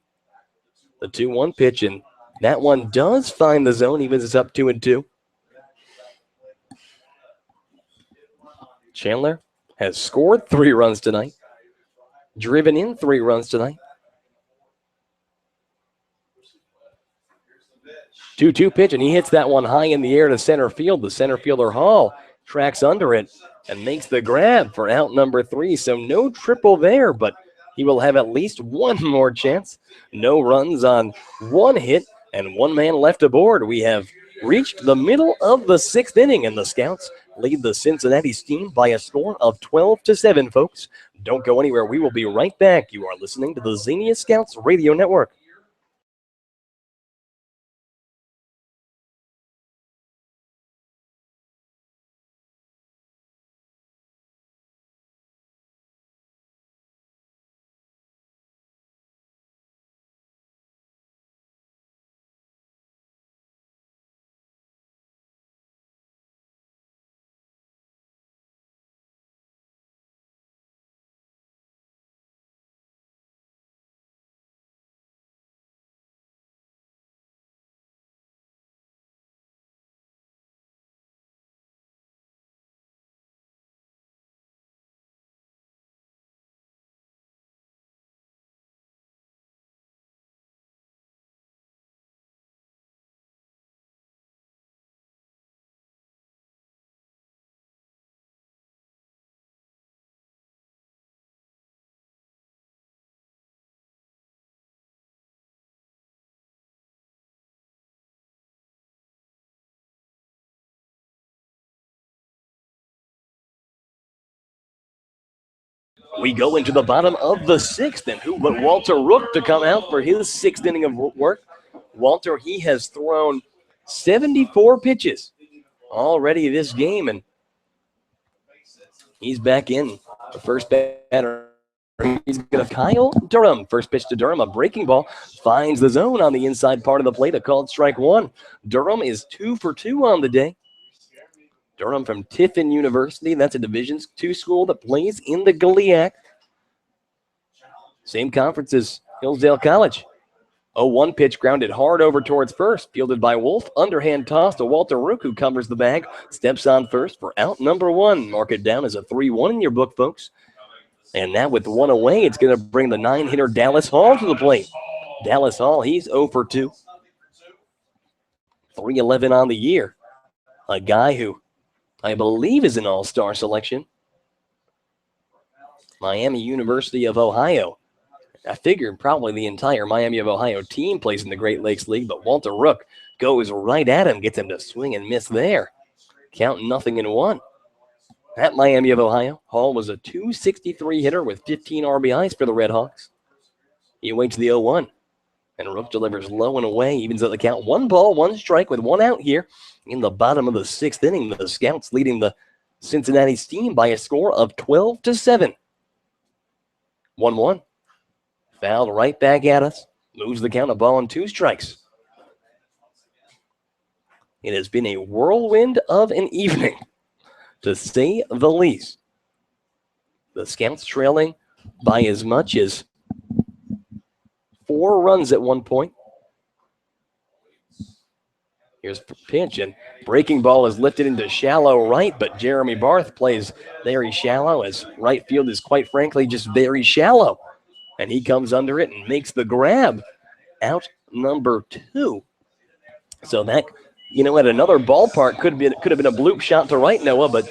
The 2-1 pitch, and that one does find the zone, even as it's up 2-2. Chandler has scored 3 runs tonight, driven in 3 runs tonight. 2-2 pitch, and he hits that one high in the air to center field. The center fielder Hall tracks under it and makes the grab for out number 3. So no triple there, but he will have at least one more chance. No runs on 1 hit and 1 man left aboard. We have reached the middle of the 6th inning, and the Scouts lead the Cincinnati team by a score of 12-7, folks. Don't go anywhere. We will be right back. You are listening to the Xenia Scouts Radio Network. We go into the bottom of the sixth, and who but Walter Rook to come out for his sixth inning of work. Walter, he has thrown 74 pitches already this game, and he's back in. The first batter, he's going to Kyle Durham. First pitch to Durham, a breaking ball, finds the zone on the inside part of the plate, a called strike one. Durham is 2 for 2 on the day. Durham from Tiffin University, that's a Division II school that plays in the GLIAC. Same conference as Hillsdale College. 0-1 pitch grounded hard over towards first, fielded by Wolf. Underhand toss to Walter Rook, who covers the bag, steps on first for out number one. Mark it down as a 3-1 in your book, folks. And now with one away, it's going to bring the 9-hitter Dallas Hall to the plate. Dallas Hall, he's 0 for 2. 311 on the year. A guy who I believe is an all-star selection. Miami University of Ohio. I figured probably the entire Miami of Ohio team plays in the Great Lakes League, but Walter Rook goes right at him, gets him to swing and miss there. Count 0-1. At Miami of Ohio, Hall was a .263 hitter with 15 RBIs for the Red Hawks. He awaits the 0-1, and Rook delivers low and away, evens at the count. 1 ball, 1 strike with 1 out here in the bottom of the 6th inning. The Scouts leading the Cincinnati team by a score of 12-7. 1-1. Fouled right back at us. Moves the count, a ball and 2 strikes. It has been a whirlwind of an evening, to say the least. The Scouts trailing by as much as 4 runs at one point. Here's a pitch, and breaking ball is lifted into shallow right, but Jeremy Barth plays very shallow, as right field is quite frankly just very shallow. And he comes under it and makes the grab. Out number 2. So that, at another ballpark could have been a bloop shot to right, Noah, but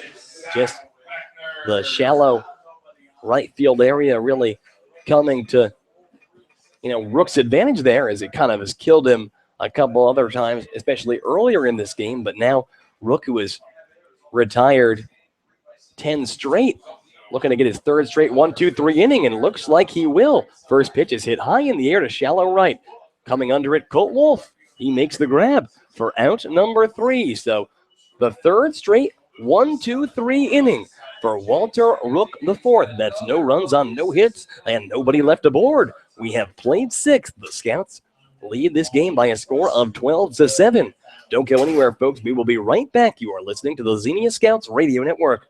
just the shallow right field area really coming to, Rook's advantage there, as it kind of has killed him a couple other times, especially earlier in this game. But now Rook, who is retired 10 straight, looking to get his 3rd straight 1-2-3 inning, and looks like he will. First pitch is hit high in the air to shallow right. Coming under it, Colt Wolf. He makes the grab for out number 3. So the 3rd straight 1-2-3 inning for Walter Rook IV. That's no runs on no hits and nobody left aboard. We have played 6. The Scouts lead this game by a score of 12-7. Don't go anywhere, folks. We will be right back. You are listening to the Xenia Scouts Radio Network.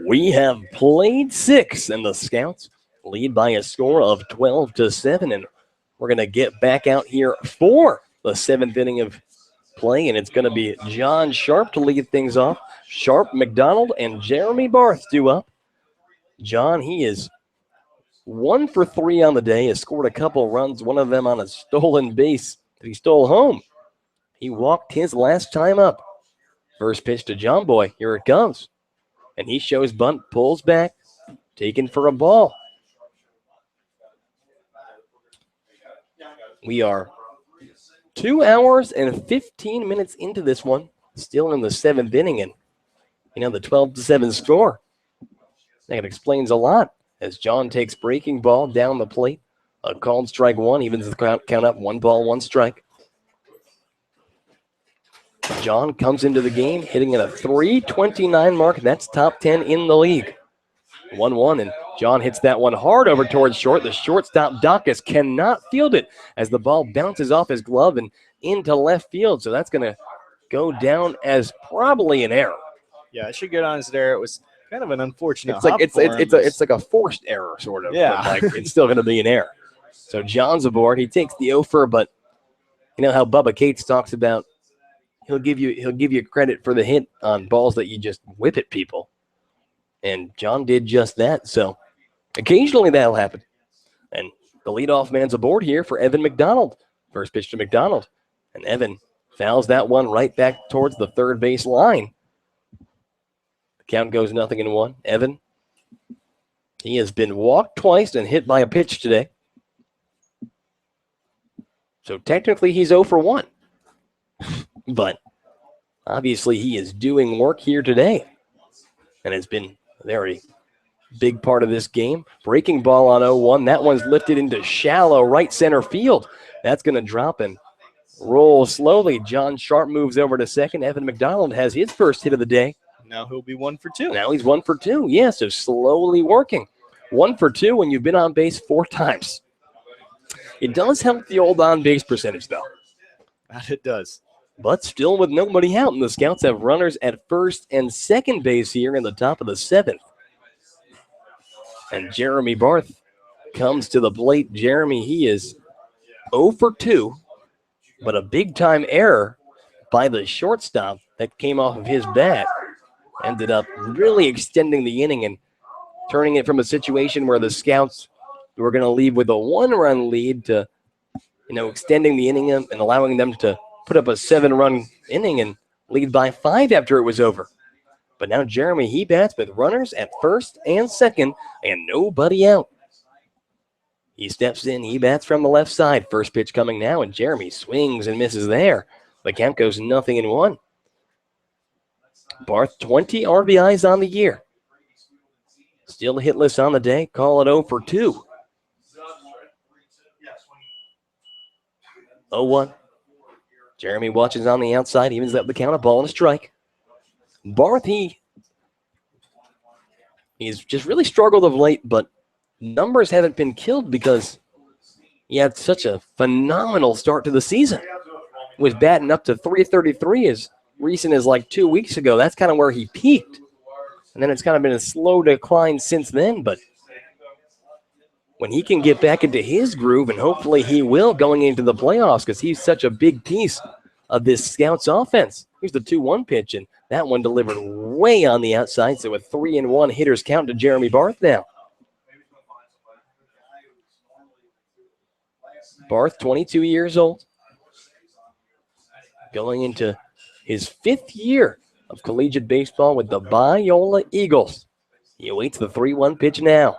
We have played 6, and the Scouts lead by a score of 12-7. And we're going to get back out here for the 7th inning of play, and it's going to be John Sharp to lead things off. Sharp, McDonald, and Jeremy Barth due up. John, he is 1 for 3 on the day, has scored a couple runs, one of them on a stolen base that he stole home. He walked his last time up. First pitch to John Boy. Here it comes. And he shows bunt, pulls back, taken for a ball. We are 2 hours and 15 minutes into this one, still in the 7th inning, and the 12-7 score. That explains a lot as John takes breaking ball down the plate. A called strike one, evens the count up, 1 ball, 1 strike. John comes into the game hitting at a .329 mark. That's top 10 in the league. 1-1, and John hits that one hard over towards short. The shortstop, Dacus, cannot field it as the ball bounces off his glove and into left field. So that's going to go down as probably an error. Yeah, it should go down as an error. It was kind of an unfortunate It's like hop it's for him. it's like a forced error, sort of. Yeah. But it's still going to be an error. So John's aboard. He takes the offer, but you know how Bubba Cates talks about he'll give you credit for the hit on balls that you just whip at people. And John did just that. So occasionally that'll happen. And the leadoff man's aboard here for Evan McDonald. First pitch to McDonald. And Evan fouls that one right back towards the third base line. The count goes 0-1. Evan, he has been walked twice and hit by a pitch today. So technically he's 0 for 1. But obviously he is doing work here today. And has been a very big part of this game. Breaking ball on 0-1. That one's lifted into shallow right center field. That's going to drop and roll slowly. John Sharp moves over to second. Evan McDonald has his first hit of the day. Now he'll be 1 for 2. Now he's 1 for 2. Yeah, so slowly working. 1 for 2 when you've been on base 4 times. It does help the old on-base percentage, though. That it does. But still with nobody out, and the Scouts have runners at first and second base here in the top of the 7th. And Jeremy Barth comes to the plate. Jeremy, he is 0 for 2, but a big-time error by the shortstop that came off of his bat ended up really extending the inning and turning it from a situation where the Scouts were going to leave with a 1-run lead to, extending the inning and allowing them to put up a 7-run inning and lead by 5 after it was over. But now Jeremy, he bats with runners at first and second and nobody out. He steps in, he bats from the left side. First pitch coming now, and Jeremy swings and misses there. The count goes 0-1. Barth, 20 RBIs on the year. Still hitless on the day. Call it 0 for 2. 0-1. Jeremy watches on the outside, evens up the count, a ball and a strike. Barth, he's just really struggled of late, but numbers haven't been killed because he had such a phenomenal start to the season. He was batting up to .333 as recent as like 2 weeks ago. That's kind of where he peaked. And then it's kind of been a slow decline since then, but when he can get back into his groove, and hopefully he will going into the playoffs because he's such a big piece of this Scouts offense. Here's the 2-1 pitch, and that one delivered way on the outside, so a 3-1 hitters count to Jeremy Barth now. Barth, 22 years old, going into his 5th year of collegiate baseball with the Biola Eagles. He awaits the 3-1 pitch now.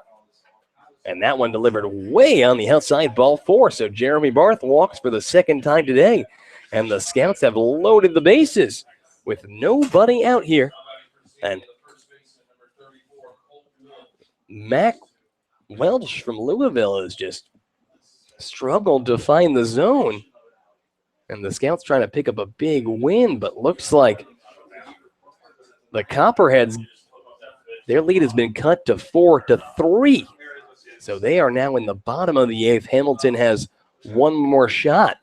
And that one delivered way on the outside, ball 4. So Jeremy Barth walks for the 2nd time today. And the Scouts have loaded the bases with nobody out here. And Mac Welch from Louisville has just struggled to find the zone. And the Scouts trying to pick up a big win, but looks like the Copperheads, their lead has been cut to 4-3. So they are now in the bottom of the 8th. Hamilton has one more shot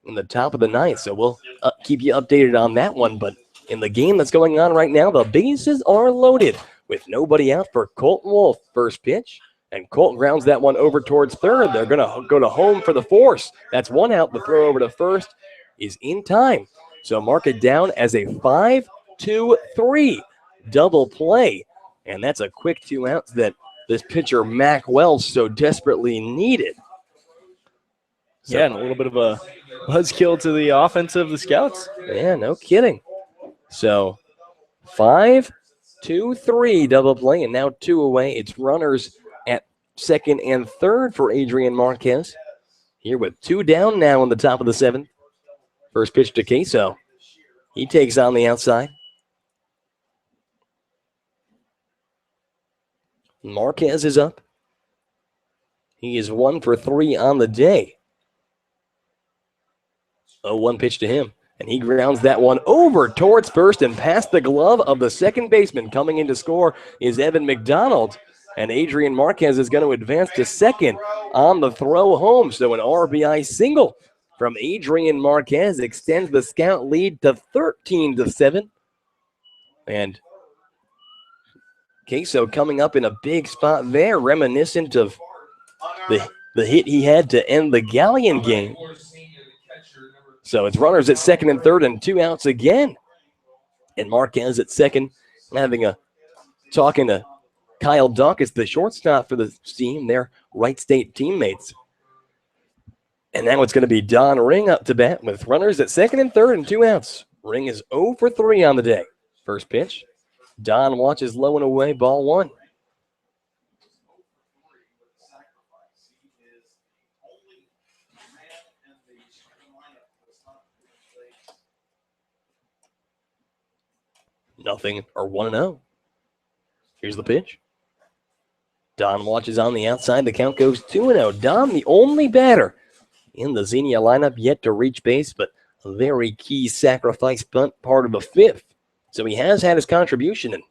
in the top of the 9th. So we'll keep you updated on that one. But in the game that's going on right now, the bases are loaded with nobody out for Colton Wolf. First pitch, and Colton grounds that one over towards third. They're going to go to home for the force. That's one out. The throw over to first is in time. So mark it down as a 5-2-3 double play. And that's a quick 2 outs that this pitcher, Mac Wells, so desperately needed. So, yeah, and a little bit of a buzzkill to the offense of the Scouts. Yeah, no kidding. So 5-2-3 double play, and now 2 away. It's runners at second and third for Adrian Marquez. Here with 2 down now in the top of the 7th. First pitch to Queso. He takes on the outside. Marquez is up. He is 1 for 3 on the day. 0-1 pitch to him. And he grounds that one over towards first and past the glove of the second baseman. Coming in to score is Evan McDonald. And Adrian Marquez is going to advance to second on the throw home. So an RBI single from Adrian Marquez extends the Scout lead to 13-7. And Queso coming up in a big spot there, reminiscent of the hit he had to end the Galleon game. So it's runners at second and third and 2 outs again. And Marquez at second, talking to Kyle Dawkins, the shortstop for the team, their Wright State teammates. And now it's going to be Don Ring up to bat with runners at second and third and 2 outs. Ring is 0 for 3 on the day. First pitch, Don watches low and away, ball 1. Nothing, or 1-0. Here's the pitch. Don watches on the outside. The count goes 2-0. Don, the only batter in the Xenia lineup yet to reach base, but a very key sacrifice bunt part of the 5th. So he has had his contribution. And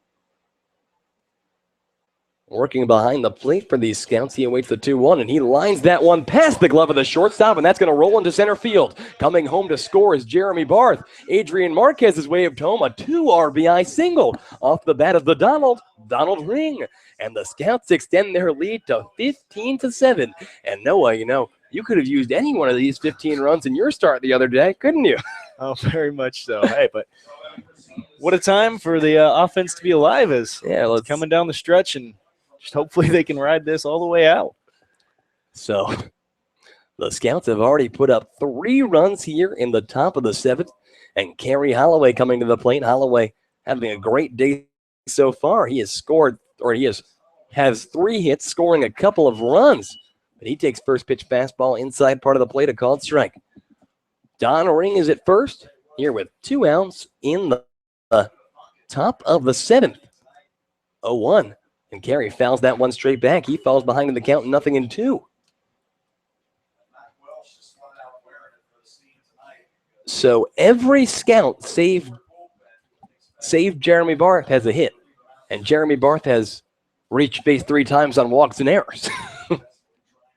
working behind the plate for these Scouts, he awaits the 2-1, and he lines that one past the glove of the shortstop, and that's going to roll into center field. Coming home to score is Jeremy Barth. Adrian Marquez is waved home a 2 RBI single off the bat of the Donald Ring. And the Scouts extend their lead to 15-7. And Noah, you could have used any one of these 15 runs in your start the other day, couldn't you? Oh, very much so. Hey, but what a time for the offense to be alive is. Yeah, it's coming down the stretch, and just hopefully they can ride this all the way out. So the Scouts have already put up 3 runs here in the top of the 7th. And Kerry Holloway coming to the plate. Holloway having a great day so far. He has scored, or has 3 hits, scoring a couple of runs. But he takes first pitch fastball inside part of the plate, a called strike. Don Ring is at first, here with 2 outs in the top of the 7th. 0-1. And Kerry fouls that one straight back. He falls behind in the count, 0-2. So every Scout save Jeremy Barth has a hit. And Jeremy Barth has reached base 3 times on walks and errors.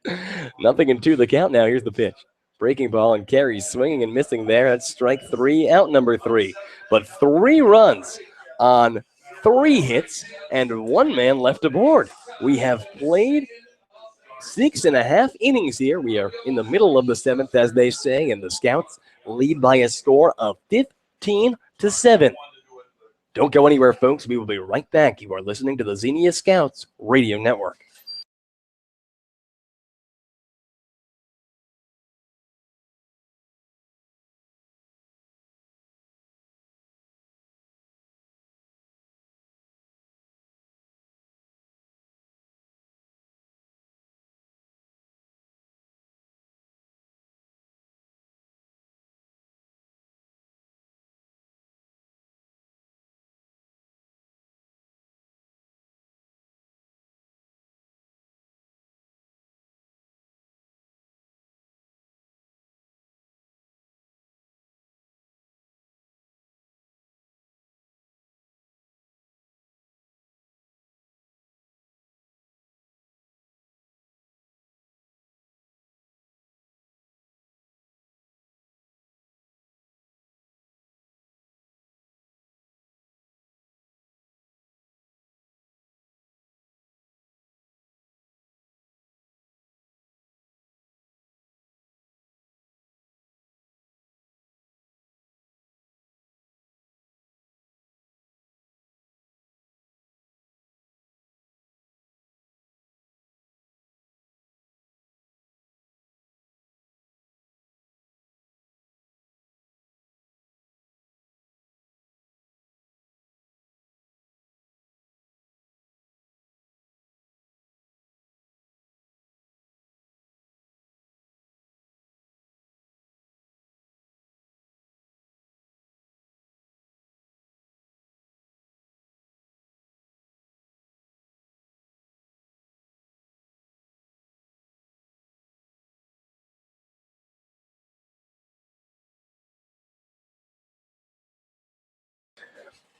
0-2 the count now. Here's the pitch. Breaking ball, and Kerry swinging and missing there. That's strike 3, out number 3. But 3 runs on 3 hits and 1 man left aboard. We have played 6.5 innings here. We are in the middle of the 7th, as they say, and the Scouts lead by a score of 15-7. Don't go anywhere, folks. We will be right back. You are listening to the Xenia Scouts Radio Network.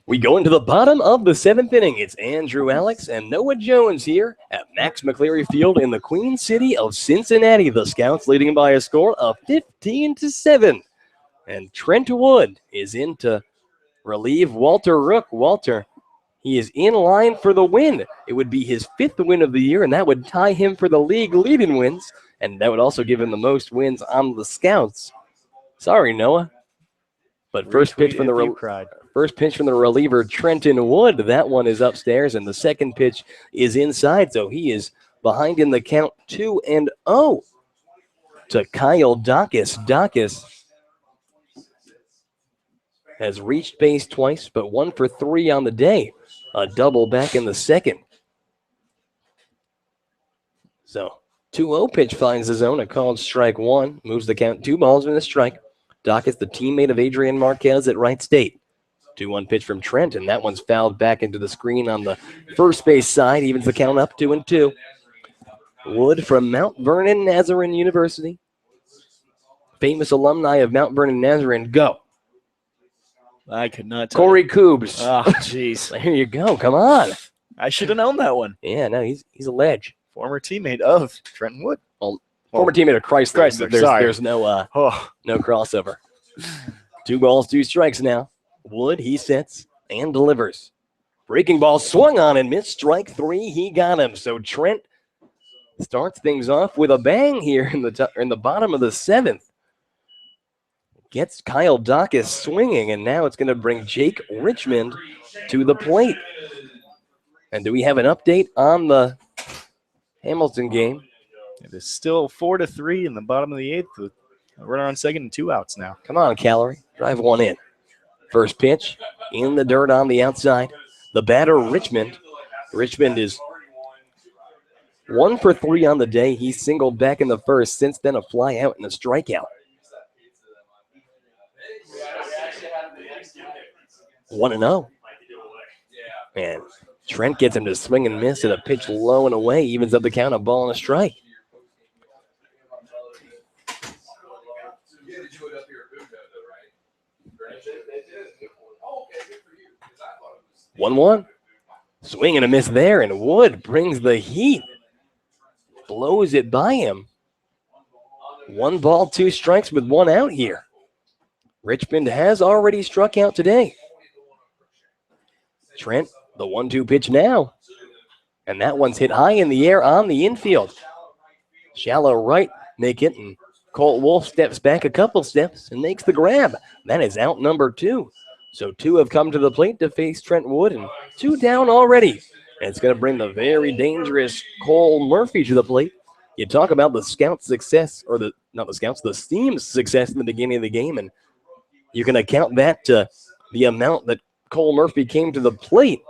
We go into the bottom of the 7th inning. It's Andrew Alix and Noah Jones here at Max McCleary Field in the Queen City of Cincinnati. The Scouts leading by a score of 15-7. And Trent Wood is in to relieve Walter Rook. Walter, he is in line for the win. It would be his 5th win of the year, and that would tie him for the league lead in wins. And that would also give him the most wins on the Scouts. Sorry, Noah. But first pitch from the reliever, Trenton Wood. That one is upstairs, and the second pitch is inside. So he is behind in the count 2-0 to Kyle Dacus. Dacus has reached base twice, but 1 for 3 on the day. A double back in the second. So 2-0 pitch finds the zone. A called strike 1. Moves the count 2 balls and a strike. Dacus, the teammate of Adrian Marquez at Wright State. 2-1 pitch from Trent, and that one's fouled back into the screen on the first base side. Evens the count up 2-2. Wood from Mount Vernon Nazarene University. Famous alumni of Mount Vernon Nazarene. Go. I could not tell Corey Coobs. Oh, jeez. There you go. Come on. I should have known that one. Yeah, no, he's a ledge. Former teammate of Trenton Wood. Former teammate of Chrysler. There's no crossover. 2 balls, 2 strikes now. Wood, he sets and delivers. Breaking ball swung on and missed. Strike 3, he got him. So Trent starts things off with a bang here in the bottom of the 7th. Gets Kyle Dacus swinging, and now it's going to bring Jake Richmond to the plate. And do we have an update on the Hamilton game? It is still 4-3 in the bottom of the 8th with a runner on second and 2 outs now. Come on, Calorie. Drive one in. First pitch in the dirt on the outside. The batter, Richmond. Richmond is 1 for 3 on the day. He singled back in the first. Since then, a fly out and a strikeout. 1-0. And Trent gets him to swing and miss at a pitch low and away. Evens up the count, a ball and a strike. One. Swing and a miss there, and Wood brings the heat. Blows it by him. 1 ball, 2 strikes with 1 out here. Richmond has already struck out today. Trent, the 1-2 pitch now. And that one's hit high in the air on the infield. Shallow right, make it, and Colt Wolf steps back a couple steps and makes the grab. That is out number 2. So 2 have come to the plate to face Trent Wood, and 2 down already. And it's going to bring the very dangerous Cole Murphy to the plate. You talk about the Scouts' success, or the team's success in the beginning of the game, and you can account that to the amount that Cole Murphy came to the plate.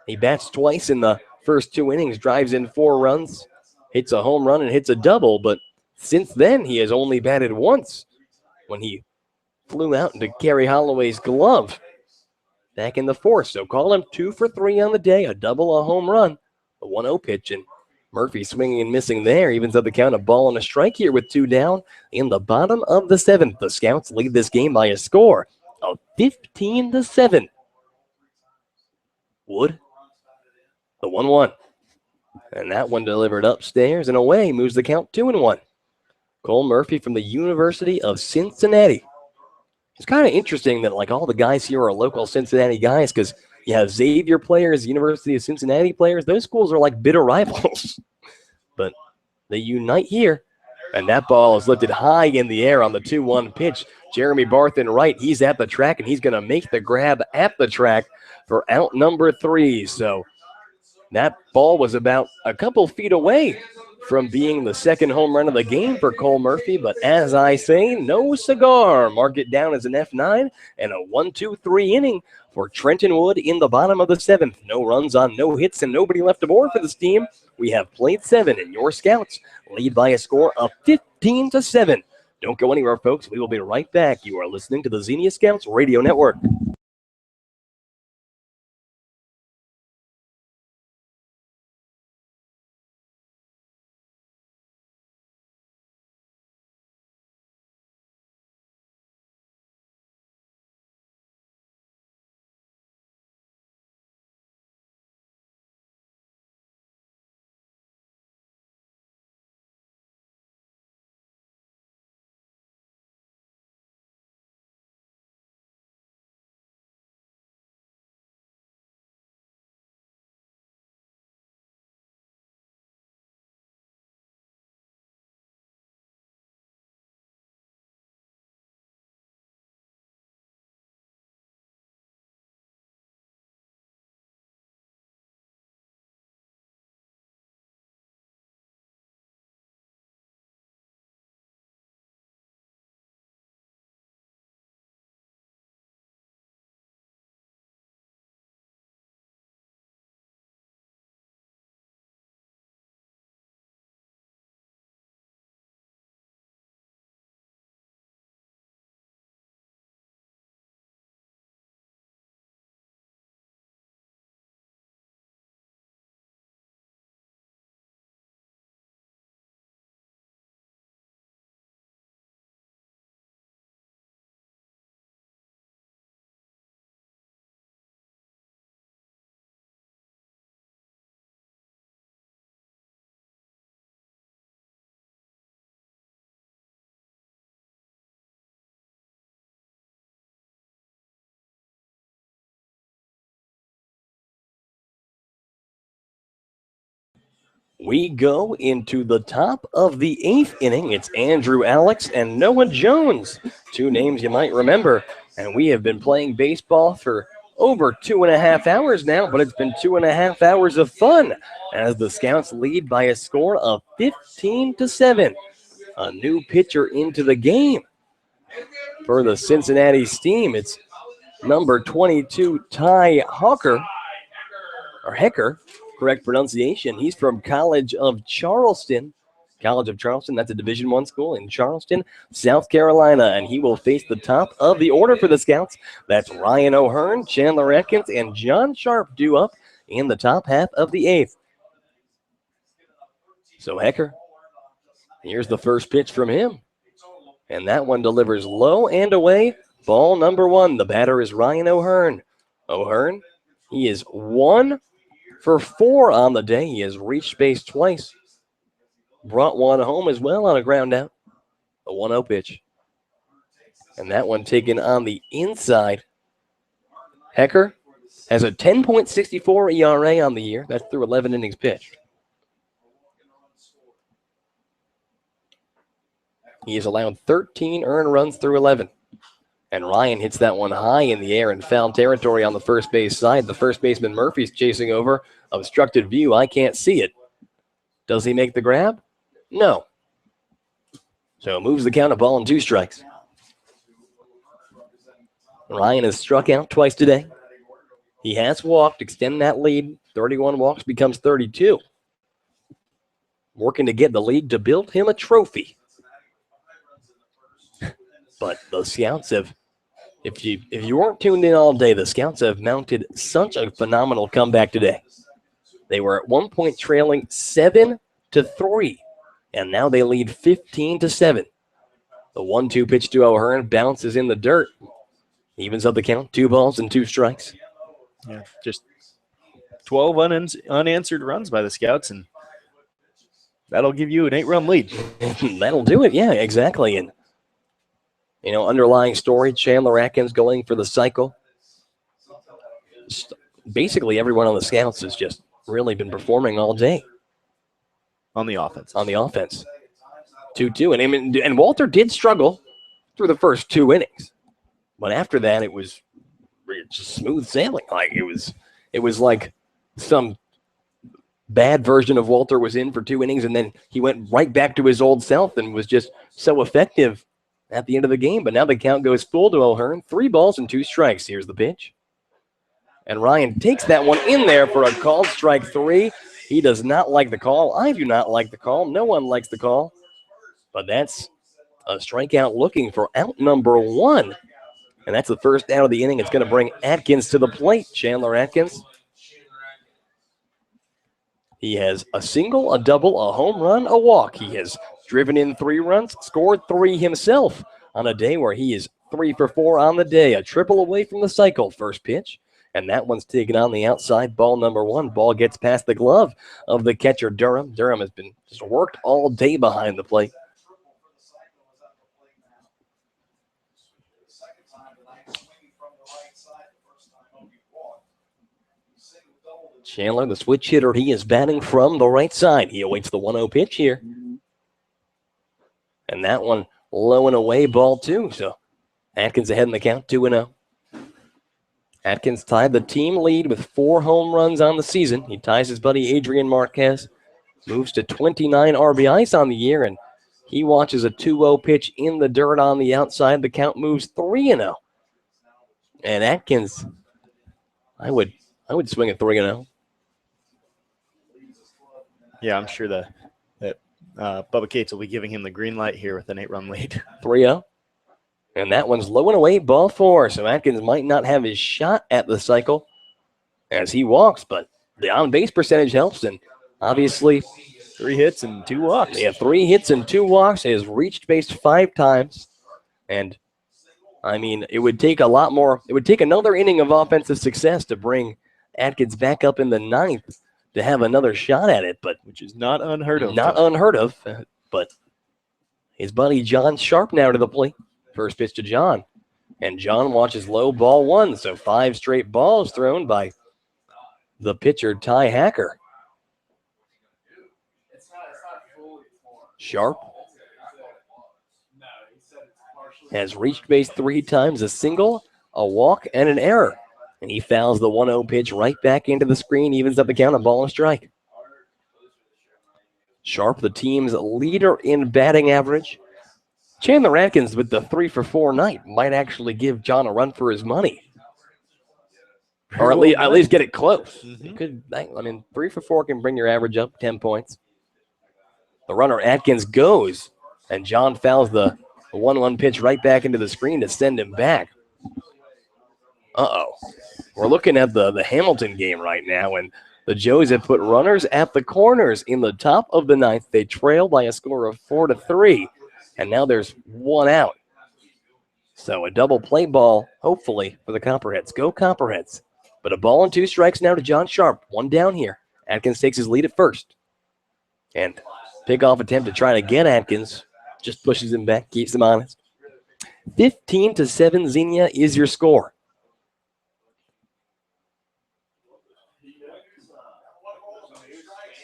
He bats twice in the first 2 innings, drives in 4 runs, hits a home run and hits a double, but since then he has only batted once when he flew out into Kerry Holloway's glove back in the 4th. So call him 2 for 3 on the day, a double, a home run, a 1-0 pitch, and Murphy swinging and missing there. Evens up the count, a ball and a strike here with 2 down in the bottom of the 7th. The Scouts lead this game by a score of 15-7. Wood, the 1-1. And that one delivered upstairs and away, moves the count 2-1. Cole Murphy from the University of Cincinnati. It's kind of interesting that like all the guys here are local Cincinnati guys, because you have Xavier players, University of Cincinnati players. Those schools are like bitter rivals. But they unite here. And that ball is lifted high in the air on the 2-1 pitch. Jeremy Barthen right, he's at the track, and he's going to make the grab at the track for out number 3. So that ball was about a couple feet away from being the 2nd home run of the game for Cole Murphy. But as I say, no cigar. Mark it down as an F9 and a 1-2-3 inning for Trenton Wood in the bottom of the 7th. No runs on no hits and nobody left aboard for this team. We have played 7, and your Scouts lead by a score of 15-7. Don't go anywhere, folks. We will be right back. You are listening to the Xenia Scouts Radio Network. We go into the top of the 8th inning. It's Andrew Alix and Noah Jones, two names you might remember. And we have been playing baseball for over 2.5 hours now, but it's been 2.5 hours of fun as the Scouts lead by a score of 15-7. A new pitcher into the game for the Cincinnati Steam. It's number 22, Ty Hecker, correct pronunciation. He's from College of Charleston. That's a Division I school in Charleston, South Carolina, and he will face the top of the order for the Scouts. That's Ryan O'Hearn, Chandler Atkins, and John Sharp due up in the top half of the 8th. So Hecker, here's the first pitch from him, and that one delivers low and away. Ball number 1. The batter is Ryan O'Hearn. O'Hearn, he is 1 for 4 on the day. He has reached base twice. Brought one home as well on a ground out. A 1-0 pitch. And that one taken on the inside. Hecker has a 10.64 ERA on the year. That's through 11 innings pitched. He has allowed 13 earned runs through 11. And Ryan hits that one high in the air in foul territory on the first base side. The first baseman Murphy's chasing over. Obstructed view. I can't see it. Does he make the grab? No. So it moves the count of ball and 2 strikes. Ryan has struck out twice today. He has walked, extend that lead. 31 walks becomes 32. Working to get the lead to build him a trophy. But the Scouts have, if you weren't tuned in all day, the Scouts have mounted such a phenomenal comeback today. They were at one point trailing 7-3. And now they lead 15-7. The 1-2 pitch to O'Hearn bounces in the dirt. Evens up the count, 2 balls and 2 strikes. Yeah, just 12 unanswered runs by the Scouts, and that'll give you an 8-run lead. That'll do it, yeah, exactly. And, underlying story, Chandler Atkins going for the cycle. Basically, everyone on the Scouts has just really been performing all day. On the offense. 2-2. And Walter did struggle through the first 2 innings. But after that, it was just smooth sailing. Like it was like some bad version of Walter was in for 2 innings, and then he went right back to his old self and was just so effective at the end of the game. But now the count goes full to O'Hearn. 3 balls and 2 strikes. Here's the pitch. And Ryan takes that one in there for a called strike 3. He does not like the call. I do not like the call. No one likes the call. But that's a strikeout looking for out number 1. And that's the first out of the inning. It's going to bring Atkins to the plate. Chandler Atkins. He has a single, a double, a home run, a walk. He has driven in 3 runs, scored 3 himself on a day where he is 3 for 4 on the day. A triple away from the cycle. First pitch. And that one's taken on the outside. Ball number 1. Ball gets past the glove of the catcher, Durham. Durham has been just worked all day behind the plate. Chandler, the switch hitter, he is batting from the right side. He awaits the 1-0 pitch here. And that one low and away, ball 2. So Atkins ahead in the count, 2-0. Atkins tied the team lead with 4 home runs on the season. He ties his buddy Adrian Marquez, moves to 29 RBIs on the year, and he watches a 2-0 pitch in the dirt on the outside. The count moves 3-0. And Atkins, I would swing at 3-0. Yeah, I'm sure that Bubba Cates will be giving him the green light here with an 8-run lead. 3-0. And that one's low and away, ball 4. So Atkins might not have his shot at the cycle as he walks, but the on-base percentage helps. And obviously, 3 hits and 2 walks. Yeah, 3 hits and 2 walks. He has reached base 5 times. And, it would take a lot more. It would take another inning of offensive success to bring Atkins back up in the 9th to have another shot at it, but which is not unheard of. Not unheard of, but his buddy John Sharp now to the plate. First pitch to John. And John watches low, ball 1. So 5 straight balls thrown by the pitcher, Ty Hecker. Sharp has reached base 3 times, a single, a walk, and an error. And he fouls the 1-0 pitch right back into the screen, evens up the count, a ball and strike. Sharp, the team's leader in batting average. Chandler Atkins with the 3-for-4 night might actually give John a run for his money. Or at least get it close. It could, 3-for-4 can bring your average up 10 points. The runner Atkins goes, and John fouls the 1-1 pitch right back into the screen to send him back. We're looking at the Hamilton game right now, and the Joes have put runners at the corners in the top of the ninth. They trail by a score of 4-3, and now there's one out. So a double play ball, hopefully, for the Copperheads. Go Copperheads. But a ball and 2 strikes now to John Sharp. One down here. Atkins takes his lead at first. And pickoff attempt to try to get Atkins. Just pushes him back, keeps him honest. 15-7, Xenia is your score.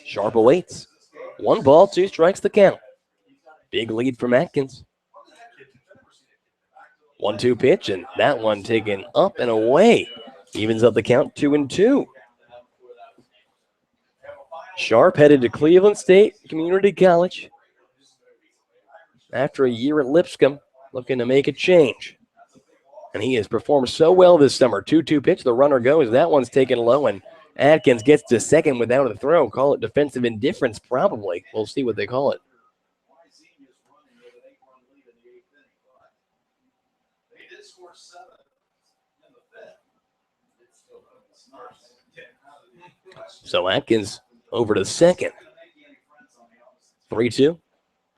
Sharp awaits. 1 ball, 2 strikes the count. Big lead from Atkins. 1-2 pitch, and that one taken up and away. Evens up the count, 2-2. Sharp headed to Cleveland State Community College after a year at Lipscomb, looking to make a change. And he has performed so well this summer. 2-2 pitch, the runner goes. That one's taken low, and Atkins gets to second without a throw. Call it defensive indifference, probably. We'll see what they call it. So Atkins over to second. 3-2.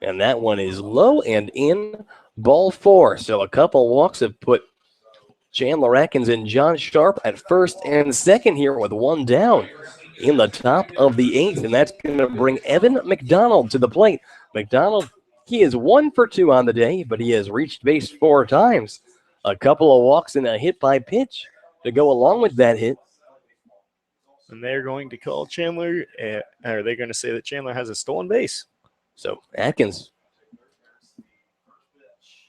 And that one is low and in, ball 4. So a couple walks have put Chandler Atkins and John Sharp at first and second here with 1 down in the top of the 8th. And that's going to bring Evan McDonald to the plate. McDonald, he is 1 for 2 on the day, but he has reached base 4 times. A couple of walks and a hit by pitch to go along with that hit. And they're going to call Chandler, or are they going to say that Chandler has a stolen base? So Atkins,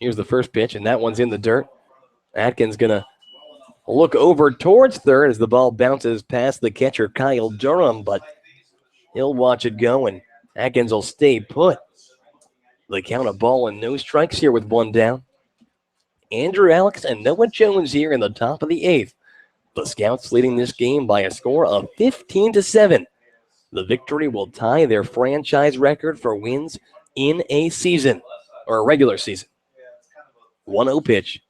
here's the first pitch, and that one's in the dirt. Atkins going to look over towards third as the ball bounces past the catcher, Kyle Durham, but he'll watch it go, and Atkins will stay put. They count a ball and no strikes here with 1 down. Andrew Alix and Noah Jones here in the top of the 8th. The Scouts leading this game by a score of 15-7. The victory will tie their franchise record for wins in a season, or a regular season. 1-0 pitch.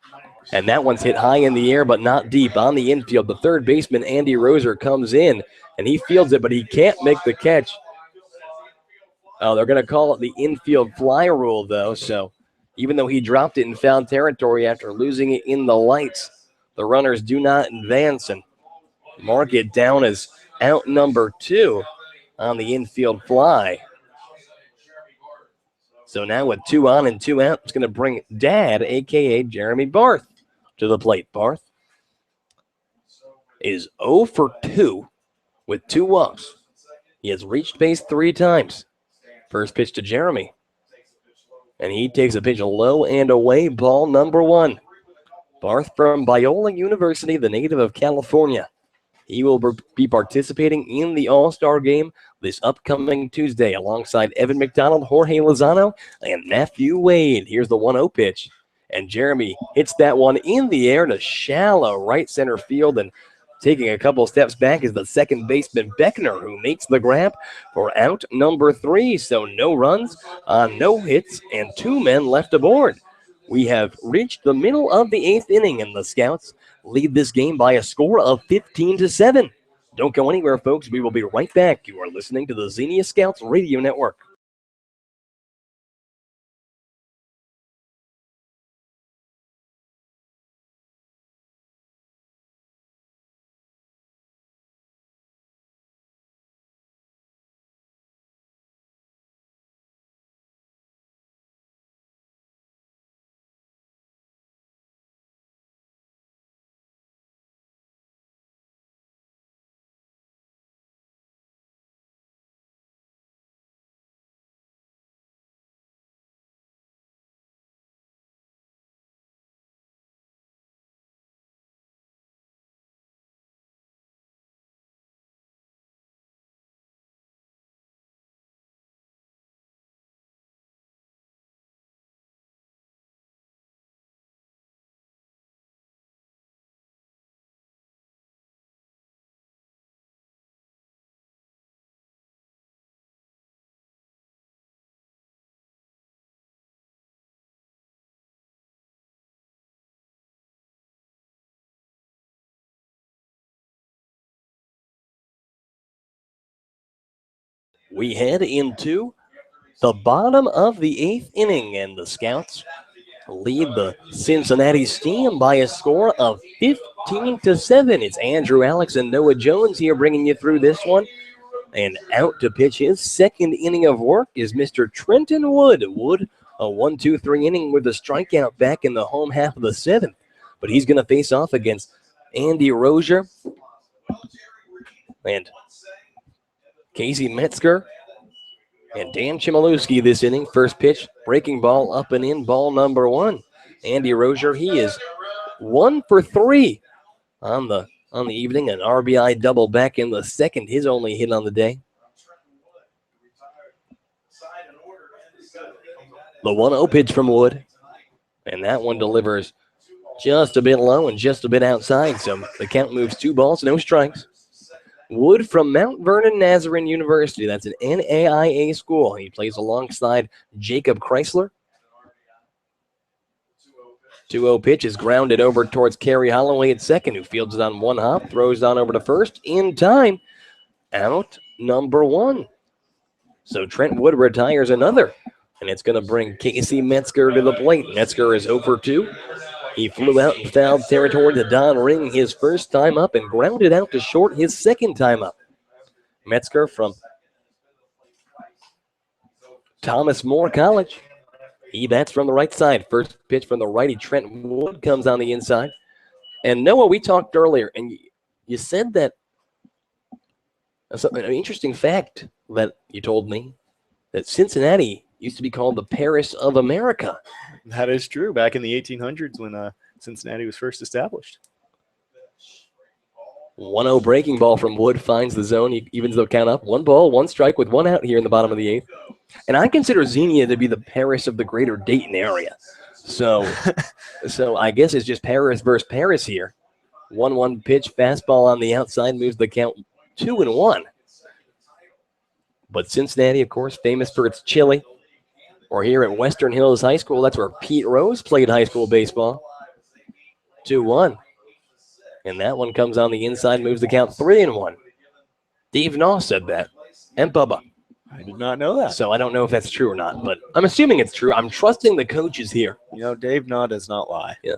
And that one's hit high in the air, but not deep. On the infield, the third baseman, Andy Roser, comes in, and he fields it, but he can't make the catch. Oh, they're going to call it the infield fly rule, though. So even though he dropped it in foul territory after losing it in the lights, the runners do not advance and mark it down as out number 2 on the infield fly. So now with 2 on and 2 out, it's going to bring Dad, a.k.a. Jeremy Barth, to the plate. Barth is 0 for 2 with 2 walks. He has reached base 3 times. First pitch to Jeremy. And he takes a pitch low and away, ball number 1. Barth from Biola University, the native of California. He will be participating in the All-Star game this upcoming Tuesday alongside Evan McDonald, Jorge Lozano, and Matthew Wade. Here's the 1-0 pitch. And Jeremy hits that one in the air to shallow right center field, and taking a couple steps back is the second baseman Beckner, who makes the grab for out number 3. So no runs, no hits, and 2 men left aboard. We have reached the middle of the 8th inning, and the Scouts lead this game by a score of 15-7. Don't go anywhere, folks. We will be right back. You are listening to the Xenia Scouts Radio Network. We head into the bottom of the 8th inning, and the Scouts lead the Cincinnati Steam by a score of 15-7. It's Andrew, Alix, and Noah Jones here bringing you through this one. And out to pitch his second inning of work is Mr. Trenton Wood. Wood, a 1-2-3 inning with a strikeout back in the home half of the 7th. But he's going to face off against Andy Rozier and Casey Metzger and Dan Chmielewski this inning. First pitch, breaking ball up and in, ball number 1. Andy Rozier, he is 1 for 3 on the evening. An RBI double back in the second, his only hit on the day. The 1-0 pitch from Wood, and that one delivers just a bit low and just a bit outside, so the count moves 2 balls, no strikes. Wood from Mount Vernon Nazarene University. That's an NAIA school. He plays alongside Jacob Chrysler. 2-0 pitch is grounded over towards Kerry Holloway at second, who fields it on 1 hop, throws on over to first in time. Out number 1. So Trent Wood retires another, and it's going to bring Casey Metzger to the plate. Metzger is 0 for 2. He flew out in foul territory to Don Ring his first time up and grounded out to short his second time up. Metzger from Thomas More College. He bats from the right side. First pitch from the righty, Trent Wood, comes on the inside. And Noah, we talked earlier, and you said that an interesting fact that you told me, that Cincinnati used to be called the Paris of America. That is true. Back in the 1800s when Cincinnati was first established. 1-0 breaking ball from Wood finds the zone. He evens the count up. 1 ball, 1 strike with 1 out here in the bottom of the 8th. And I consider Xenia to be the Paris of the greater Dayton area. So I guess it's just Paris versus Paris here. 1-1 pitch, fastball on the outside, moves the count 2-1. But Cincinnati, of course, famous for its chili. Or here at Western Hills High School, that's where Pete Rose played high school baseball. 2-1. And that one comes on the inside, moves the count 3-1. Dave Naw said that. And Bubba. I did not know that. So I don't know if that's true or not, but I'm assuming it's true. I'm trusting the coaches here. You know, Dave Naw does not lie. Yeah.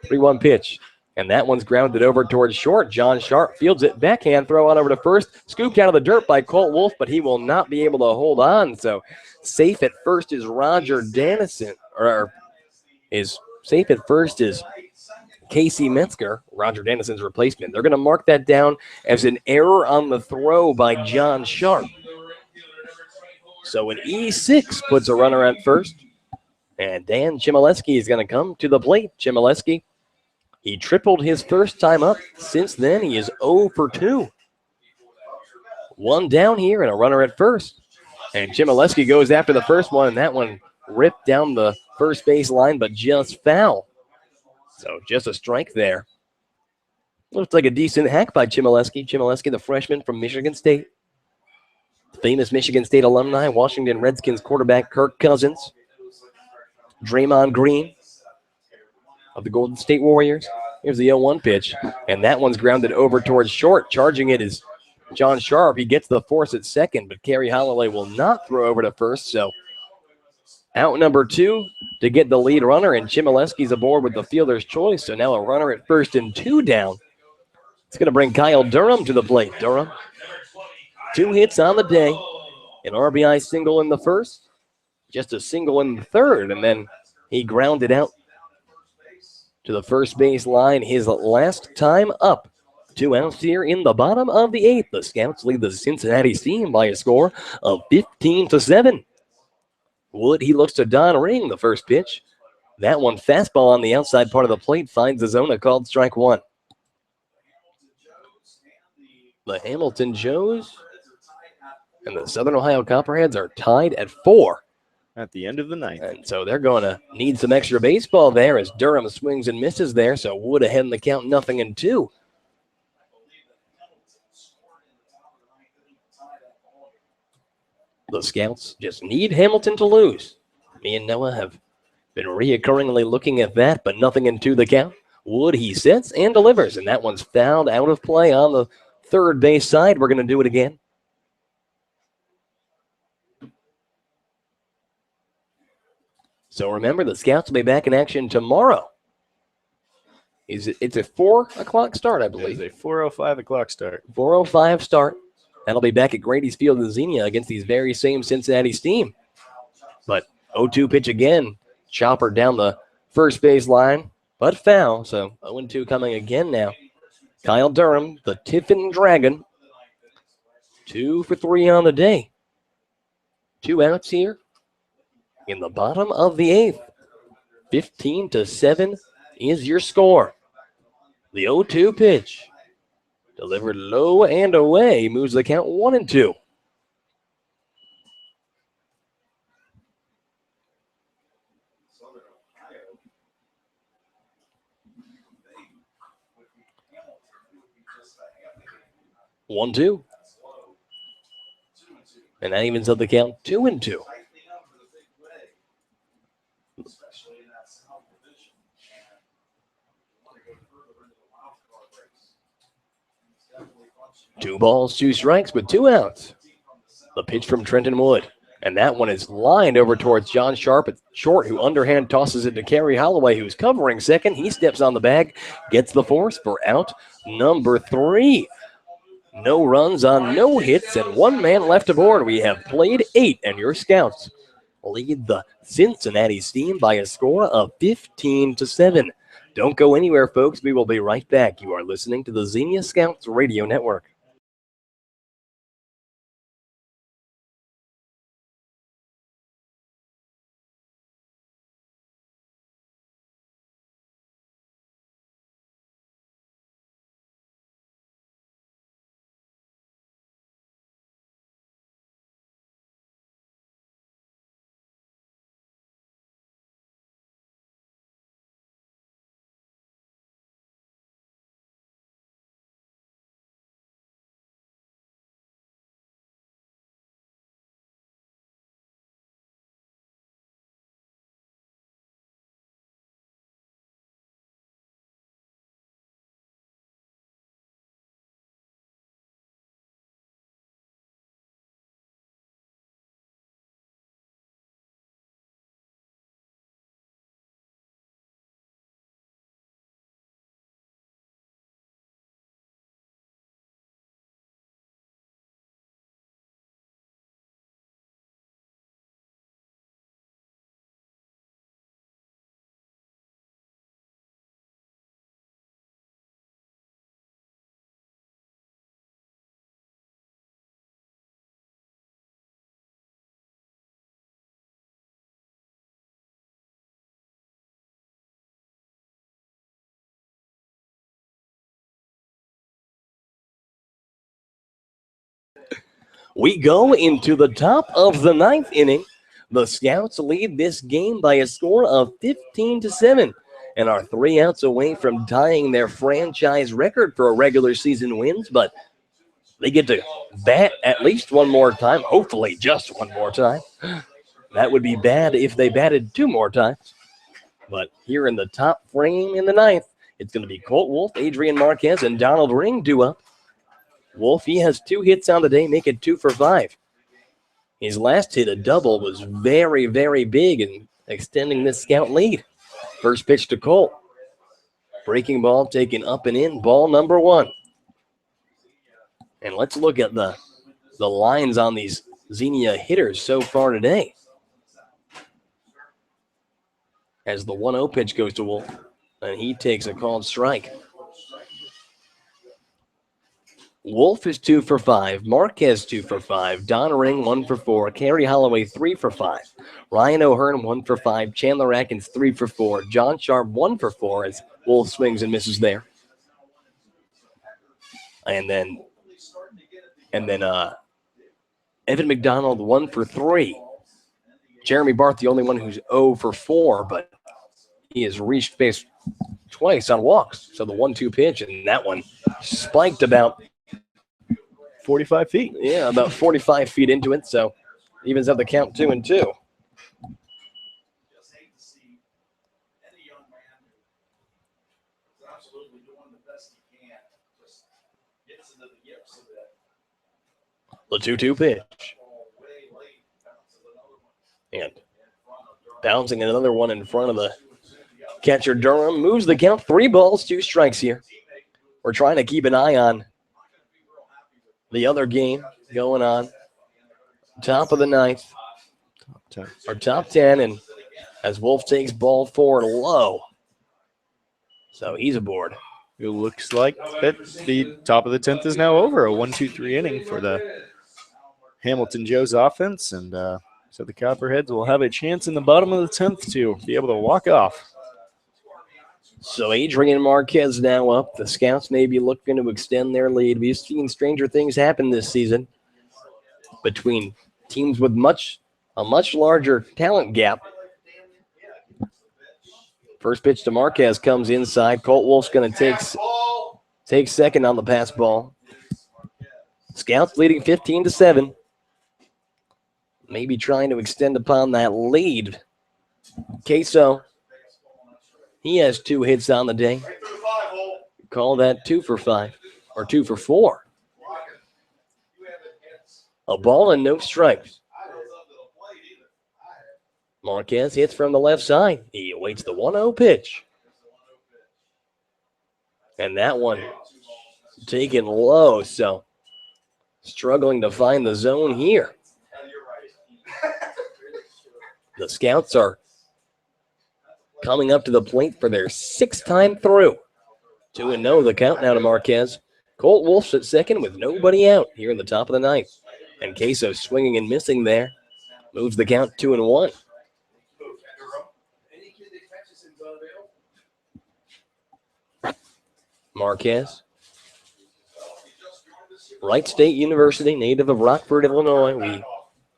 3-1 pitch. And that one's grounded over towards short. John Sharp fields it. Backhand throw on over to first. Scooped out of the dirt by Colt Wolf, but he will not be able to hold on. So safe at first is Roger Dennison. Or is safe at first is Casey Metzger, Roger Dennison's replacement. They're going to mark that down as an error on the throw by John Sharp. So an E6 puts a runner at first. And Dan Chmielewski is going to come to the plate. Chmielewski, he tripled his first time up. Since then, he is 0 for 2. 1 down here and a runner at first. And Chmielewski goes after the first one, and that one ripped down the first base line, but just foul. So just a strike there. Looks like a decent hack by Chmielewski. Chmielewski, the freshman from Michigan State. Famous Michigan State alumni, Washington Redskins quarterback Kirk Cousins. Draymond Green of the Golden State Warriors. Here's the 0-1 pitch, and that one's grounded over towards short. Charging it is John Sharp. He gets the force at second, but Kerry Holloway will not throw over to first, so out number 2 to get the lead runner, and Chmielewski's aboard with the fielder's choice, so now a runner at first and 2 down. It's going to bring Kyle Durham to the plate. Durham, 2 hits on the day, an RBI single in the first, just a single in the third, and then he grounded out to the first base line his last time up. 2 outs here in the bottom of the 8th. The Scouts lead the Cincinnati Steam by a score of 15-7. Wood, he looks to Don Ring, the first pitch. That one fastball on the outside part of the plate finds the zone, called strike 1. The Hamilton Joes and the Southern Ohio Copperheads are tied at 4. At the end of the 9th. And so they're going to need some extra baseball there as Durham swings and misses there. So Wood ahead in the count, 0-2. The Scouts just need Hamilton to lose. Me and Noah have been reoccurringly looking at that, but 0-2 the count. Wood, he sets and delivers, and that one's fouled out of play on the third base side. We're going to do it again. So remember, the Scouts will be back in action tomorrow. It's a 4 o'clock start, I It is believe. a 4:05 o'clock start. 4:05 start. That'll be back at Grady's Field in Xenia against these very same Cincinnati Steam. But 0-2 pitch again. Chopper down the first base line, but foul. So 0-2 coming again now. Kyle Durham, the Tiffin Dragon, 2 for 3 on the day. 2 outs here in the bottom of the 8th. 15-7 is your score. The 0-2 pitch, delivered low and away, moves the count 1-2. One, two. And that evens up the count 2-2. Two balls, 2 strikes with 2 outs. The pitch from Trenton Wood. And that one is lined over towards John Sharp at short, who underhand tosses it to Kerry Holloway, who's covering second. He steps on the bag, gets the force for out number 3. No runs on no hits, and 1 man left aboard. We have played 8, and your Scouts lead the Cincinnati Steam by a score of 15-7. Don't go anywhere, folks. We will be right back. You are listening to the Xenia Scouts Radio Network. We go into the top of the 9th inning. The Scouts lead this game by a score of 15-7 and are 3 outs away from tying their franchise record for regular season wins, but they get to bat at least one more time, hopefully just one more time. That would be bad if they batted 2 more times. But here in the top frame in the 9th, it's going to be Colt Wolf, Adrian Marquez, and Donald Ring due up. Wolf, he has 2 hits on the day, making 2 for 5. His last hit, a double, was very, very big in extending this Scout lead. First pitch to Colt. Breaking ball taken up and in, ball number 1. And let's look at the lines on these Xenia hitters so far today. As the 1-0 pitch goes to Wolf, and he takes a called strike. Wolf is 2 for 5. Marquez 2 for 5. Don Ring 1 for 4. Kerry Holloway 3 for 5. Ryan O'Hearn 1 for 5. Chandler Atkins 3 for 4. John Sharp 1 for 4 as Wolf swings and misses there. And then Evan McDonald 1 for 3. Jeremy Barth the only one who's 0 for 4, but he has reached base twice on walks. So the 1-2 pitch, and that one spiked about 45 feet. Yeah, about 45 feet into it. So evens up the count 2-2. The 2-2 pitch. And Bouncing another one in front of the catcher. Durham moves the count. 3 balls, 2 strikes here. We're trying to keep an eye on the other game going on. Top of the ninth. Or top 10. And as Wolf takes ball 4 low. So he's aboard. It looks like that the top of the 10th is now over. A 1-2-3 inning for the Hamilton Joe's offense. And so the Copperheads will have a chance in the bottom of the 10th to be able to walk off. So Adrian Marquez now up. The Scouts may be looking to extend their lead. We've seen stranger things happen this season between teams with a much larger talent gap. First pitch to Marquez comes inside. Colt Wolf's going to take second on the pass ball. Scouts leading 15-7. Maybe trying to extend upon that lead. Queso, he has 2 hits on the day. Call that 2 for 5 or 2 for 4. A ball and no strikes. Marquez hits from the left side. He awaits the 1-0 pitch. And that one taken low, so struggling to find the zone here. The Scouts are coming up to the plate for their 6th time through. 2-0 the count now to Marquez. Colt Wolf's at second with nobody out here in the top of the ninth. And Queso swinging and missing there. Moves the count 2-1. Marquez. Wright State University, native of Rockford, Illinois. We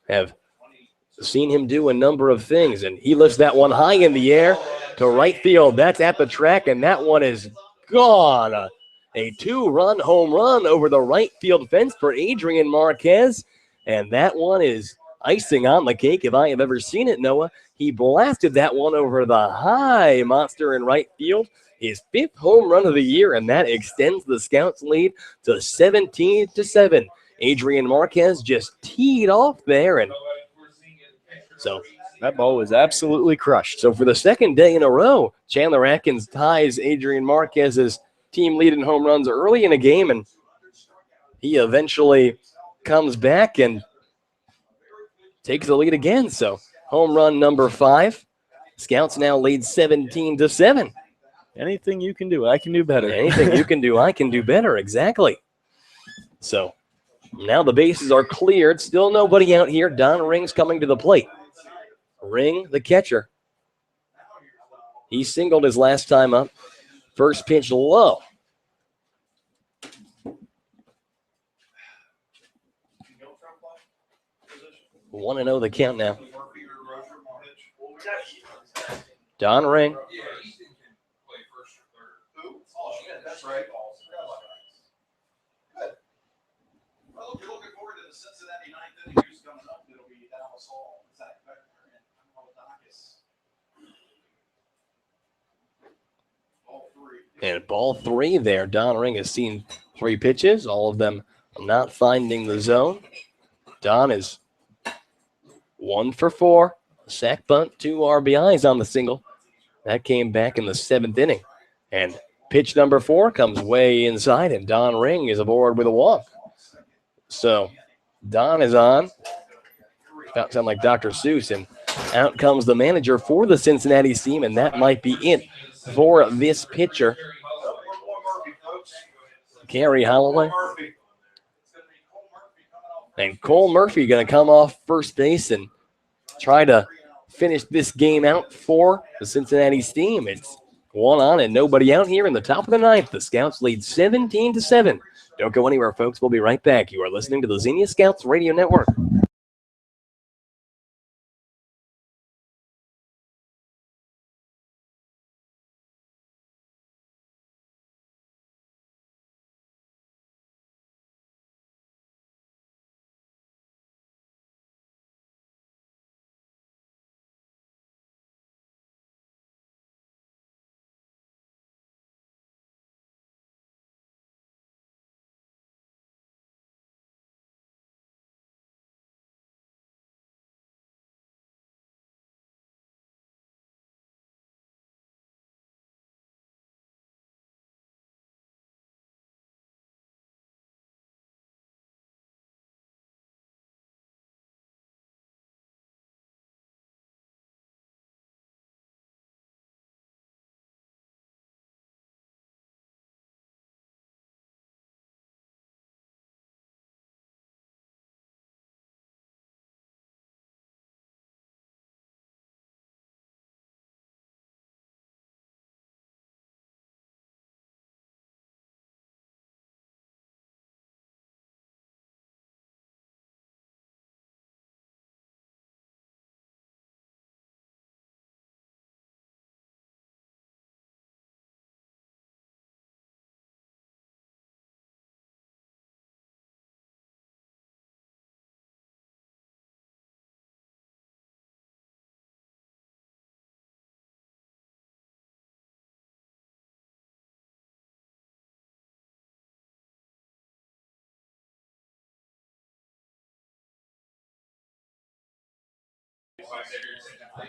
have seen him do a number of things, and he lifts that one high in the air to right field. That's at the track, and that one is gone. A 2-run home run over the right field fence for Adrian Marquez, and that one is icing on the cake if I have ever seen it, Noah. He blasted that one over the high monster in right field. His 5th home run of the year, and that extends the Scouts' lead to 17-7. Adrian Marquez just teed off there, and so that ball was absolutely crushed. So for the 2nd day in a row, Chandler Atkins ties Adrian Marquez's team lead in home runs early in a game, and he eventually comes back and takes the lead again. So home run number 5. Scouts now lead 17-7. Anything you can do, I can do better. Anything you can do, I can do better. Exactly. So now the bases are cleared. Still nobody out here. Don Ring's coming to the plate. Ring, the catcher. He singled his last time up. First pitch low. 1-0 the count now. Don Ring. That's right. Good. Well, if you're looking forward to the Cincinnati 9th inning who's coming up, it'll be Dallas Hall, Zach Beckner, and Adonis. And ball 3 there. Don Ring has seen 3 pitches, all of them not finding the zone. Don is 1 for 4. Sack bunt, 2 RBIs on the single. That came back in the 7th inning. And pitch number 4 comes way inside, and Don Ring is aboard with a walk. So Don is on. That sound like Dr. Seuss. And out comes the manager for the Cincinnati team, and that might be it for this pitcher. Gary Holloway. And Cole Murphy going to come off first base and try to finish this game out for the Cincinnati team. It's 1 on and nobody out here in the top of the 9th. The Scouts lead 17-7. Don't go anywhere, folks. We'll be right back. You are listening to the Xenia Scouts Radio Network.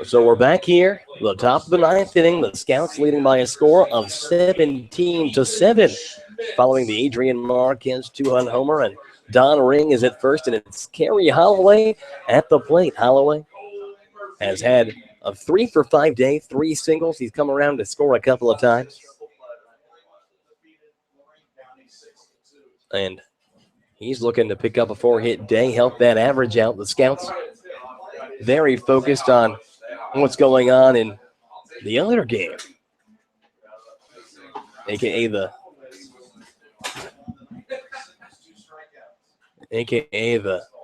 So we're back here, the top of the ninth inning. The Scouts leading by a score of 17-7, following the Adrian Marquez two-run homer, and Don Ring is at first, and it's Kerry Holloway at the plate. Holloway has had a 3-for-5 day, 3 singles. He's come around to score a couple of times, and he's looking to pick up a 4-hit day, help that average out. The Scouts very focused on what's going on in the other game, aka the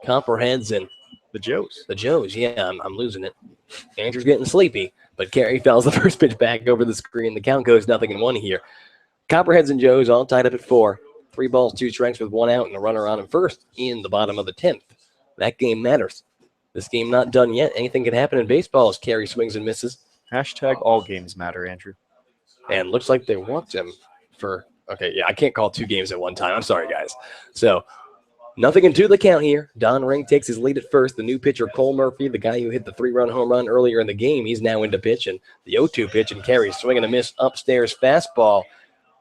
Copperheads and The Joes. the Joes. Yeah, I'm losing it. Andrew's getting sleepy, but Carey fouls the first pitch back over the screen. The count goes 0-1 here. Copperheads and Joes all tied up at 4. 3 balls, 2 strikes with 1 out and a runner on in first in the bottom of the 10th. That game matters. This game not done yet. Anything can happen in baseball as Carey swings and misses. Hashtag all games matter, Andrew. And looks like they want him for – okay, yeah, I can't call 2 games at one time. I'm sorry, guys. So 0-2 the count here. Don Ring takes his lead at first. The new pitcher, Cole Murphy, the guy who hit the 3-run home run earlier in the game, he's now into pitch. And the 0-2 pitch, and Carey's swinging a miss upstairs fastball.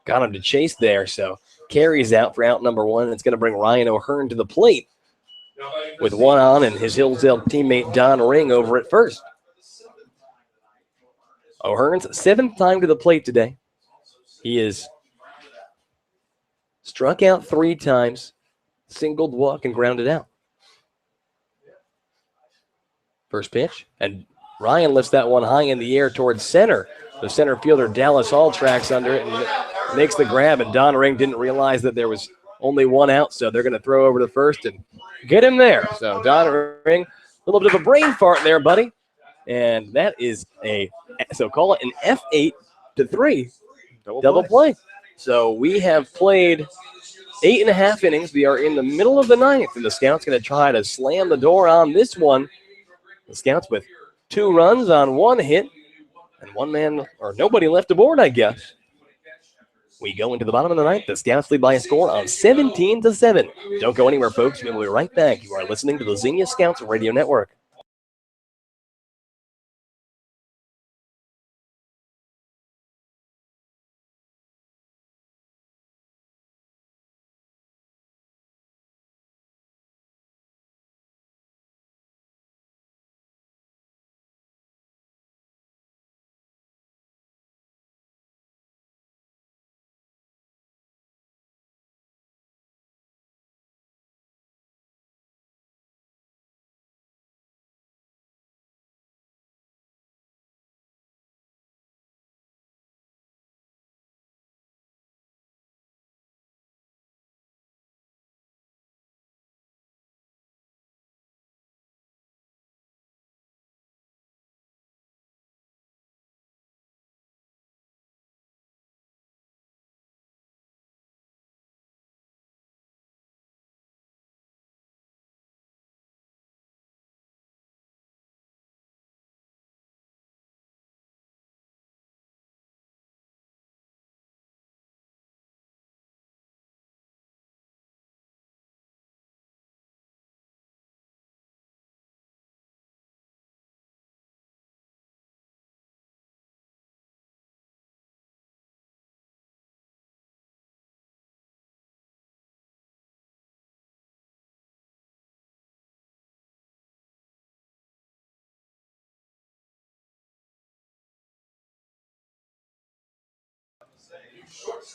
Got him to chase there. So Carey's out for out number 1. It's going to bring Ryan O'Hearn to the plate with 1 on and his Hillsdale teammate Don Ring over at first. O'Hearn's 7th time to the plate today. He is struck out 3 times, singled, walk, and grounded out. First pitch, and Ryan lifts that one high in the air towards center. The center fielder, Dallas Hall, tracks under it and makes the grab, and Don Ring didn't realize that there was only 1 out, so they're going to throw over to first and get him there. So Don Ring, a little bit of a brain fart there, buddy. And that is so call it an F8-3 double play. So we have played 8.5 innings. We are in the middle of the 9th, and the Scouts going to try to slam the door on this one. The Scouts with 2 runs on 1 hit and 1 man or nobody left aboard, I guess. We go into the bottom of the 9th. The Scouts lead by a score of 17-7. Don't go anywhere, folks. We'll be right back. You are listening to the Xenia Scouts Radio Network.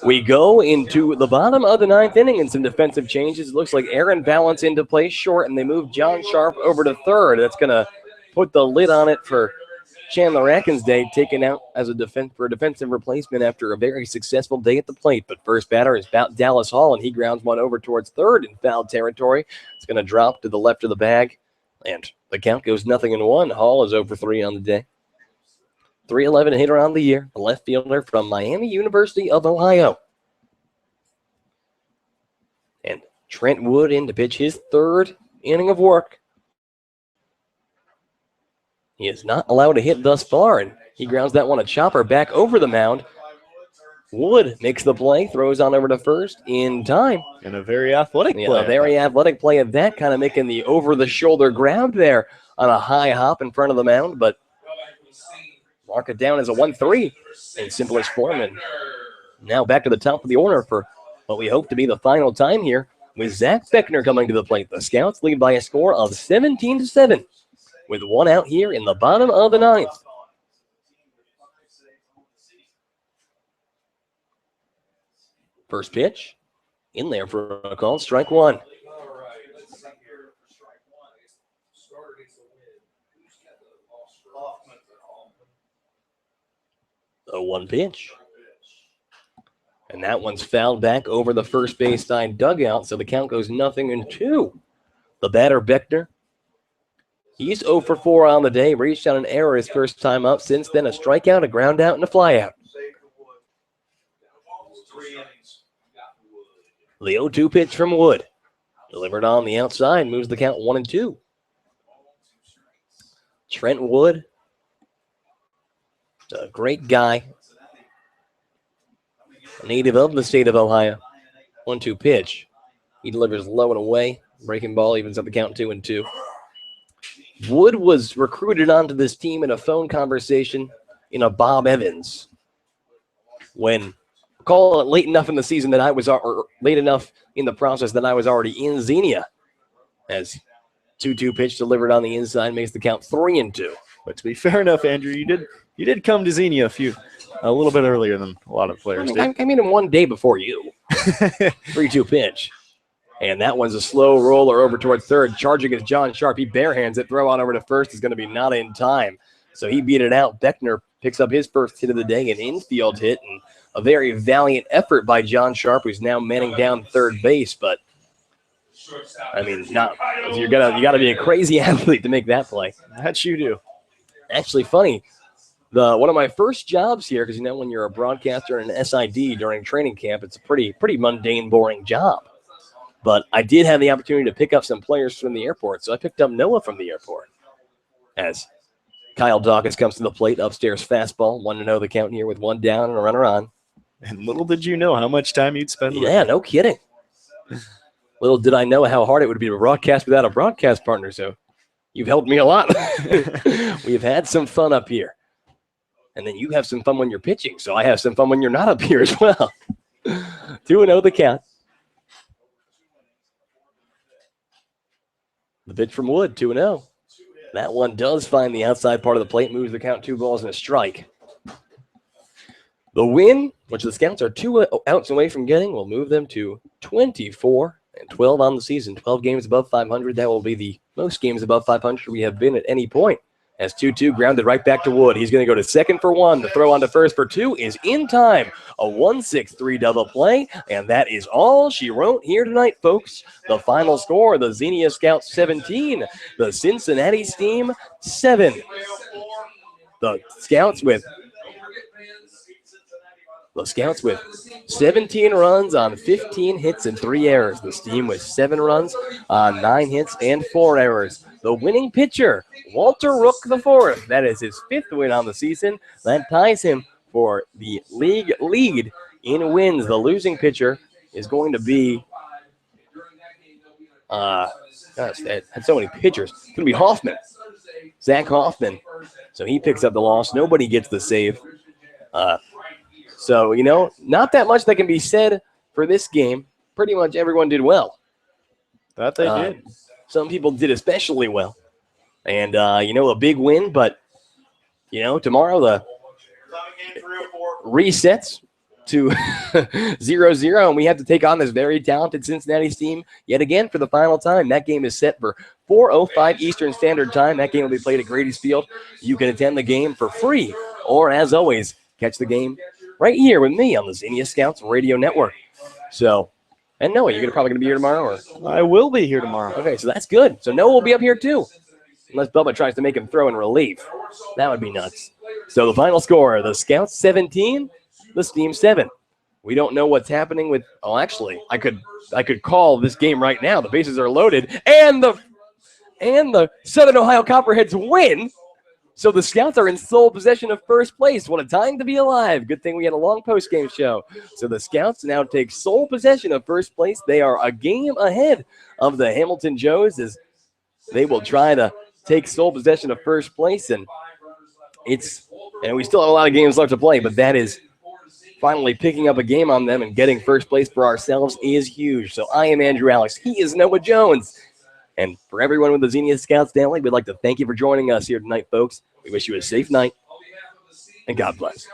We go into the bottom of the 9th inning and some defensive changes. It looks like Aaron Balance into play short, and they move John Sharp over to third. That's going to put the lid on it for Chandler Atkins-Day, taken out as a defensive replacement after a very successful day at the plate. But first batter is Dallas Hall, and he grounds one over towards third in foul territory. It's going to drop to the left of the bag, and the count goes 0-1. Hall is over 3 on the day. 311 hitter on the year, a left fielder from Miami University of Ohio. And Trent Wood in to pitch his 3rd inning of work. He is not allowed to hit thus far, and he grounds that one a chopper back over the mound. Wood makes the play, throws on over to first in time. And a very athletic play. A very athletic play at that, kind of making the over-the-shoulder grab there on a high hop in front of the mound, but mark it down as a 1-3 in simplest form. And now back to the top of the order for what we hope to be the final time here with Zach Beckner coming to the plate. The Scouts lead by a score of 17-7 with one out here in the bottom of the ninth. First pitch in there for a call, strike one. The one pitch. And that one's fouled back over the first base side dugout, so the count goes 0-2. The batter, Beckner, he's 0 for 4 on the day, reached on an error his first time up. Since then, a strikeout, a ground out, and a flyout. The 0-2 pitch from Wood. Delivered on the outside, moves the count 1-2. Trent Wood, a great guy. Native of the state of Ohio. 1-2 pitch. He delivers low and away. Breaking ball evens up the count 2-2. Wood was recruited onto this team in a phone conversation in a Bob Evans. When call it late enough in the season that I was, or late enough in the process that I was already in Xenia. As 2-2 pitch delivered on the inside makes the count 3-2. But to be fair enough, Andrew, you did come to Xenia a little bit earlier than a lot of players did. I mean, in one day before you. 3-2 pitch. And that one's a slow roller over towards third. Charging is John Sharp. He barehands it. Throw on over to first is going to be not in time. So he beat it out. Beckner picks up his first hit of the day, an infield hit, and a very valiant effort by John Sharp, who's now manning down third base. But, I mean, you got to be a crazy athlete to make that play. That you do. Actually, funny. One of my first jobs here, because when you're a broadcaster and an SID during training camp, it's a pretty mundane, boring job. But I did have the opportunity to pick up some players from the airport, so I picked up Noah from the airport. As Kyle Dawkins comes to the plate, upstairs fastball, 1-0 the count here with one down and a runner on. And little did you know how much time you'd spend with him. No kidding. Little did I know how hard it would be to broadcast without a broadcast partner, so you've helped me a lot. We've had some fun up here. And then you have some fun when you're pitching, so I have some fun when you're not up here as well. 2-0 the count. The pitch from Wood, 2-0. That one does find the outside part of the plate, moves the count 2 balls and a strike. The win, which the Scouts are 2 outs away from getting, will move them to 24-12 on the season. 12 games above 500. That will be the most games above 500 we have been at any point. As 2-2 grounded right back to Wood. He's going to go to second for 1. The throw on to first for 2 is in time. A 1-6-3 double play, and that is all she wrote here tonight, folks. The final score, the Xenia Scouts 17, the Cincinnati Steam 7. The Scouts with 17 runs on 15 hits and 3 errors. The Steam with 7 runs on 9 hits and 4 errors. The winning pitcher, Walter Rook IV. That is his 5th win on the season. That ties him for the league lead in wins. The losing pitcher is going to be, gosh, that had so many pitchers. It's going to be Hoffman, Zach Hoffman. So he picks up the loss. Nobody gets the save. So, not that much that can be said for this game. Pretty much everyone did well. That they did. Some people did especially well. And, a big win, but, tomorrow the resets to 0-0, and we have to take on this very talented Cincinnati team yet again for the final time. That game is set for 4:05 Eastern Standard Time. That game will be played at Grady's Field. You can attend the game for free, or as always, catch the game right here with me on the Xenia Scouts Radio Network. So, and Noah, you're probably going to be here tomorrow? Or? I will be here tomorrow. Okay, so that's good. So Noah will be up here too. Unless Bubba tries to make him throw in relief. That would be nuts. So the final score, the Scouts 17, the Steam 7. We don't know what's happening with, actually, I could call this game right now. The bases are loaded, and the Southern Ohio Copperheads win So the Scouts are in sole possession of first place. What a time to be alive. Good thing we had a long post-game show. So the Scouts now take sole possession of first place. They are a game ahead of the Hamilton Joes as they will try to take sole possession of first place. And we still have a lot of games left to play, but that is finally picking up a game on them and getting first place for ourselves is huge. So I am Andrew Alix. He is Noah Jones. And for everyone with the Xenia Scouts Daily, we'd like to thank you for joining us here tonight, folks. We wish you a safe night, and God bless.